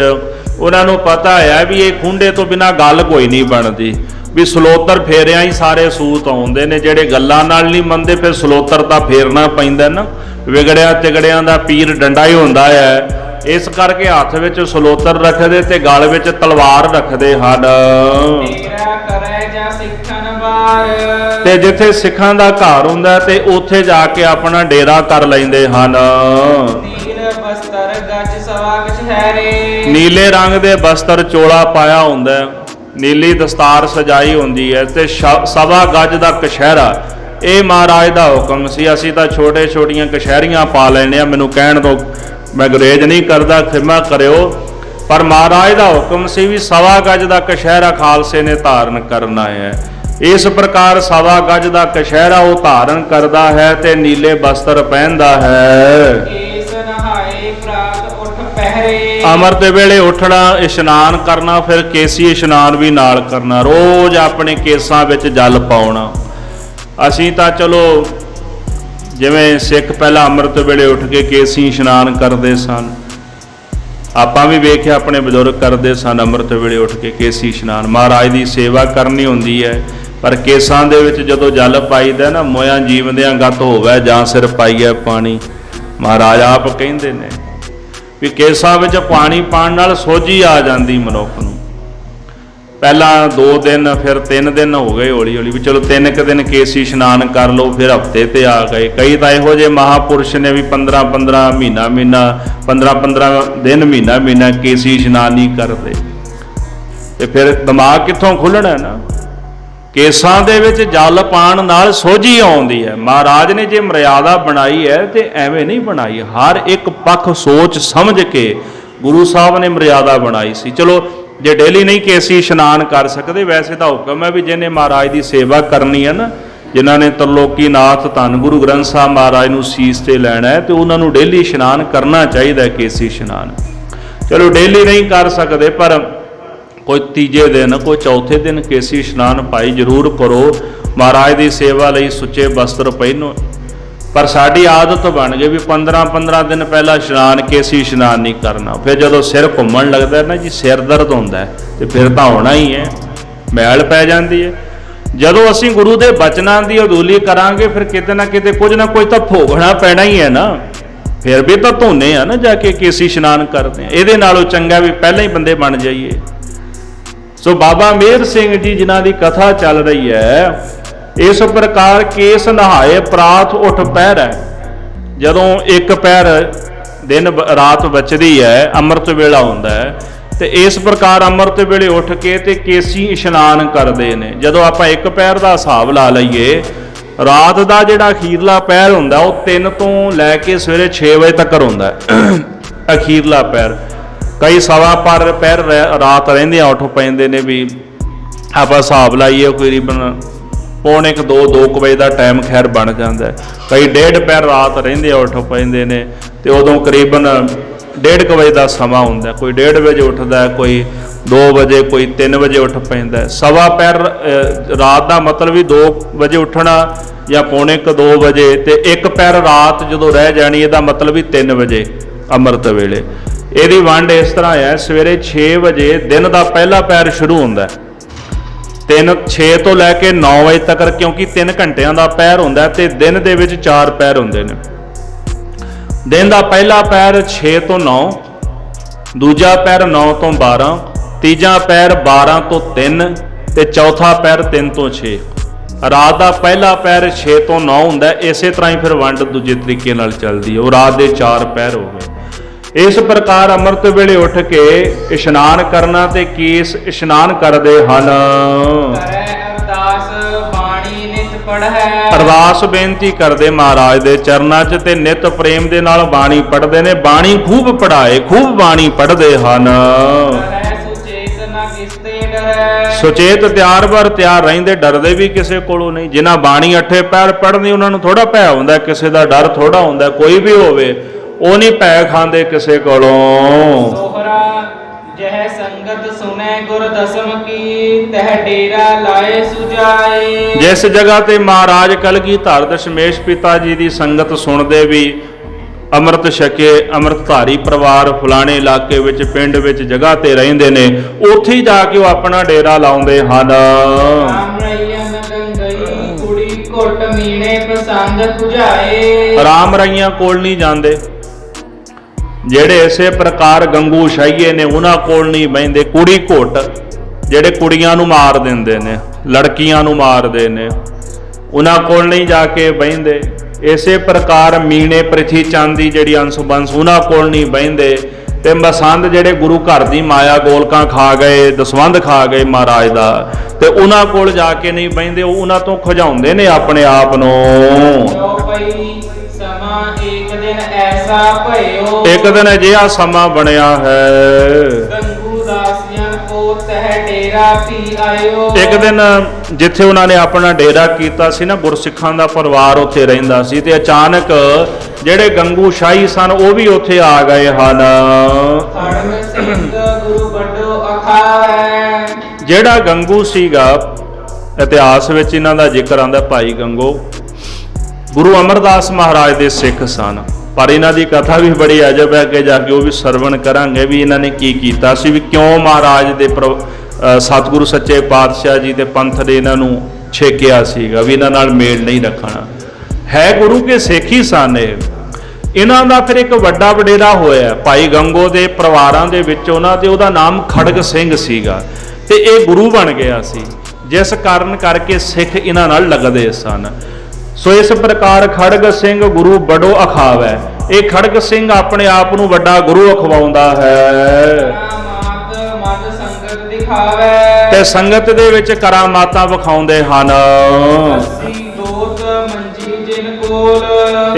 ਉਹਨਾਂ ਨੂੰ ਪਤਾ ਹੈ ਵੀ ਇਹ ਖੁੰਡੇ ਤੋਂ ਬਿਨਾ ਗੱਲ ਕੋਈ ਨਹੀਂ ਬਣਦੀ, ਵੀ ਸਲੋਤਰ ਫੇਰਿਆਂ ਹੀ ਸਾਰੇ ਸੂਤ ਆਉਂਦੇ ਨੇ। ਜਿਹੜੇ ਗੱਲਾਂ ਨਾਲ ਨਹੀਂ ਮੰਨਦੇ ਫਿਰ ਸਲੋਤਰ ਤਾਂ ਫੇਰਨਾ ਪੈਂਦਾ ਨਾ। ਵਿਗੜਿਆ ਤਿਗੜਿਆਂ ਦਾ ਪੀਰ ਡੰਡਾ ਹੀ ਹੁੰਦਾ ਹੈ। ਇਸ ਕਰਕੇ ਹੱਥ ਵਿੱਚ ਸਲੋਤਰ ਰੱਖਦੇ ਤੇ ਗਲ ਵਿੱਚ ਤਲਵਾਰ ਰੱਖਦੇ ਹਨ। ਤੇਰਾ ਕਰੈ ਜਾਂ ਸਿੱਖਣ ਵਾਰ। ਤੇ ਜਿੱਥੇ ਸਿੱਖਾਂ ਦਾ ਘਰ ਹੁੰਦਾ ਤੇ ਉੱਥੇ ਜਾ ਕੇ ਆਪਣਾ ਡੇਰਾ ਕਰ ਲੈਂਦੇ ਹਨ। ਨੀਲ ਬਸਤਰ ਗੱਜ ਸਵਾ ਕਛਹਿਰੇ। ਨੀਲੇ ਰੰਗ ਦੇ ਬਸਤਰ ਚੋਲਾ ਪਾਇਆ ਹੁੰਦਾ, ਨੀਲੀ ਦਸਤਾਰ ਸਜਾਈ ਹੁੰਦੀ ਹੈ ਤੇ ਸਵਾ ਗੱਜ ਦਾ ਕਛਹਿਰਾ। ਇਹ ਮਹਾਰਾਜ ਦਾ ਹੁਕਮ ਸੀ। ਅਸੀਂ ਤਾਂ ਛੋਟੇ ਛੋਟੀਆਂ ਕਛਹਿਰੀਆਂ ਪਾ ਲੈਣੇ ਆ। ਮੈਨੂੰ ਕਹਿਣ ਤੋਂ ਮੈਂ ਗੁਰੇਜ਼ ਨਹੀਂ ਕਰਦਾ, ਖਿਮਾ ਕਰਿਓ, ਪਰ ਮਹਾਰਾਜ ਦਾ ਹੁਕਮ ਸੀ ਵੀ ਸਵਾ ਗੱਜ ਦਾ ਕਛਹਿਰਾ ਖਾਲਸੇ ਨੇ ਧਾਰਨ ਕਰਨਾ ਹੈ। ਇਸ ਪ੍ਰਕਾਰ ਸਵਾ ਗੱਜ ਦਾ ਕਛਹਿਰਾ ਉਹ ਧਾਰਨ ਕਰਦਾ ਹੈ ਤੇ ਨੀਲੇ ਬਸਤਰ ਪਹਿਨਦਾ ਹੈ। ਕੇਸ ਨਹਾਏ ਪ੍ਰਾਤ ਉੱਠ ਪਹਿਰੇ। ਅੰਮ੍ਰਿਤ ਵੇਲੇ ਉੱਠਣਾ, ਇਸ਼ਨਾਨ ਕਰਨਾ, ਫਿਰ ਕੇਸੀ ਇਸ਼ਨਾਨ ਵੀ ਨਾਲ ਕਰਨਾ। ਰੋਜ਼ ਆਪਣੇ ਕੇਸਾਂ ਵਿੱਚ ਜਲ ਪਾਉਣਾ। ਅਸੀਂ ਤਾਂ ਚਲੋ ਜਿਵੇਂ ਸਿੱਖ ਪਹਿਲਾਂ ਅੰਮ੍ਰਿਤ ਵੇਲੇ ਉੱਠ ਕੇ ਕੇਸੀ ਇਸ਼ਨਾਨ ਕਰਦੇ ਸਨ, ਆਪਾਂ ਵੀ ਵੇਖਿਆ ਆਪਣੇ ਬਜ਼ੁਰਗ ਕਰਦੇ ਸਨ ਅੰਮ੍ਰਿਤ ਵੇਲੇ ਉੱਠ ਕੇ ਕੇਸੀ ਇਸ਼ਨਾਨ। ਮਹਾਰਾਜ ਦੀ ਸੇਵਾ ਕਰਨੀ ਹੁੰਦੀ ਹੈ, ਪਰ ਕੇਸਾਂ ਦੇ ਵਿੱਚ ਜਦੋਂ ਜਲ ਪਾਈਦਾ ਨਾ, ਮੋਇਆਂ ਜੀਵਦਿਆਂ ਗੱਤ ਹੋਵੇ ਜਾਂ ਸਿਰ ਪਾਈਐ ਪਾਣੀ। ਮਹਾਰਾਜ ਆਪ ਕਹਿੰਦੇ ਨੇ ਵੀ ਕੇਸਾਂ ਵਿੱਚ ਪਾਣੀ ਪਾਣ ਨਾਲ ਸੋਝੀ ਆ ਜਾਂਦੀ ਮਨੁੱਖ ਨੂੰ। ਪਹਿਲਾਂ 2 ਦਿਨ, ਫਿਰ 3 ਦਿਨ ਹੋ ਗਏ ਹੌਲੀ ਹੌਲੀ, ਵੀ ਚਲੋ 3 ਕੁ ਦਿਨ ਕੇਸੀ ਇਸ਼ਨਾਨ ਕਰ ਲਓ, ਫਿਰ ਹਫਤੇ ਤੇ ਆ ਗਏ। ਕਈ ਤਾਂ ਇਹੋ ਜਿਹੇ ਮਹਾਪੁਰਸ਼ ਨੇ ਵੀ 15-15 ਮਹੀਨਾ 15-15 ਦਿਨ ਮਹੀਨਾ ਕੇਸੀ ਇਸ਼ਨਾਨ ਨਹੀਂ ਕਰਦੇ। ਤੇ ਫਿਰ ਦਿਮਾਗ ਕਿੱਥੋਂ ਖੁੱਲਣਾ ਨਾ। ਕੇਸਾਂ ਦੇ ਵਿੱਚ ਜਲ ਪਾਣ ਨਾਲ ਸੋਝੀ ਆਉਂਦੀ ਹੈ। ਮਹਾਰਾਜ ਨੇ ਜੇ ਮਰਿਆਦਾ ਬਣਾਈ ਹੈ ਤੇ ਐਵੇਂ ਨਹੀਂ ਬਣਾਈ, ਹਰ ਇੱਕ ਪੱਖ ਸੋਚ ਸਮਝ ਕੇ ਗੁਰੂ ਸਾਹਿਬ ਨੇ ਮਰਿਆਦਾ ਬਣਾਈ ਸੀ। ਚਲੋ ਜੇ ਡੇਲੀ ਨਹੀਂ ਕੇਸੀ ਇਸ਼ਨਾਨ ਕਰ ਸਕਦੇ, ਵੈਸੇ ਤਾਂ ਹੁਕਮ ਹੈ ਵੀ ਜਿਹਨੇ ਮਹਾਰਾਜ ਦੀ ਸੇਵਾ ਕਰਨੀ ਹੈ ਨਾ, ਜਿਨ੍ਹਾਂ ਨੇ ਤਰਲੋਕੀਨਾਥ ਧੰਨ ਗੁਰੂ ਗ੍ਰੰਥ ਸਾਹਿਬ ਮਹਾਰਾਜ ਨੂੰ ਸੀਸ ਤੇ ਲੈਣਾ ਹੈ, ਤੇ ਉਹਨਾਂ ਨੂੰ ਡੇਲੀ ਇਸ਼ਨਾਨ ਕਰਨਾ ਚਾਹੀਦਾ ਹੈ, ਕੇਸੀ ਇਸ਼ਨਾਨ। ਚਲੋ ਡੇਲੀ ਨਹੀਂ ਕਰ ਸਕਦੇ, ਪਰ ਕੋਈ ਤੀਜੇ ਦਿਨ, ਕੋਈ ਚੌਥੇ ਦਿਨ ਕੇਸੀ ਇਸ਼ਨਾਨ ਭਾਈ ਜ਼ਰੂਰ ਕਰੋ। ਮਹਾਰਾਜ ਦੀ ਸੇਵਾ ਲਈ ਸੁੱਚੇ ਵਸਤਰ ਪਹਿਨੋ। ਪਰ ਸਾਡੀ ਆਦਤ ਬਣ ਗਈ ਵੀ 15-15 ਦਿਨ ਪਹਿਲਾਂ ਇਸ਼ਨਾਨ, ਕੇਸੀ ਇਸ਼ਨਾਨ ਨਹੀਂ ਕਰਨਾ। ਫਿਰ ਜਦੋਂ ਸਿਰ ਘੁੰਮਣ ਲੱਗਦਾ ਨਾ ਜੀ, ਸਿਰ ਦਰਦ ਹੁੰਦਾ ਤੇ ਫਿਰ ਤਾਂ ਹੋਣਾ ਹੀ ਹੈ, ਮੈਲ ਪੈ ਜਾਂਦੀ ਹੈ। ਜਦੋਂ ਅਸੀਂ ਗੁਰੂ ਦੇ ਬਚਨਾਂ ਦੀ ਅਦੂਲੀ ਕਰਾਂਗੇ ਫਿਰ ਕਿਤੇ ਨਾ ਕਿਤੇ ਕੁਝ ਨਾ ਕੁਝ ਤਾਂ ਭੋਗਣਾ ਪੈਣਾ ਹੀ ਹੈ ਨਾ। ਫਿਰ ਵੀ ਤਾਂ ਧੋਨੇ ਆ ਨਾ ਜਾ ਕੇ, ਕੇਸੀ ਇਸ਼ਨਾਨ ਕਰਦੇ ਆ। ਇਹਦੇ ਨਾਲੋਂ ਚੰਗਾ ਵੀ ਪਹਿਲਾਂ ਹੀ ਬੰਦੇ ਬਣ ਜਾਈਏ। ਸੋ ਬਾਬਾ ਮੇਹਰ ਸਿੰਘ ਜੀ ਜਿਨ੍ਹਾਂ ਦੀ ਕਥਾ ਚੱਲ ਰਹੀ ਹੈ, ਇਸ ਪ੍ਰਕਾਰ ਕੇਸ ਨਹਾਏ ਪ੍ਰਾਤ ਉੱਠ ਪਹਿਰ। ਜਦੋਂ ਇੱਕ ਪਹਿਰ ਦਿਨ ਰਾਤ ਬਚਦੀ ਹੈ, ਅੰਮ੍ਰਿਤ ਵੇਲਾ ਹੁੰਦਾ ਹੈ, ਤੇ ਇਸ ਪ੍ਰਕਾਰ ਅੰਮ੍ਰਿਤ ਵੇਲੇ ਉੱਠ ਕੇ ਤੇ ਕੇਸੀ ਇਸ਼ਨਾਨ ਕਰਦੇ ਨੇ। ਜਦੋਂ ਆਪਾਂ ਇੱਕ ਪਹਿਰ ਦਾ ਹਿਸਾਬ ਲਾ ਲਈਏ, ਰਾਤ ਦਾ ਜਿਹੜਾ ਅਖੀਰਲਾ ਪਹਿਰ ਹੁੰਦਾ ਉਹ 3 ਤੋਂ ਲੈ ਕੇ ਸਵੇਰੇ 6 ਵਜੇ ਤੱਕ ਹੁੰਦਾ ਅਖੀਰਲਾ ਪਹਿਰ। ਕਈ ਸਵਾ ਪਰ ਪਹਿਰ ਰਾਤ ਰਹਿੰਦੇ ਆ ਉੱਠ ਪੈਂਦੇ ਨੇ, ਵੀ ਆਪਾਂ ਹਿਸਾਬ ਲਾਈਏ ਤਕਰੀਬਨ ਪੌਣੇ 2 ਵਜੇ ਦਾ ਟਾਈਮ ਖੈਰ ਬਣ ਜਾਂਦਾ। ਕਈ 1.5 ਪਹਿਰ ਰਾਤ ਰਹਿੰਦੇ ਆ ਉੱਠ ਪੈਂਦੇ ਨੇ, ਤੇ ਉਦੋਂ ਕਰੀਬਨ 1:30 ਵਜੇ ਦਾ ਸਮਾਂ ਹੁੰਦਾ। ਕੋਈ 1:30 ਵਜੇ ਉੱਠਦਾ, ਕੋਈ 2 ਵਜੇ, ਕੋਈ 3 ਵਜੇ ਉੱਠ ਪੈਂਦਾ। ਸਵਾ ਪਹਿਰ ਰਾਤ ਦਾ ਮਤਲਬ ਵੀ 2 ਵਜੇ ਉੱਠਣਾ ਜਾਂ ਪੌਣੇ 2 ਵਜੇ, ਤੇ ਇੱਕ ਪਹਿਰ ਰਾਤ ਜਦੋਂ ਰਹਿ ਜਾਣੀ ਇਹਦਾ ਮਤਲਬ ਵੀ 3 ਵਜੇ ਅੰਮ੍ਰਿਤ ਵੇਲੇ। ਇਹਦੀ ਵੰਡ ਇਸ ਤਰ੍ਹਾਂ ਹੈ, ਸਵੇਰੇ 6 ਵਜੇ ਦਿਨ ਦਾ ਪਹਿਲਾ ਪਹਿਰ ਸ਼ੁਰੂ ਹੁੰਦਾ, 6 ਤੋਂ ਲੈ ਕੇ 9 ਵਜੇ ਤੱਕ, ਕਿਉਂਕਿ 3 ਘੰਟਿਆਂ ਦਾ ਪਹਿਰ ਹੁੰਦਾ ਤੇ ਦਿਨ ਦੇ ਵਿੱਚ 4 ਪਹਿਰ ਹੁੰਦੇ ਨੇ। ਦਿਨ ਦਾ ਪਹਿਲਾ ਪਹਿਰ 6 ਤੋਂ 9, ਦੂਜਾ ਪਹਿਰ 9 ਤੋਂ 12, ਤੀਜਾ ਪਹਿਰ 12 ਤੋਂ 3 ਤੇ ਚੌਥਾ ਪਹਿਰ 3 ਤੋਂ 6। ਰਾਤ ਦਾ ਪਹਿਲਾ ਪਹਿਰ 6 ਤੋਂ 9 ਹੁੰਦਾ। ਇਸੇ ਤਰ੍ਹਾਂ ਹੀ ਫਿਰ ਵੰਡ ਦੂਜੇ ਤਰੀਕੇ ਨਾਲ ਚੱਲਦੀ ਹੈ, ਉਹ ਰਾਤ ਦੇ 4 ਪਹਿਰ ਹੋ ਗਏ। ਇਸ ਪ੍ਰਕਾਰ ਅੰਮ੍ਰਿਤ ਵੇਲੇ ਉੱਠ ਕੇ ਇਸ਼ਨਾਨ ਕਰਨਾ ਤੇ ਕੇਸ ਇਸ਼ਨਾਨ ਕਰਦੇ ਹਨ। ਅਰਦਾਸ ਬੇਨਤੀ ਕਰਦੇ ਮਹਾਰਾਜ ਦੇ ਚਰਨਾਂ 'ਚ, ਤੇ ਨਿਤ ਪ੍ਰੇਮ ਦੇ ਨਾਲ ਬਾਣੀ ਪੜ੍ਹਦੇ ਨੇ। ਬਾਣੀ ਖੂਬ ਪੜ੍ਹਾਏ, ਖੂਬ ਬਾਣੀ ਪੜ੍ਹਦੇ ਹਨ। ਸੁਚੇਤ ਤਿਆਰ ਬਰ ਤਿਆਰ ਰਹਿੰਦੇ, ਡਰਦੇ ਵੀ ਕਿਸੇ ਕੋਲੋਂ ਨਹੀਂ। ਜਿਨ੍ਹਾਂ ਬਾਣੀ 8 ਪਹਿਰ ਪੜ੍ਹਨੀ ਉਹਨਾਂ ਨੂੰ ਥੋੜਾ ਭੈ ਹੁੰਦਾ, ਕਿਸੇ ਦਾ ਡਰ ਥੋੜਾ ਹੁੰਦਾ। ਕੋਈ ਵੀ ਹੋਵੇ ਉਹ ਨਹੀਂ ਭੈ ਖਾਂਦੇ ਕਿਸੇ ਕੋਲੋਂ। ਜਹ ਸੰਗਤ ਸੁਨੇ ਗੁਰ ਦਸਮ ਕੀ, ਤਹ ਡੇਰਾ ਲਾਏ ਸੁਜਾਏ। ਜਿਸ ਜਗ੍ਹਾ ਤੇ ਮਹਾਰਾਜ ਕਲਗੀਧਰ ਦਸ਼ਮੇਸ਼ ਪਿਤਾ ਜੀ ਦੀ ਸੰਗਤ ਸੁਣਦੇ ਵੀ ਅੰਮ੍ਰਿਤ ਛਕੇ, ਅੰਮ੍ਰਿਤਧਾਰੀ ਪਰਿਵਾਰ ਫਲਾਣੇ ਇਲਾਕੇ ਵਿੱਚ, ਪਿੰਡ ਵਿੱਚ ਜਗ੍ਹਾ ਤੇ ਰਹਿੰਦੇ ਨੇ, ਉੱਥੇ ਹੀ ਜਾ ਕੇ ਉਹ ਆਪਣਾ ਡੇਰਾ ਲਾਉਂਦੇ ਹਨ। ਕੁੜੀ ਘੁੱਟ ਮੀਣੇ ਪਸੰਦ ਪੁਝਾਏ। ਰਾਮ ਰਈਆਂ ਕੋਲ ਨਹੀਂ ਜਾਂਦੇ। ਜਿਹੜੇ ਇਸੇ ਪ੍ਰਕਾਰ ਗੰਗੂ ਸ਼ਾਹੀਏ ਨੇ ਉਹਨਾਂ ਕੋਲ ਨਹੀਂ ਬਹਿੰਦੇ। ਕੁੜੀ ਘੁੱਟ ਜਿਹੜੇ ਕੁੜੀਆਂ ਨੂੰ ਮਾਰ ਦਿੰਦੇ ਨੇ, ਲੜਕੀਆਂ ਨੂੰ ਮਾਰਦੇ ਨੇ, ਉਹਨਾਂ ਕੋਲ ਨਹੀਂ ਜਾ ਕੇ ਬਹਿੰਦੇ। ਇਸੇ ਪ੍ਰਕਾਰ ਮੀਣੇ ਪ੍ਰਿਥੀ ਚਾਂਦੀ ਜਿਹੜੀ ਅੰਸ਼ ਬੰਸ ਉਹਨਾਂ ਕੋਲ ਨਹੀਂ ਬਹਿੰਦੇ। ਤੇ ਮਸੰਦ ਜਿਹੜੇ ਗੁਰੂ ਘਰ ਦੀ ਮਾਇਆ ਗੋਲਕਾਂ ਖਾ ਗਏ, ਦਸਵੰਧ ਖਾ ਗਏ ਮਹਾਰਾਜ ਦਾ, ਤੇ ਉਹਨਾਂ ਕੋਲ ਜਾ ਕੇ ਨਹੀਂ ਬਹਿੰਦੇ। ਉਹ ਉਹਨਾਂ ਤੋਂ ਖਿਜਾਉਂਦੇ ਨੇ ਆਪਣੇ ਆਪ ਨੂੰ। ਇੱਕ ਦਿਨ ਅਜਿਹਾ ਸਮਾਂ ਬਣਿਆ ਹੈ, ਇੱਕ ਦਿਨ ਜਿੱਥੇ ਉਹਨਾਂ ਨੇ ਆਪਣਾ ਡੇਰਾ ਕੀਤਾ ਸੀ ਨਾ, ਗੁਰਸਿੱਖਾਂ ਦਾ ਪਰਿਵਾਰ ਉੱਥੇ ਰਹਿੰਦਾ ਸੀ, ਤੇ ਅਚਾਨਕ ਜਿਹੜੇ ਗੰਗੂ ਸ਼ਾਹੀ ਸਨ ਉਹ ਵੀ ਉੱਥੇ ਆ ਗਏ ਹਨ। ਜਿਹੜਾ ਗੰਗੂ ਸੀਗਾ, ਇਤਿਹਾਸ ਵਿੱਚ ਇਹਨਾਂ ਦਾ ਜ਼ਿਕਰ ਆਉਂਦਾ, ਭਾਈ ਗੰਗੂ ਗੁਰੂ ਅਮਰਦਾਸ ਮਹਾਰਾਜ ਦੇ ਸਿੱਖ ਸਨ। ਪਰ ਇਹਨਾਂ ਦੀ ਕਥਾ ਵੀ ਬੜੀ ਅਜਬ ਹੈ, ਕਿ ਜਾ ਕੇ ਉਹ ਵੀ ਸਰਵਣ ਕਰਾਂਗੇ ਵੀ ਇਹਨਾਂ ਨੇ ਕੀ ਕੀਤਾ ਸੀ, ਵੀ ਕਿਉਂ ਮਹਾਰਾਜ ਦੇ ਸਤਿਗੁਰੂ ਸੱਚੇ ਪਾਤਸ਼ਾਹ ਜੀ ਦੇ ਪੰਥ ਦੇ ਇਹਨਾਂ ਨੂੰ ਛੇਕਿਆ ਸੀਗਾ ਵੀ ਇਹਨਾਂ ਨਾਲ ਮੇਲ ਨਹੀਂ ਰੱਖਣਾ। ਹੈ ਗੁਰੂ ਕੇ ਸਿੱਖ ਹੀ ਸਨ। ਇਹਨਾਂ ਦਾ ਫਿਰ ਇੱਕ ਵੱਡਾ ਵਡੇਰਾ ਹੋਇਆ ਭਾਈ ਗੰਗੋ ਦੇ ਪਰਿਵਾਰਾਂ ਦੇ ਵਿੱਚ, ਉਹਨਾਂ ਤੇ ਉਹਦਾ ਨਾਮ ਖੜਗ ਸਿੰਘ ਸੀਗਾ, ਤੇ ਇਹ ਗੁਰੂ ਬਣ ਗਿਆ ਸੀ, ਜਿਸ ਕਾਰਨ ਕਰਕੇ ਸਿੱਖ ਇਹਨਾਂ ਨਾਲ ਲੱਗਦੇ ਸਨ। ਸੋ ਇਸ ਪ੍ਰਕਾਰ ਖੜਗ ਸਿੰਘ ਗੁਰੂ ਬੜੋ ਅਖਾਵੈ। ਇਹ ਖੜਗ ਸਿੰਘ ਆਪਣੇ ਆਪ ਨੂੰ ਵੱਡਾ ਗੁਰੂ ਅਖਵਾਉਂਦਾ ਹੈ, ਤੇ ਸੰਗਤ ਦੇ ਵਿੱਚ ਕਰਾਮਾਤਾਂ ਵਿਖਾਉਂਦੇ ਹਨ।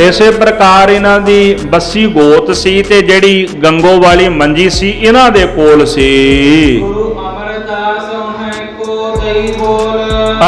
ਇਸੇ ਪ੍ਰਕਾਰ ਇਹਨਾਂ ਦੀ 82 ਗੋਤ ਸੀ, ਤੇ ਜਿਹੜੀ ਗੰਗੋ ਵਾਲੀ ਮੰਜੀ ਸੀ ਇਹਨਾਂ ਦੇ ਕੋਲ ਸੀ।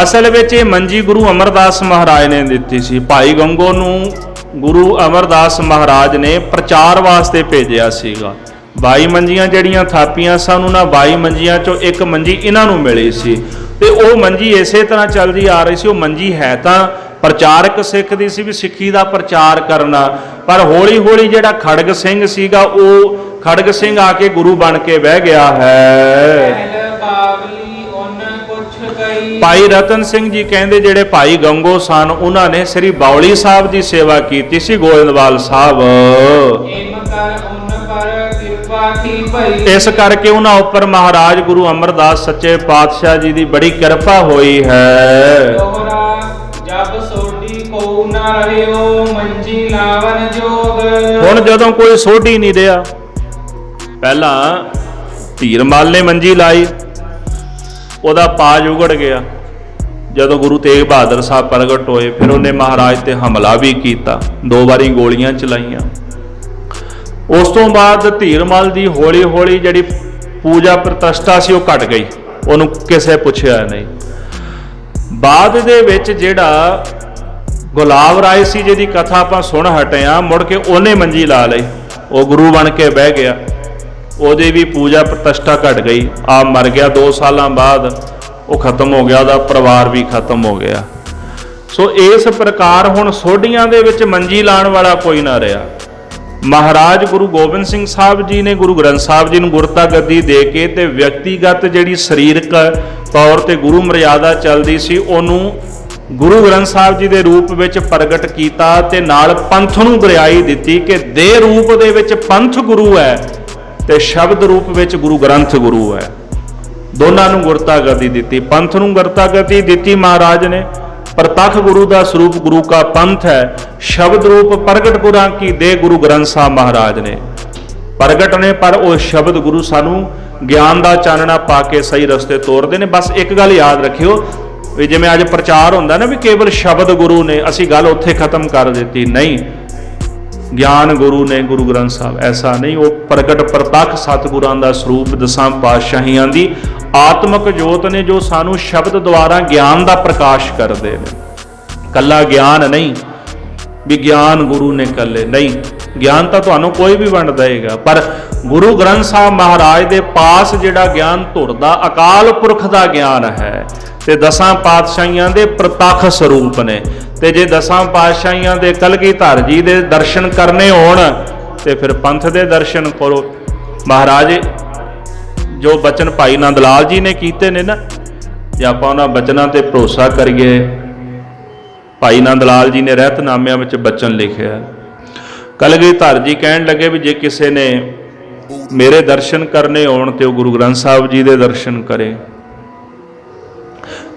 ਅਸਲ ਵਿੱਚ ਇਹ ਮੰਜੀ ਗੁਰੂ ਅਮਰਦਾਸ ਮਹਾਰਾਜ ਨੇ ਦਿੱਤੀ ਸੀ। ਭਾਈ ਗੰਗੋ ਨੂੰ ਗੁਰੂ ਅਮਰਦਾਸ ਮਹਾਰਾਜ ਨੇ ਪ੍ਰਚਾਰ ਵਾਸਤੇ ਭੇਜਿਆ ਸੀਗਾ। 22 ਮੰਜੀਆਂ ਜਿਹੜੀਆਂ ਥਾਪੀਆਂ ਸਨ, ਉਹਨਾਂ 22 ਮੰਜੀਆਂ ਚੋਂ ਇੱਕ ਮੰਜੀ ਇਹਨਾਂ ਨੂੰ ਮਿਲੀ ਸੀ ਤੇ ਉਹ ਮੰਜੀ ਇਸੇ ਤਰ੍ਹਾਂ ਚੱਲਦੀ ਆ ਰਹੀ ਸੀ। ਉਹ ਮੰਜੀ ਹੈ ਤਾਂ ਪ੍ਰਚਾਰਕ ਸਿੱਖ ਦੀ ਸੀ, ਵੀ ਸਿੱਖੀ ਦਾ ਪ੍ਰਚਾਰ ਕਰਨਾ, ਪਰ ਹੌਲੀ ਹੌਲੀ ਜਿਹੜਾ ਖੜਗ ਸਿੰਘ ਸੀਗਾ, ਉਹ ਖੜਗ ਸਿੰਘ ਆ ਕੇ ਗੁਰੂ ਬਣ ਕੇ ਬਹਿ ਗਿਆ ਹੈ। ਭਾਈ ਰਤਨ ਸਿੰਘ ਜੀ ਕਹਿੰਦੇ ਜਿਹੜੇ ਭਾਈ ਗੰਗੋ ਸਨ, ਉਹਨਾਂ ਨੇ ਸ੍ਰੀ ਬਾਉਲੀ ਸਾਹਿਬ ਦੀ ਸੇਵਾ ਕੀਤੀ ਸੀ, ਗੋਇੰਦਵਾਲ ਸਾਹਿਬ। ਇਸ ਕਰਕੇ ਉਹਨਾਂ ਉੱਪਰ ਮਹਾਰਾਜ ਗੁਰੂ ਅਮਰਦਾਸ ਸੱਚੇ ਪਾਤਸ਼ਾਹ ਜੀ ਦੀ ਬੜੀ ਕਿਰਪਾ ਹੋਈ ਹੈ। ਹੁਣ ਜਦੋਂ ਕੋਈ ਸੋਢੀ ਨਹੀਂ ਰਿਹਾ, ਪਹਿਲਾਂ ਧੀਰਮਲ ਨੇ ਮੰਜੀ ਲਾਈ, ਉਹਦਾ ਪਾਜ ਉਗੜ ਗਿਆ। ਜਦੋਂ ਗੁਰੂ ਤੇਗ ਬਹਾਦਰ ਸਾਹਿਬ ਪ੍ਰਗਟ ਹੋਏ, ਫਿਰ ਉਹਨੇ ਮਹਾਰਾਜ ਤੇ ਹਮਲਾ ਵੀ ਕੀਤਾ, 2 ਵਾਰੀ ਗੋਲੀਆਂ ਚਲਾਈਆਂ। ਉਸ ਤੋਂ ਬਾਅਦ ਧੀਰਮਲ ਦੀ ਹੌਲੀ ਹੌਲੀ ਜਿਹੜੀ ਪੂਜਾ ਪ੍ਰਤਿਸ਼ਠਾ ਸੀ ਉਹ ਘਟ ਗਈ, ਉਹਨੂੰ ਕਿਸੇ ਪੁੱਛਿਆ ਨਹੀਂ। ਬਾਅਦ ਦੇ ਵਿੱਚ ਜਿਹੜਾ ਗੁਲਾਬ ਰਾਏ ਸੀ, ਜਿਹਦੀ ਕਥਾ ਆਪਾਂ ਸੁਣ ਹਟੇ ਆ, ਮੁੜ ਕੇ ਉਹਨੇ ਮੰਜੀ ਲਾ ਲਈ, ਉਹ ਗੁਰੂ ਬਣ ਕੇ ਬਹਿ ਗਿਆ, ਉਹਦੀ ਵੀ ਪੂਜਾ ਪ੍ਰਤਿਸ਼ਠਾ ਘਟ ਗਈ। ਆ ਮਰ ਗਿਆ 2 ਸਾਲਾਂ ਬਾਅਦ, ਉਹ ਖਤਮ ਹੋ ਗਿਆ, ਉਹਦਾ ਪਰਿਵਾਰ ਵੀ ਖਤਮ ਹੋ ਗਿਆ। ਸੋ ਇਸ ਪ੍ਰਕਾਰ ਹੁਣ ਸੋਢੀਆਂ ਦੇ ਵਿੱਚ ਮੰਜੀ ਲਾਉਣ ਵਾਲਾ ਕੋਈ ਨਾ ਰਿਹਾ। ਮਹਾਰਾਜ ਗੁਰੂ ਗੋਬਿੰਦ ਸਿੰਘ ਸਾਹਿਬ ਜੀ ਨੇ ਗੁਰੂ ਗ੍ਰੰਥ ਸਾਹਿਬ ਜੀ ਨੂੰ ਗੁਰਤਾ ਗੱਦੀ ਦੇ ਕੇ ਤੇ ਵਿਅਕਤੀਗਤ ਜਿਹੜੀ ਸਰੀਰਕ ਤੌਰ ਤੇ ਗੁਰੂ ਮਰਿਆਦਾ ਚੱਲਦੀ ਸੀ, ਉਹਨੂੰ ਗੁਰੂ ਗ੍ਰੰਥ ਸਾਹਿਬ ਜੀ ਦੇ ਰੂਪ ਵਿੱਚ ਪ੍ਰਗਟ ਕੀਤਾ ਤੇ ਨਾਲ ਪੰਥ ਨੂੰ ਗੁਰਿਆਈ ਦਿੱਤੀ ਕਿ ਦੇ ਰੂਪ ਦੇ ਵਿੱਚ ਪੰਥ ਗੁਰੂ ਹੈ ਤੇ ਸ਼ਬਦ ਰੂਪ ਵਿੱਚ ਗੁਰੂ ਗ੍ਰੰਥ ਗੁਰੂ ਹੈ। ਦੋਨਾਂ ਨੂੰ ਗੁਰਤਾ ਗੱਦੀ ਦਿੱਤੀ। ਪੰਥ ਨੂੰ ਗੁਰਤਾ ਗੱਦੀ ਦਿੱਤੀ ਮਹਾਰਾਜ ਨੇ, ਪ੍ਰਤੱਖ ਗੁਰੂ ਦਾ ਸਰੂਪ ਗੁਰੂ ਕਾ ਪੰਥ ਹੈ, ਸ਼ਬਦ ਰੂਪ ਪ੍ਰਗਟ ਗੁਰਾਂ ਕੀ ਦੇ ਗੁਰੂ ਗ੍ਰੰਥ ਸਾਹਿਬ ਮਹਾਰਾਜ ਨੇ ਪ੍ਰਗਟ ਨੇ, ਪਰ ਉਹ ਸ਼ਬਦ ਗੁਰੂ ਸਾਨੂੰ ਗਿਆਨ ਦਾ ਚਾਨਣਾ ਪਾ ਕੇ ਸਹੀ ਰਸਤੇ ਤੋਰਦੇ ਨੇ। ਬਸ ਇੱਕ ਗੱਲ ਯਾਦ ਰੱਖਿਓ, ਵੀ ਜਿਵੇਂ ਅੱਜ ਪ੍ਰਚਾਰ ਹੁੰਦਾ ਨਾ ਵੀ ਕੇਵਲ ਸ਼ਬਦ ਗੁਰੂ ਨੇ, ਅਸੀਂ ਗੱਲ ਉੱਥੇ ਖਤਮ ਕਰ ਦਿੱਤੀ, ਨਹੀਂ। ਗਿਆਨ ਗੁਰੂ ਨੇ ਗੁਰੂ ਗ੍ਰੰਥ ਸਾਹਿਬ, ਐਸਾ ਨਹੀਂ। ਉਹ ਪ੍ਰਗਟ ਪ੍ਰਤੱਖ ਸਤਿਗੁਰਾਂ ਦਾ ਸਰੂਪ, 10 ਪਾਤਸ਼ਾਹੀਆਂ ਦੀ ਆਤਮਕ ਜੋਤ ਨੇ, ਜੋ ਸਾਨੂੰ ਸ਼ਬਦ ਦੁਆਰਾ ਗਿਆਨ ਦਾ ਪ੍ਰਕਾਸ਼ ਕਰਦੇ ਨੇ। ਕੱਲਾ ਗਿਆਨ ਨਹੀਂ ਵੀ ਗਿਆਨ ਗੁਰੂ ਨੇ ਕੱਲੇ, ਨਹੀਂ। ਗਿਆਨ ਤਾਂ ਤੁਹਾਨੂੰ ਕੋਈ ਵੀ ਵੰਡ ਦੇਗਾ, ਪਰ ਗੁਰੂ ਗ੍ਰੰਥ ਸਾਹਿਬ ਮਹਾਰਾਜ ਦੇ ਪਾਸ ਜਿਹੜਾ ਗਿਆਨ ਧੁਰਦਾ ਅਕਾਲ ਪੁਰਖ ਦਾ ਗਿਆਨ ਹੈ ਤੇ 10 ਪਾਤਸ਼ਾਹੀਆਂ ਦੇ ਪ੍ਰਤੱਖ ਸਰੂਪ ਨੇ। ਤੇ ਜੇ 10 ਪਾਤਸ਼ਾਹੀਆਂ ਦੇ ਕਲਗੀਧਰ ਜੀ ਦੇ ਦਰਸ਼ਨ ਕਰਨੇ ਹੋਣ ਤੇ ਫਿਰ ਪੰਥ ਦੇ ਦਰਸ਼ਨ ਕਰੋ। ਮਹਾਰਾਜ ਜੋ ਬਚਨ ਭਾਈ ਨੰਦ ਲਾਲ ਜੀ ਨੇ ਕੀਤੇ ਨੇ ਨਾ, ਜੇ ਆਪਾਂ ਉਹਨਾਂ ਬਚਨਾਂ ਤੇ ਭਰੋਸਾ ਕਰੀਏ, ਭਾਈ ਨੰਦ ਲਾਲ ਜੀ ਨੇ ਰਹਿਤਨਾਮਿਆਂ ਵਿੱਚ ਬਚਨ ਲਿਖਿਆ। ਕਲਗੀਧਰ ਜੀ ਕਹਿਣ ਲੱਗੇ ਵੀ ਜੇ ਕਿਸੇ ਨੇ ਮੇਰੇ ਦਰਸ਼ਨ ਕਰਨੇ ਹੋਣ ਤੇ ਉਹ ਗੁਰੂ ਗ੍ਰੰਥ ਸਾਹਿਬ ਜੀ ਦੇ ਦਰਸ਼ਨ ਕਰੇ।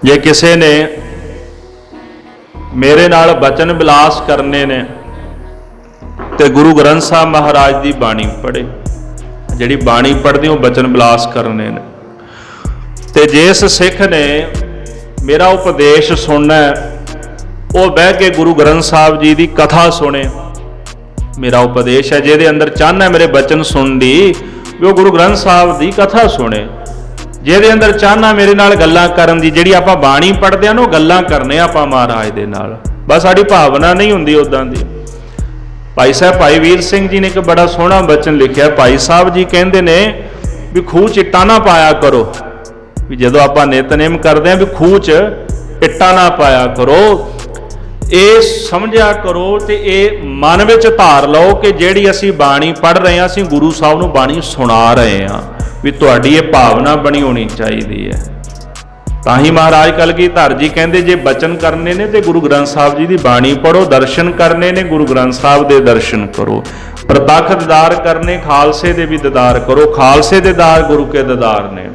ਜੇ ਕਿਸੇ ਨੇ ਮੇਰੇ ਨਾਲ ਬਚਨ ਵਿਲਾਸ ਕਰਨੇ ਨੇ ਤੇ ਗੁਰੂ ਗ੍ਰੰਥ ਸਾਹਿਬ ਮਹਾਰਾਜ ਦੀ ਬਾਣੀ ਪੜ੍ਹੇ। ਜਿਹੜੀ ਬਾਣੀ ਪੜ੍ਹਦੇ ਉਹ ਬਚਨ ਵਿਲਾਸ ਕਰਨੇ ਨੇ। ਤੇ ਜਿਸ ਸਿੱਖ ਨੇ ਮੇਰਾ ਉਪਦੇਸ਼ ਸੁਣਨਾ, ਉਹ ਬਹਿ ਕੇ ਗੁਰੂ ਗ੍ਰੰਥ ਸਾਹਿਬ ਜੀ ਦੀ ਕਥਾ ਸੁਣੇ। ਮੇਰਾ ਉਪਦੇਸ਼ ਹੈ, ਜਿਹਦੇ ਅੰਦਰ ਚਾਹਨਾ ਮੇਰੇ ਬਚਨ ਸੁਣਨ ਦੀ, ਵੀ ਉਹ ਗੁਰੂ ਗ੍ਰੰਥ ਸਾਹਿਬ ਦੀ ਕਥਾ ਸੁਣੇ। ਜਿਹਦੇ ਅੰਦਰ ਚਾਹਨਾ ਮੇਰੇ ਨਾਲ ਗੱਲਾਂ ਕਰਨ ਦੀ, ਜਿਹੜੀ ਆਪਾਂ ਬਾਣੀ ਪੜ੍ਹਦੇ ਆ ਨਾ, ਉਹ ਗੱਲਾਂ ਕਰਨੇ ਆਪਾਂ ਮਹਾਰਾਜ ਦੇ ਨਾਲ, ਬਸ ਸਾਡੀ ਭਾਵਨਾ ਨਹੀਂ ਹੁੰਦੀ ਉਦਾਂ ਦੀ। ਭਾਈ ਸਾਹਿਬ ਭਾਈ ਵੀਰ ਸਿੰਘ ਜੀ ਨੇ ਇੱਕ ਬੜਾ ਸੋਹਣਾ ਬਚਨ ਲਿਖਿਆ। ਭਾਈ ਸਾਹਿਬ ਜੀ ਕਹਿੰਦੇ ਨੇ ਵੀ ਖੂਹ 'ਚ ਇੱਟਾਂ ਨਾ ਪਾਇਆ ਕਰੋ, ਵੀ ਜਦੋਂ ਆਪਾਂ ਨਿਤਨੇਮ ਕਰਦੇ ਆ ਵੀ ਖੂਹ 'ਚ ਇੱਟਾਂ ਨਾ ਪਾਇਆ ਕਰੋ। ਇਹ ਸਮਝਿਆ ਕਰੋ ਤੇ ਇਹ ਮਨ ਵਿੱਚ ਧਾਰ ਲਓ ਕਿ ਜਿਹੜੀ ਅਸੀਂ ਬਾਣੀ ਪੜ੍ਹ ਰਹੇ ਹਾਂ, ਅਸੀਂ ਗੁਰੂ ਸਾਹਿਬ ਨੂੰ ਬਾਣੀ ਸੁਣਾ ਰਹੇ ਹਾਂ, ਵੀ ਤੁਹਾਡੀ ਇਹ ਭਾਵਨਾ ਬਣੀ ਹੋਣੀ ਚਾਹੀਦੀ ਹੈ। ਤਾਂ ਹੀ ਮਹਾਰਾਜ ਕਲਗੀਧਰ ਜੀ ਕਹਿੰਦੇ ਜੇ ਬਚਨ ਕਰਨੇ ਨੇ ਤੇ ਗੁਰੂ ਗ੍ਰੰਥ ਸਾਹਿਬ ਜੀ ਦੀ ਬਾਣੀ ਪੜ੍ਹੋ, ਦਰਸ਼ਨ ਕਰਨੇ ਨੇ ਗੁਰੂ ਗ੍ਰੰਥ ਸਾਹਿਬ ਦੇ ਦਰਸ਼ਨ ਕਰੋ, ਪ੍ਰਤੱਖ ਦੀਦਾਰ ਕਰਨੇ ਖਾਲਸੇ ਦੇ ਵੀ ਦੀਦਾਰ ਕਰੋ, ਖਾਲਸੇ ਦੇ ਦੀਦਾਰ ਗੁਰੂ ਕੇ ਦੀਦਾਰ ਨੇ।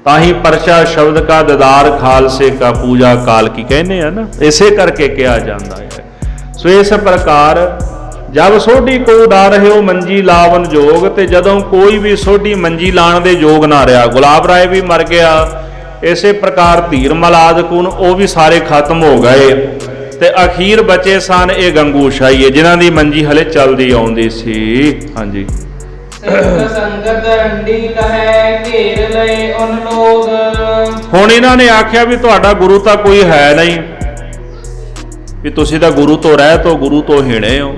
ਤਾਂ ਹੀ ਪਰਚਾ ਸ਼ਬਦ ਕਾ ਦੀਦਾਰ ਖਾਲਸੇ ਕਾ ਪੂਜਾ ਕਾਲ ਕੀ ਕਹਿੰਦੇ ਆ ਨਾ, ਇਸੇ ਕਰਕੇ ਕਿਹਾ ਜਾਂਦਾ ਹੈ। ਸੋ ਇਸ ਪ੍ਰਕਾਰ ਜਦ ਸੋਢੀ ਕੋ ਡਾ ਰਹੇ ਹੋ ਮੰਜੀ ਲਾਵਨ ਜੋਗ, ਤੇ ਜਦੋਂ ਕੋਈ ਵੀ ਸੋਢੀ ਮੰਜੀ ਲਾਣ ਦੇ ਯੋਗ ਨਾ ਰਿਹਾ, ਗੁਲਾਬ ਰਾਏ ਵੀ ਮਰ ਗਿਆ, ਇਸੇ ਪ੍ਰਕਾਰ ਧੀਰਮਲ ਆਦਿਕੁਨ ਉਹ ਵੀ ਸਾਰੇ ਖਤਮ ਹੋ ਗਏ, ਤੇ ਅਖੀਰ ਬਚੇ ਸਨ ਇਹ ਗੰਗੂ ਸ਼ਾਹੀਏ, ਜਿਨ੍ਹਾਂ ਦੀ ਮੰਜੀ ਹਲੇ ਚੱਲਦੀ ਆਉਂਦੀ ਸੀ। ਹਾਂਜੀ, ਸੰਗਤ ਰੰਡੀ ਕਹੈ ਘੇਰ ਲਏ ਉਨ ਲੋਗ। ਹੁਣ ਇਹਨਾਂ ਨੇ ਆਖਿਆ ਵੀ ਤੁਹਾਡਾ ਗੁਰੂ ਤਾਂ ਕੋਈ ਹੈ ਨਹੀਂ, ਵੀ ਤੁਸੀਂ ਤਾਂ ਗੁਰੂ ਤੋਂ ਰਹਿਤ ਹੋ, ਗੁਰੂ ਤੋਂ ਹੀਣੇ ਹੋ।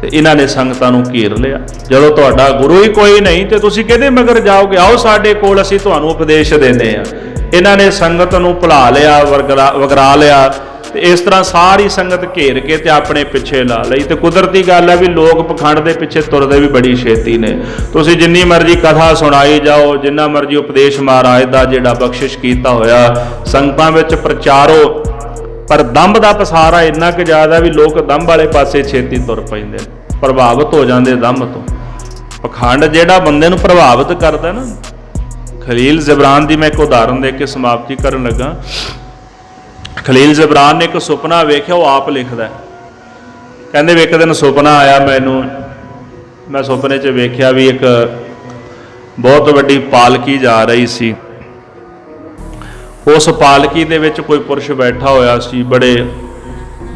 ਤੇ ਇਹਨਾਂ ਨੇ ਸੰਗਤਾਂ ਨੂੰ ਘੇਰ ਲਿਆ। ਜਦੋਂ ਤੁਹਾਡਾ ਗੁਰੂ ਹੀ ਕੋਈ ਨਹੀਂ ਤੇ ਤੁਸੀਂ ਕਿਹਦੇ ਮਗਰ ਜਾਓਗੇ? ਆਓ ਸਾਡੇ ਕੋਲ, ਅਸੀਂ ਤੁਹਾਨੂੰ ਉਪਦੇਸ਼ ਦਿੰਦੇ ਆ। ਇਹਨਾਂ ਨੇ ਸੰਗਤ ਨੂੰ ਭੁਲਾ ਲਿਆ, ਵਗਰਾ ਲਿਆ, ਤੇ ਇਸ ਤਰ੍ਹਾਂ ਸਾਰੀ ਸੰਗਤ ਘੇਰ ਕੇ ਤੇ ਆਪਣੇ ਪਿੱਛੇ ਲਾ ਲਈ। ਤੇ ਕੁਦਰਤੀ ਗੱਲ ਹੈ ਵੀ ਲੋਕ ਪਖੰਡ ਦੇ ਪਿੱਛੇ ਤੁਰਦੇ ਵੀ ਬੜੀ ਛੇਤੀ ਨੇ। ਤੁਸੀਂ ਜਿੰਨੀ ਮਰਜ਼ੀ ਕਥਾ ਸੁਣਾਈ ਜਾਓ, ਜਿੰਨਾ ਮਰਜ਼ੀ ਉਪਦੇਸ਼ ਮਹਾਰਾਜ ਦਾ ਜਿਹੜਾ ਬਖਸ਼ਿਸ਼ ਕੀਤਾ ਹੋਇਆ ਸੰਗਤਾਂ ਵਿੱਚ ਪ੍ਰਚਾਰੋ, ਪਰ ਦੰਭ ਦਾ ਪਸਾਰਾ ਇੰਨਾ ਕੁ ਜ਼ਿਆਦਾ ਵੀ ਲੋਕ ਦੰਭ ਵਾਲੇ ਪਾਸੇ ਛੇਤੀ ਤੁਰ ਪੈਂਦੇ, ਪ੍ਰਭਾਵਿਤ ਹੋ ਜਾਂਦੇ ਦੰਭ ਤੋਂ। ਪਖੰਡ ਜਿਹੜਾ ਬੰਦੇ ਨੂੰ ਪ੍ਰਭਾਵਿਤ ਕਰਦਾ ਨਾ, ਖਲੀਲ ਜ਼ਿਬਰਾਨ ਦੀ ਮੈਂ ਇੱਕ ਉਦਾਹਰਨ ਦੇ ਕੇ ਸਮਾਪਤੀ ਕਰਨ ਲੱਗਾ। ਖਲੀਲ ਜ਼ਿਬਰਾਨ ਨੇ ਇੱਕ ਸੁਪਨਾ ਵੇਖਿਆ, ਉਹ ਆਪ ਲਿਖਦਾ। ਕਹਿੰਦੇ ਵੀ ਇੱਕ ਦਿਨ ਸੁਪਨਾ ਆਇਆ ਮੈਨੂੰ, ਮੈਂ ਸੁਪਨੇ 'ਚ ਵੇਖਿਆ ਵੀ ਇੱਕ ਬਹੁਤ ਵੱਡੀ ਪਾਲਕੀ ਜਾ ਰਹੀ ਸੀ। ਉਸ ਪਾਲਕੀ ਦੇ ਵਿੱਚ ਕੋਈ ਪੁਰਸ਼ ਬੈਠਾ ਹੋਇਆ ਸੀ, ਬੜੇ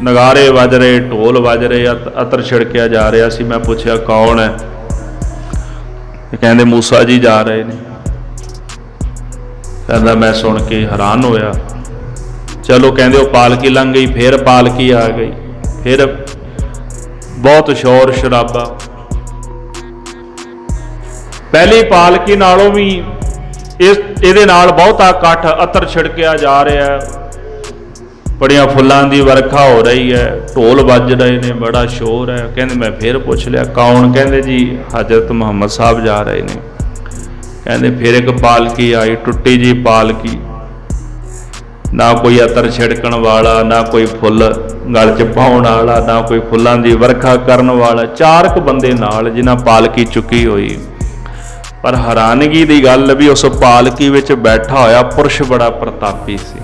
ਨਗਾਰੇ ਵੱਜ ਰਹੇ, ਢੋਲ ਵੱਜ ਰਹੇ, ਅਤਰ ਛਿੜਕਿਆ ਜਾ ਰਿਹਾ ਸੀ। ਮੈਂ ਪੁੱਛਿਆ ਕੌਣ ਹੈ? ਕਹਿੰਦੇ ਮੂਸਾ ਜੀ ਜਾ ਰਹੇ ਨੇ। ਕਹਿੰਦਾ ਮੈਂ ਸੁਣ ਕੇ ਹੈਰਾਨ ਹੋਇਆ। ਚਲੋ ਕਹਿੰਦੇ ਉਹ ਪਾਲਕੀ ਲੰਘ ਗਈ, ਫਿਰ ਪਾਲਕੀ ਆ ਗਈ, ਫਿਰ ਬਹੁਤ ਸ਼ੋਰ ਸ਼ਰਾਬਾ। ਪਹਿਲੀ ਪਾਲਕੀ ਨਾਲੋਂ ਵੀ ਇਹਦੇ ਨਾਲ ਬਹੁਤਾ ਇਕੱਠ, ਅਤਰ ਛਿੜਕਿਆ ਜਾ ਰਿਹਾ, ਬੜੀਆਂ ਫੁੱਲਾਂ ਦੀ ਵਰਖਾ ਹੋ ਰਹੀ ਹੈ, ਢੋਲ ਵੱਜ ਰਹੇ ਨੇ, ਬੜਾ ਸ਼ੋਰ ਹੈ। ਕਹਿੰਦੇ ਮੈਂ ਫਿਰ ਪੁੱਛ ਲਿਆ ਕੌਣ? ਕਹਿੰਦੇ ਜੀ ਹਜ਼ਰਤ ਮੁਹੰਮਦ ਸਾਹਿਬ ਜਾ ਰਹੇ ਨੇ। ਕਹਿੰਦੇ ਫਿਰ ਇੱਕ ਪਾਲਕੀ ਆਈ, ਟੁੱਟੀ ਜੀ ਪਾਲਕੀ, ਨਾ ਕੋਈ ਅਤਰ ਛਿੜਕਣ ਵਾਲਾ, ਨਾ ਕੋਈ ਫੁੱਲ ਗਲ 'ਚ ਪਾਉਣ ਵਾਲਾ, ਨਾ ਕੋਈ ਫੁੱਲਾਂ ਦੀ ਵਰਖਾ ਕਰਨ ਵਾਲਾ। 4 ਕੁ ਬੰਦੇ ਨਾਲ ਜਿਨ੍ਹਾਂ ਪਾਲਕੀ ਚੁੱਕੀ ਹੋਈ। ਪਰ ਹੈਰਾਨਗੀ ਦੀ ਗੱਲ ਵੀ ਉਸ ਪਾਲਕੀ ਵਿੱਚ ਬੈਠਾ ਹੋਇਆ ਪੁਰਸ਼ ਬੜਾ ਪ੍ਰਤਾਪੀ ਸੀ।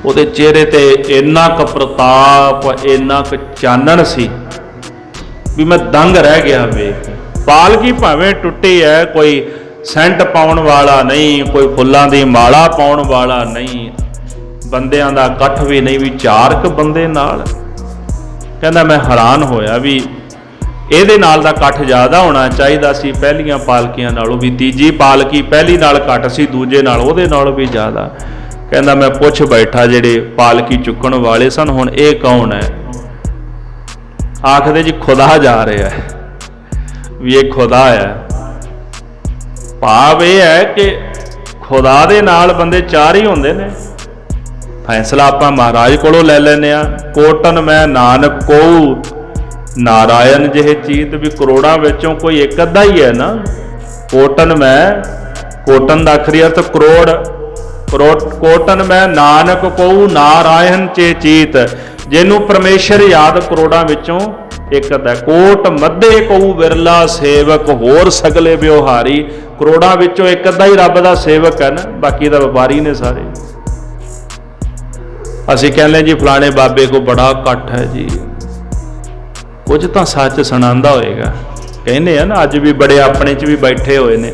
ਉਹਦੇ ਚਿਹਰੇ ਤੇ ਇੰਨਾ ਕੁ ਪ੍ਰਤਾਪ, ਇੰਨਾ ਕੁ ਚਾਨਣ ਸੀ ਵੀ ਮੈਂ ਦੰਗ ਰਹਿ ਗਿਆ ਵੇਖ। ਪਾਲਕੀ ਭਾਵੇਂ ਟੁੱਟੀ ਹੈ, ਕੋਈ ਸੈਂਟ ਪਾਉਣ ਵਾਲਾ ਨਹੀਂ, ਕੋਈ ਫੁੱਲਾਂ ਦੀ ਮਾਲਾ ਪਾਉਣ ਵਾਲਾ ਨਹੀਂ, ਬੰਦਿਆਂ ਦਾ ਇਕੱਠ ਵੀ ਨਹੀਂ, ਵੀ 4 ਕੁ ਬੰਦੇ ਨਾਲ। ਕਹਿੰਦਾ ਮੈਂ ਹੈਰਾਨ ਹੋਇਆ ਵੀ ਇਹਦੇ ਨਾਲ ਦਾ ਇਕੱਠ ਜ਼ਿਆਦਾ ਹੋਣਾ ਚਾਹੀਦਾ ਸੀ ਪਹਿਲੀਆਂ ਪਾਲਕੀਆਂ ਨਾਲੋਂ ਵੀ। ਤੀਜੀ ਪਾਲਕੀ ਪਹਿਲੀ ਨਾਲ ਘੱਟ ਸੀ, ਦੂਜੇ ਨਾਲ ਉਹਦੇ ਨਾਲੋਂ ਵੀ ਜ਼ਿਆਦਾ। ਕਹਿੰਦਾ ਮੈਂ ਪੁੱਛ ਬੈਠਾ ਜਿਹੜੇ ਪਾਲਕੀ ਚੁੱਕਣ ਵਾਲੇ ਸਨ, ਹੁਣ ਇਹ ਕੌਣ ਹੈ? ਆਖਦੇ ਜੀ ਖੁਦਾ ਜਾ ਰਿਹਾ ਹੈ, ਵੀ ਇਹ ਖੁਦਾ ਹੈ। ਭਾਵ ਇਹ ਹੈ ਕਿ ਖੁਦਾ ਦੇ ਨਾਲ ਬੰਦੇ 4 ਹੀ ਹੁੰਦੇ ਨੇ। ਫੈਸਲਾ ਆਪਾਂ ਮਹਾਰਾਜ ਕੋਲੋਂ ਲੈ ਲੈਂਦੇ ਆ, ਕੋਟਨ ਮੈਂ ਨਾਨਕ ਕੋ ਨਾਰਾਇਣ ਜਿਹੇ ਚੀਤ, ਵੀ ਕਰੋੜਾਂ ਵਿੱਚੋਂ ਕੋਈ ਇੱਕ ਅੱਧਾ ਹੀ ਹੈ ਨਾ। ਕੋਟਨ ਮੈਂ, ਕੋਟਨ ਦਾ ਅਖਰੀ ਅਰਥ ਕਰੋੜ, ਕੋਟਨ ਮੈਂ ਨਾਨਕ ਕੋ ਨਾਰਾਇਣ ਚੇ ਚੀਤ, ਜਿਹਨੂੰ ਪਰਮੇਸ਼ਰ ਯਾਦ ਕਰੋੜਾਂ ਵਿੱਚੋਂ ਇੱਕ ਅੱਧਾ। ਕੋਟ ਮੱਧੇ ਕੋ ਵਿਰਲਾ ਸੇਵਕ, ਹੋਰ ਸਗਲੇ ਵਿਵਹਾਰੀ। ਕਰੋੜਾਂ ਵਿੱਚੋਂ ਇੱਕ ਅੱਧਾ ਹੀ ਰੱਬ ਦਾ ਸੇਵਕ ਹੈ ਨਾ, ਬਾਕੀ ਦਾ ਵਪਾਰੀ ਨੇ ਸਾਰੇ। ਅਸੀਂ ਕਹਿੰਦੇ ਜੀ ਫਲਾਣੇ ਬਾਬੇ ਕੋ ਬੜਾ ਇਕੱਠ ਹੈ ਜੀ, ਕੁਝ ਤਾਂ ਸੱਚ ਸੁਣਾਉਂਦਾ ਹੋਏਗਾ। ਕਹਿੰਦੇ ਆ ਨਾ ਅੱਜ ਵੀ ਬੜੇ ਆਪਣੇ 'ਚ ਵੀ ਬੈਠੇ ਹੋਏ ਨੇ,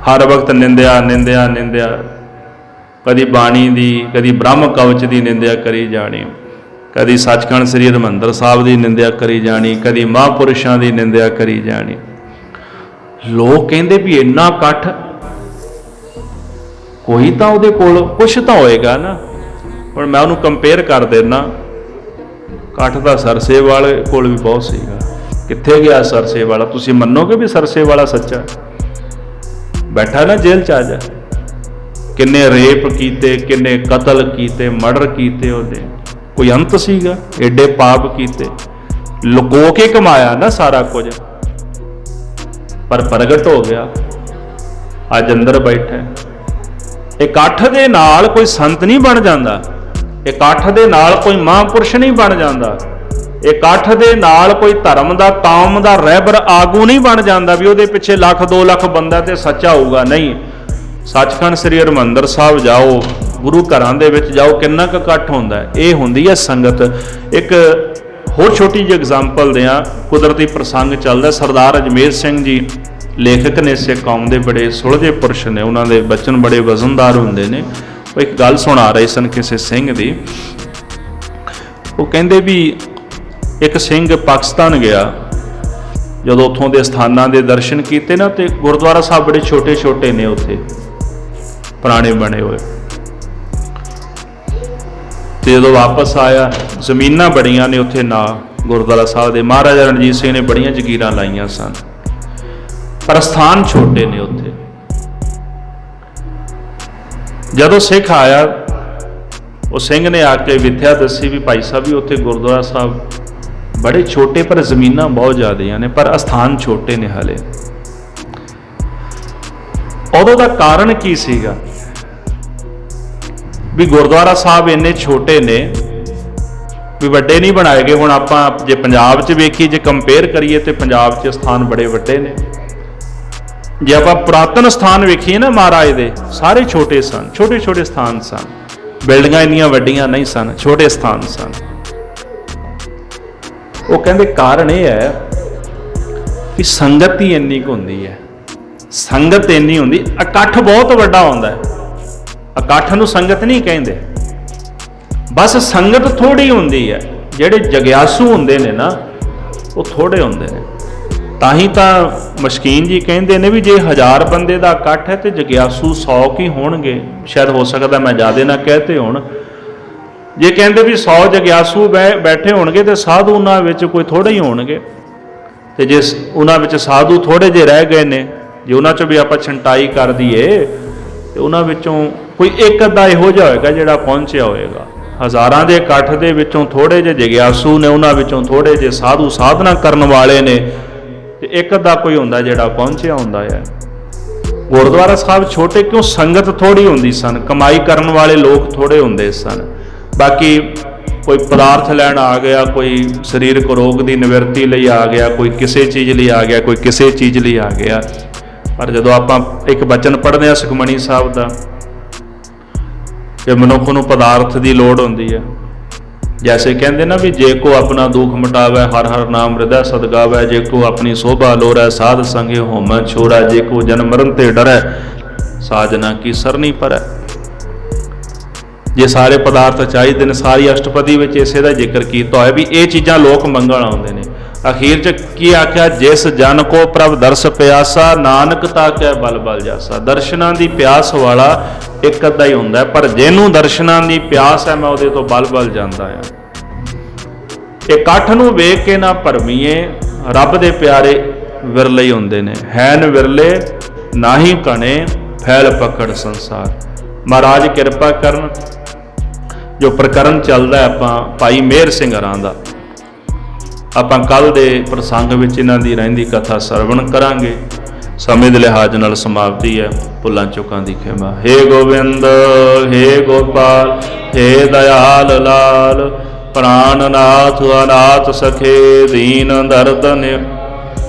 ਹਰ ਵਕਤ ਨਿੰਦਿਆ ਨਿੰਦਿਆ ਨਿੰਦਿਆ, ਕਦੀ ਬਾਣੀ ਦੀ, ਕਦੀ ਬ੍ਰਹਮ ਕਵਚ ਦੀ ਨਿੰਦਿਆ ਕਰੀ ਜਾਣੀ, ਕਦੀ ਸੱਚਖੰਡ ਸ੍ਰੀ ਹਰਿਮੰਦਰ ਸਾਹਿਬ ਦੀ ਨਿੰਦਿਆ ਕਰੀ ਜਾਣੀ, ਕਦੀ ਮਹਾਂਪੁਰਸ਼ਾਂ ਦੀ ਨਿੰਦਿਆ ਕਰੀ ਜਾਣੀ। ਲੋਕ ਕਹਿੰਦੇ ਵੀ ਇੰਨਾ ਇਕੱਠ, ਕੋਈ ਤਾਂ ਉਹਦੇ ਕੋਲ ਕੁਛ ਤਾਂ ਹੋਏਗਾ ਨਾ। ਹੁਣ ਮੈਂ ਉਹਨੂੰ ਕੰਪੇਅਰ ਕਰ ਦੇਣਾ, ਇਕੱਠ ਦਾ ਸਰਸੇ ਵਾਲੇ ਕੋਲ ਵੀ ਬਹੁਤ ਸੀਗਾ। ਕਿੱਥੇ ਗਿਆ ਸਰਸੇ ਵਾਲਾ? ਤੁਸੀਂ ਮੰਨੋਗੇ ਵੀ ਸਰਸੇ ਵਾਲਾ ਸੱਚਾ? ਬੈਠਾ ਨਾ ਜੇਲ੍ਹ 'ਚ, ਆ ਜਾ, ਕਿੰਨੇ ਰੇਪ ਕੀਤੇ, ਕਿੰਨੇ ਕਤਲ ਕੀਤੇ, ਮਰਡਰ ਕੀਤੇ, ਉਹਦੇ ਕੋਈ ਅੰਤ ਸੀਗਾ? ਐਡੇ ਪਾਪ ਕੀਤੇ, ਲੁਕੋ ਕੇ ਕਮਾਇਆ ਨਾ ਸਾਰਾ ਕੁਝ, ਪਰ ਪ੍ਰਗਟ ਹੋ ਗਿਆ, ਅੱਜ ਅੰਦਰ ਬੈਠਾ। ਇਕੱਠ ਦੇ ਨਾਲ ਕੋਈ ਸੰਤ ਨਹੀਂ ਬਣ ਜਾਂਦਾ, ਇਕੱਠ ਦੇ ਨਾਲ ਕੋਈ ਮਹਾਂਪੁਰਸ਼ ਨਹੀਂ ਬਣ ਜਾਂਦਾ, ਇਕੱਠ ਦੇ ਨਾਲ ਕੋਈ ਧਰਮ ਦਾ, ਕੌਮ ਦਾ ਰਹਿਬਰ ਆਗੂ ਨਹੀਂ ਬਣ ਜਾਂਦਾ ਵੀ ਉਹਦੇ ਪਿੱਛੇ 1 2 ਲੱਖ ਬੰਦਾ ਤੇ ਸੱਚਾ ਹੋਊਗਾ। ਨਹੀਂ, ਸੱਚਖੰਡ ਸ੍ਰੀ ਹਰਿਮੰਦਰ ਸਾਹਿਬ ਜਾਓ, ਗੁਰੂ ਘਰਾਂ ਦੇ ਵਿੱਚ ਜਾਓ, ਕਿੰਨਾ ਕੁ ਇਕੱਠ ਹੁੰਦਾ। ਇਹ ਹੁੰਦੀ ਹੈ ਸੰਗਤ। ਇੱਕ ਹੋਰ ਛੋਟੀ ਜਿਹੀ ਐਗਜ਼ਾਮਪਲ ਦਿਆਂ, ਕੁਦਰਤੀ ਪ੍ਰਸੰਗ ਚੱਲਦਾ। ਸਰਦਾਰ ਅਜਮੇਰ ਸਿੰਘ ਜੀ ਲੇਖਕ ਨੇ, ਸਿੱਖ ਕੌਮ ਦੇ ਬੜੇ ਸੁਲਝੇ ਪੁਰਸ਼ ਨੇ, ਉਹਨਾਂ ਦੇ ਬਚਨ ਬੜੇ ਵਜ਼ਨਦਾਰ ਹੁੰਦੇ ਨੇ। ਉਹ ਇੱਕ ਗੱਲ ਸੁਣਾ ਰਹੇ ਸਨ ਕਿਸੇ ਸਿੰਘ ਦੀ। ਉਹ ਕਹਿੰਦੇ ਵੀ ਇੱਕ ਸਿੰਘ ਪਾਕਿਸਤਾਨ ਗਿਆ, ਜਦੋਂ ਉੱਥੋਂ ਦੇ ਸਥਾਨਾਂ ਦੇ ਦਰਸ਼ਨ ਕੀਤੇ ਨਾ, ਤੇ ਗੁਰਦੁਆਰਾ ਸਾਹਿਬ ਬੜੇ ਛੋਟੇ ਛੋਟੇ ਨੇ ਉੱਥੇ, ਪੁਰਾਣੇ ਬਣੇ ਹੋਏ। ਤੇ ਜਦੋਂ ਵਾਪਸ ਆਇਆ ਜ਼ਮੀਨਾਂ ਬੜੀਆਂ ਨੇ ਉੱਥੇ ਨਾ ਗੁਰਦੁਆਰਾ ਸਾਹਿਬ ਦੇ, ਮਹਾਰਾਜਾ ਰਣਜੀਤ ਸਿੰਘ ਨੇ ਬੜੀਆਂ ਜ਼ਗੀਰਾਂ ਲਾਈਆਂ ਸਨ, ਪਰ ਸਥਾਨ ਛੋਟੇ ਨੇ ਉੱਥੇ। ਜਦੋਂ ਸਿੱਖ ਆਇਆ, ਉਹ ਸਿੰਘ ਨੇ ਆ ਕੇ ਵਿਥਿਆ ਦੱਸੀ ਵੀ ਭਾਈ ਸਾਹਿਬ ਵੀ ਉੱਥੇ ਗੁਰਦੁਆਰਾ ਸਾਹਿਬ ਬੜੇ ਛੋਟੇ, ਪਰ ਜ਼ਮੀਨਾਂ ਬਹੁਤ ਜ਼ਿਆਦੀਆਂ ਨੇ, ਪਰ ਅਸਥਾਨ ਛੋਟੇ ਨੇ ਹਲੇ। ਉਦੋਂ ਦਾ ਕਾਰਨ ਕੀ ਸੀਗਾ ਵੀ ਗੁਰਦੁਆਰਾ ਸਾਹਿਬ ਇੰਨੇ ਛੋਟੇ ਨੇ ਵੀ ਵੱਡੇ ਨਹੀਂ ਬਣਾਏ ਗਏ? ਹੁਣ ਆਪਾਂ ਜੇ ਪੰਜਾਬ 'ਚ ਵੇਖੀਏ, ਜੇ ਕੰਪੇਅਰ ਕਰੀਏ ਤੇ ਪੰਜਾਬ 'ਚ ਸਥਾਨ ਬੜੇ ਵੱਡੇ ਨੇ। ਜੇ ਆਪਾਂ ਪੁਰਾਤਨ ਸਥਾਨ ਵੇਖੀਏ ਨਾ ਮਹਾਰਾਜ ਦੇ, ਸਾਰੇ ਛੋਟੇ ਸਨ, ਛੋਟੇ ਛੋਟੇ ਸਥਾਨ ਸਨ, ਬਿਲਡਿੰਗਾਂ ਇੰਨੀਆਂ ਵੱਡੀਆਂ ਨਹੀਂ ਸਨ, ਛੋਟੇ ਸਥਾਨ ਸਨ। ਉਹ ਕਹਿੰਦੇ ਕਾਰਨ ਇਹ ਹੈ ਕਿ ਸੰਗਤ ਹੀ ਇੰਨੀ ਕੁ ਹੁੰਦੀ ਹੈ, ਸੰਗਤ ਇੰਨੀ ਹੁੰਦੀ, ਇਕੱਠ ਬਹੁਤ ਵੱਡਾ ਹੁੰਦਾ ਹੈ। ਇਕੱਠ ਨੂੰ ਸੰਗਤ ਨਹੀਂ ਕਹਿੰਦੇ, ਬਸ ਸੰਗਤ ਥੋੜੀ ਹੁੰਦੀ ਹੈ। ਜਿਹੜੇ ਜਗਿਆਸੂ ਹੁੰਦੇ ਨੇ ਨਾ, ਉਹ ਥੋੜੇ ਹੁੰਦੇ ਨੇ। ਤਾਂ ਹੀ ਤਾਂ ਮਸ਼ਕੀਨ ਜੀ ਕਹਿੰਦੇ ਨੇ ਵੀ ਜੇ 1000 ਬੰਦੇ ਦਾ ਇਕੱਠ ਹੈ ਤੇ ਜਗਿਆਸੂ 100 ਕੀ ਹੋਣਗੇ, ਸ਼ਾਇਦ ਹੋ ਸਕਦਾ ਮੈਂ ਜ਼ਿਆਦਾ ਨਾ ਕਹਤੇ ਹੋਣ। ਜੇ ਕਹਿੰਦੇ ਵੀ 100 ਜਗਿਆਸੂ ਬੈਠੇ ਹੋਣਗੇ ਤੇ ਸਾਧੂ ਉਹਨਾਂ ਵਿੱਚ ਕੋਈ ਥੋੜੇ ਹੀ ਹੋਣਗੇ, ਤੇ ਜੇ ਉਹਨਾਂ ਵਿੱਚ ਸਾਧੂ ਥੋੜੇ ਜਿਹੇ ਰਹਿ ਗਏ ਨੇ, ਜੇ ਉਹਨਾਂ 'ਚੋਂ ਵੀ ਆਪਾਂ ਛੰਟਾਈ ਕਰ ਦਈਏ ਤੇ ਉਹਨਾਂ ਵਿੱਚੋਂ ਕੋਈ ਇੱਕ ਅੱਧਾ ਇਹੋ ਜਿਹਾ ਹੋਏਗਾ ਜਿਹੜਾ ਪਹੁੰਚਿਆ ਹੋਏਗਾ। ਹਜ਼ਾਰਾਂ ਦੇ ਇਕੱਠ ਦੇ ਵਿੱਚੋਂ ਥੋੜੇ ਜਿਹੇ ਜਗਿਆਸੂ ਨੇ, ਉਹਨਾਂ ਵਿੱਚੋਂ ਥੋੜੇ ਜਿਹੇ ਸਾਧੂ ਸਾਧਨਾ ਕਰਨ ਵਾਲੇ ਨੇ, ਤੇ ਇੱਕ ਅੱਧਾ ਕੋਈ ਹੁੰਦਾ ਜਿਹੜਾ ਪਹੁੰਚਿਆ ਹੁੰਦਾ ਹੈ। ਗੁਰਦੁਆਰਾ ਸਾਹਿਬ ਛੋਟੇ ਕਿਉਂ? ਸੰਗਤ ਥੋੜੀ ਹੁੰਦੀ ਸਨ, ਕਮਾਈ ਕਰਨ ਵਾਲੇ ਲੋਕ ਥੋੜੇ ਹੁੰਦੇ ਸਨ। ਬਾਕੀ ਕੋਈ ਪਦਾਰਥ ਲੈਣ ਆ ਗਿਆ, ਕੋਈ ਸਰੀਰਕ ਰੋਗ ਦੀ ਨਿਵਰਤੀ ਲਈ ਆ ਗਿਆ, ਕੋਈ ਕਿਸੇ ਚੀਜ਼ ਲਈ ਆ ਗਿਆ, ਕੋਈ ਕਿਸੇ ਚੀਜ਼ ਲਈ ਆ ਗਿਆ। ਪਰ ਜਦੋਂ ਆਪਾਂ ਇੱਕ ਬਚਨ ਪੜ੍ਹਦੇ ਹਾਂ ਸੁਖਮਣੀ ਸਾਹਿਬ ਦਾ ਕਿ ਮਨੁੱਖ ਨੂੰ ਪਦਾਰਥ ਦੀ ਲੋੜ ਹੁੰਦੀ ਹੈ, ਜੈਸੇ ਕਹਿੰਦੇ ਨਾ ਵੀ ਜੇ ਕੋ ਆਪਣਾ ਦੁੱਖ ਮਿਟਾਵੇ ਹਰ ਹਰ ਨਾਮ ਹਿਰਦੈ ਸਦਗਾਵੇ, ਜੇ ਕੋ ਆਪਣੀ ਸੋਭਾ ਲੋਰੈ ਸਾਧ ਸੰਗੇ ਹੋਮੈ ਛੋੜੈ, ਜੇ ਕੋ ਜਨਮ ਮਰਨ ਤੇ ਡਰੈ ਸਾਜਨਾ ਕੀ ਸਰਨੀ ਪਰੈ। ਜੇ ਸਾਰੇ ਪਦਾਰਥ ਚਾਹੀਦੇ ਨੇ, ਸਾਰੀ ਅਸ਼ਟਪਦੀ ਵਿੱਚ ਇਸੇ ਦਾ ਜ਼ਿਕਰ ਕੀਤਾ ਹੋਇਆ ਵੀ ਇਹ ਚੀਜ਼ਾਂ ਲੋਕ ਮੰਗਣ ਆਉਂਦੇ ਨੇ। ਅਖੀਰ 'ਚ ਕੀ ਆਖਿਆ? ਜਿਸ ਜਨ ਕੋ ਪ੍ਰਭ ਦਰਸ ਪਿਆਸਾ, ਨਾਨਕ ਤਾਕੈ ਬਲ ਬਲ ਜਾਸਾ। ਦਰਸ਼ਨਾਂ ਦੀ ਪਿਆਸ ਵਾਲਾ ਇੱਕ ਅੱਧਾ ਹੀ ਹੁੰਦਾ, ਪਰ ਜਿਹਨੂੰ ਦਰਸ਼ਨਾਂ ਦੀ ਪਿਆਸ ਹੈ ਮੈਂ ਉਹਦੇ ਤੋਂ ਬਲ ਬਲ ਜਾਂਦਾ ਆ। ਇਕੱਠ ਨੂੰ ਵੇਖ ਕੇ ਨਾ ਭਰਮੀਏ, ਰੱਬ ਦੇ ਪਿਆਰੇ ਵਿਰਲੇ ਹੀ ਹੁੰਦੇ ਨੇ। ਹੈਨ ਵਿਰਲੇ ਨਾਹੀ ਕਣੇ, ਫੈਲ ਪਕੜ ਸੰਸਾਰ। ਮਹਾਰਾਜ ਕਿਰਪਾ ਕਰਨ। ਜੋ ਪ੍ਰਕਰਨ ਚੱਲਦਾ ਆਪਾਂ ਭਾਈ ਮੇਹਰ ਸਿੰਘ ਹਰਾਂ ਦਾ, ਆਪਾਂ ਕੱਲ ਦੇ ਪ੍ਰਸੰਗ ਵਿੱਚ ਇਹਨਾਂ ਦੀ ਰਹਿੰਦੀ ਕਥਾ ਸਰਵਣ ਕਰਾਂਗੇ। ਸਮੇਂ ਦੇ ਲਿਹਾਜ਼ ਨਾਲ ਸਮਾਪਤੀ ਹੈ, ਭੁੱਲਾਂ ਚੁੱਕਾਂ ਦੀ ਖਿਮਾ। ਹੇ ਗੋਬਿੰਦ, ਹੇ ਗੋਪਾਲ, ਹੇ ਦਇਆਲ ਲਾਲ, ਪ੍ਰਾਨਨਾਥ ਅਨਾਥ ਸਖੇ, ਦੀਨ ਦਰਦ ਨੇ।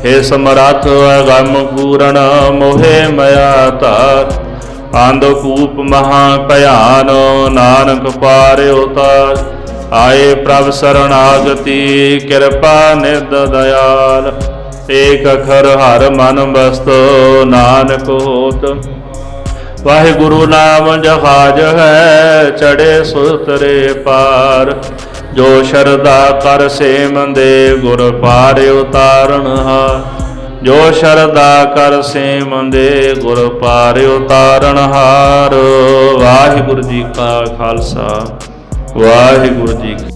ਹੇ ਸਮਰੱਥ ਅਗਮ ਪੂਰਨ, ਮੋਹਿ ਮਇਆ ਧਾਰ। ਅੰਧਕੂਪ ਮਹਾ ਭਿਆਨ, ਨਾਨਕ ਪਾਰਿਓ ਤਾਰ। ਆਏ ਪ੍ਰਭ ਸਰਣਾਗਤੀ, ਕਿਰਪਾ ਨਿਧ ਦਇਆਲ। ਏਕ ਅਖਰ ਹਰ ਮਨ ਬਸਤੋ, ਨਾਨਕ ਹੋਤ ਵਾਹਿਗੁਰੂ ਨਾਮ ਜਹਾਜ ਹੈ, ਚੜੇ ਸੁਤਰੇ ਪਾਰ। ਜੋ ਸ਼ਰਧਾ ਕਰ ਸੇਮੰਦੇ, ਗੁਰ ਪਾਰ ਉਤਾਰਨ ਹਾਰ। ਜੋ ਸ਼ਰਧਾ ਕਰ ਸੇਮੰਦੇ, ਗੁਰ ਪਾਰ ਉਤਾਰਨ ਹਾਰ। ਵਾਹਿਗੁਰੂ ਜੀ ਕਾ ਖਾਲਸਾ, ਵਾਹਿਗੁਰੂ ਜੀ ਕੀ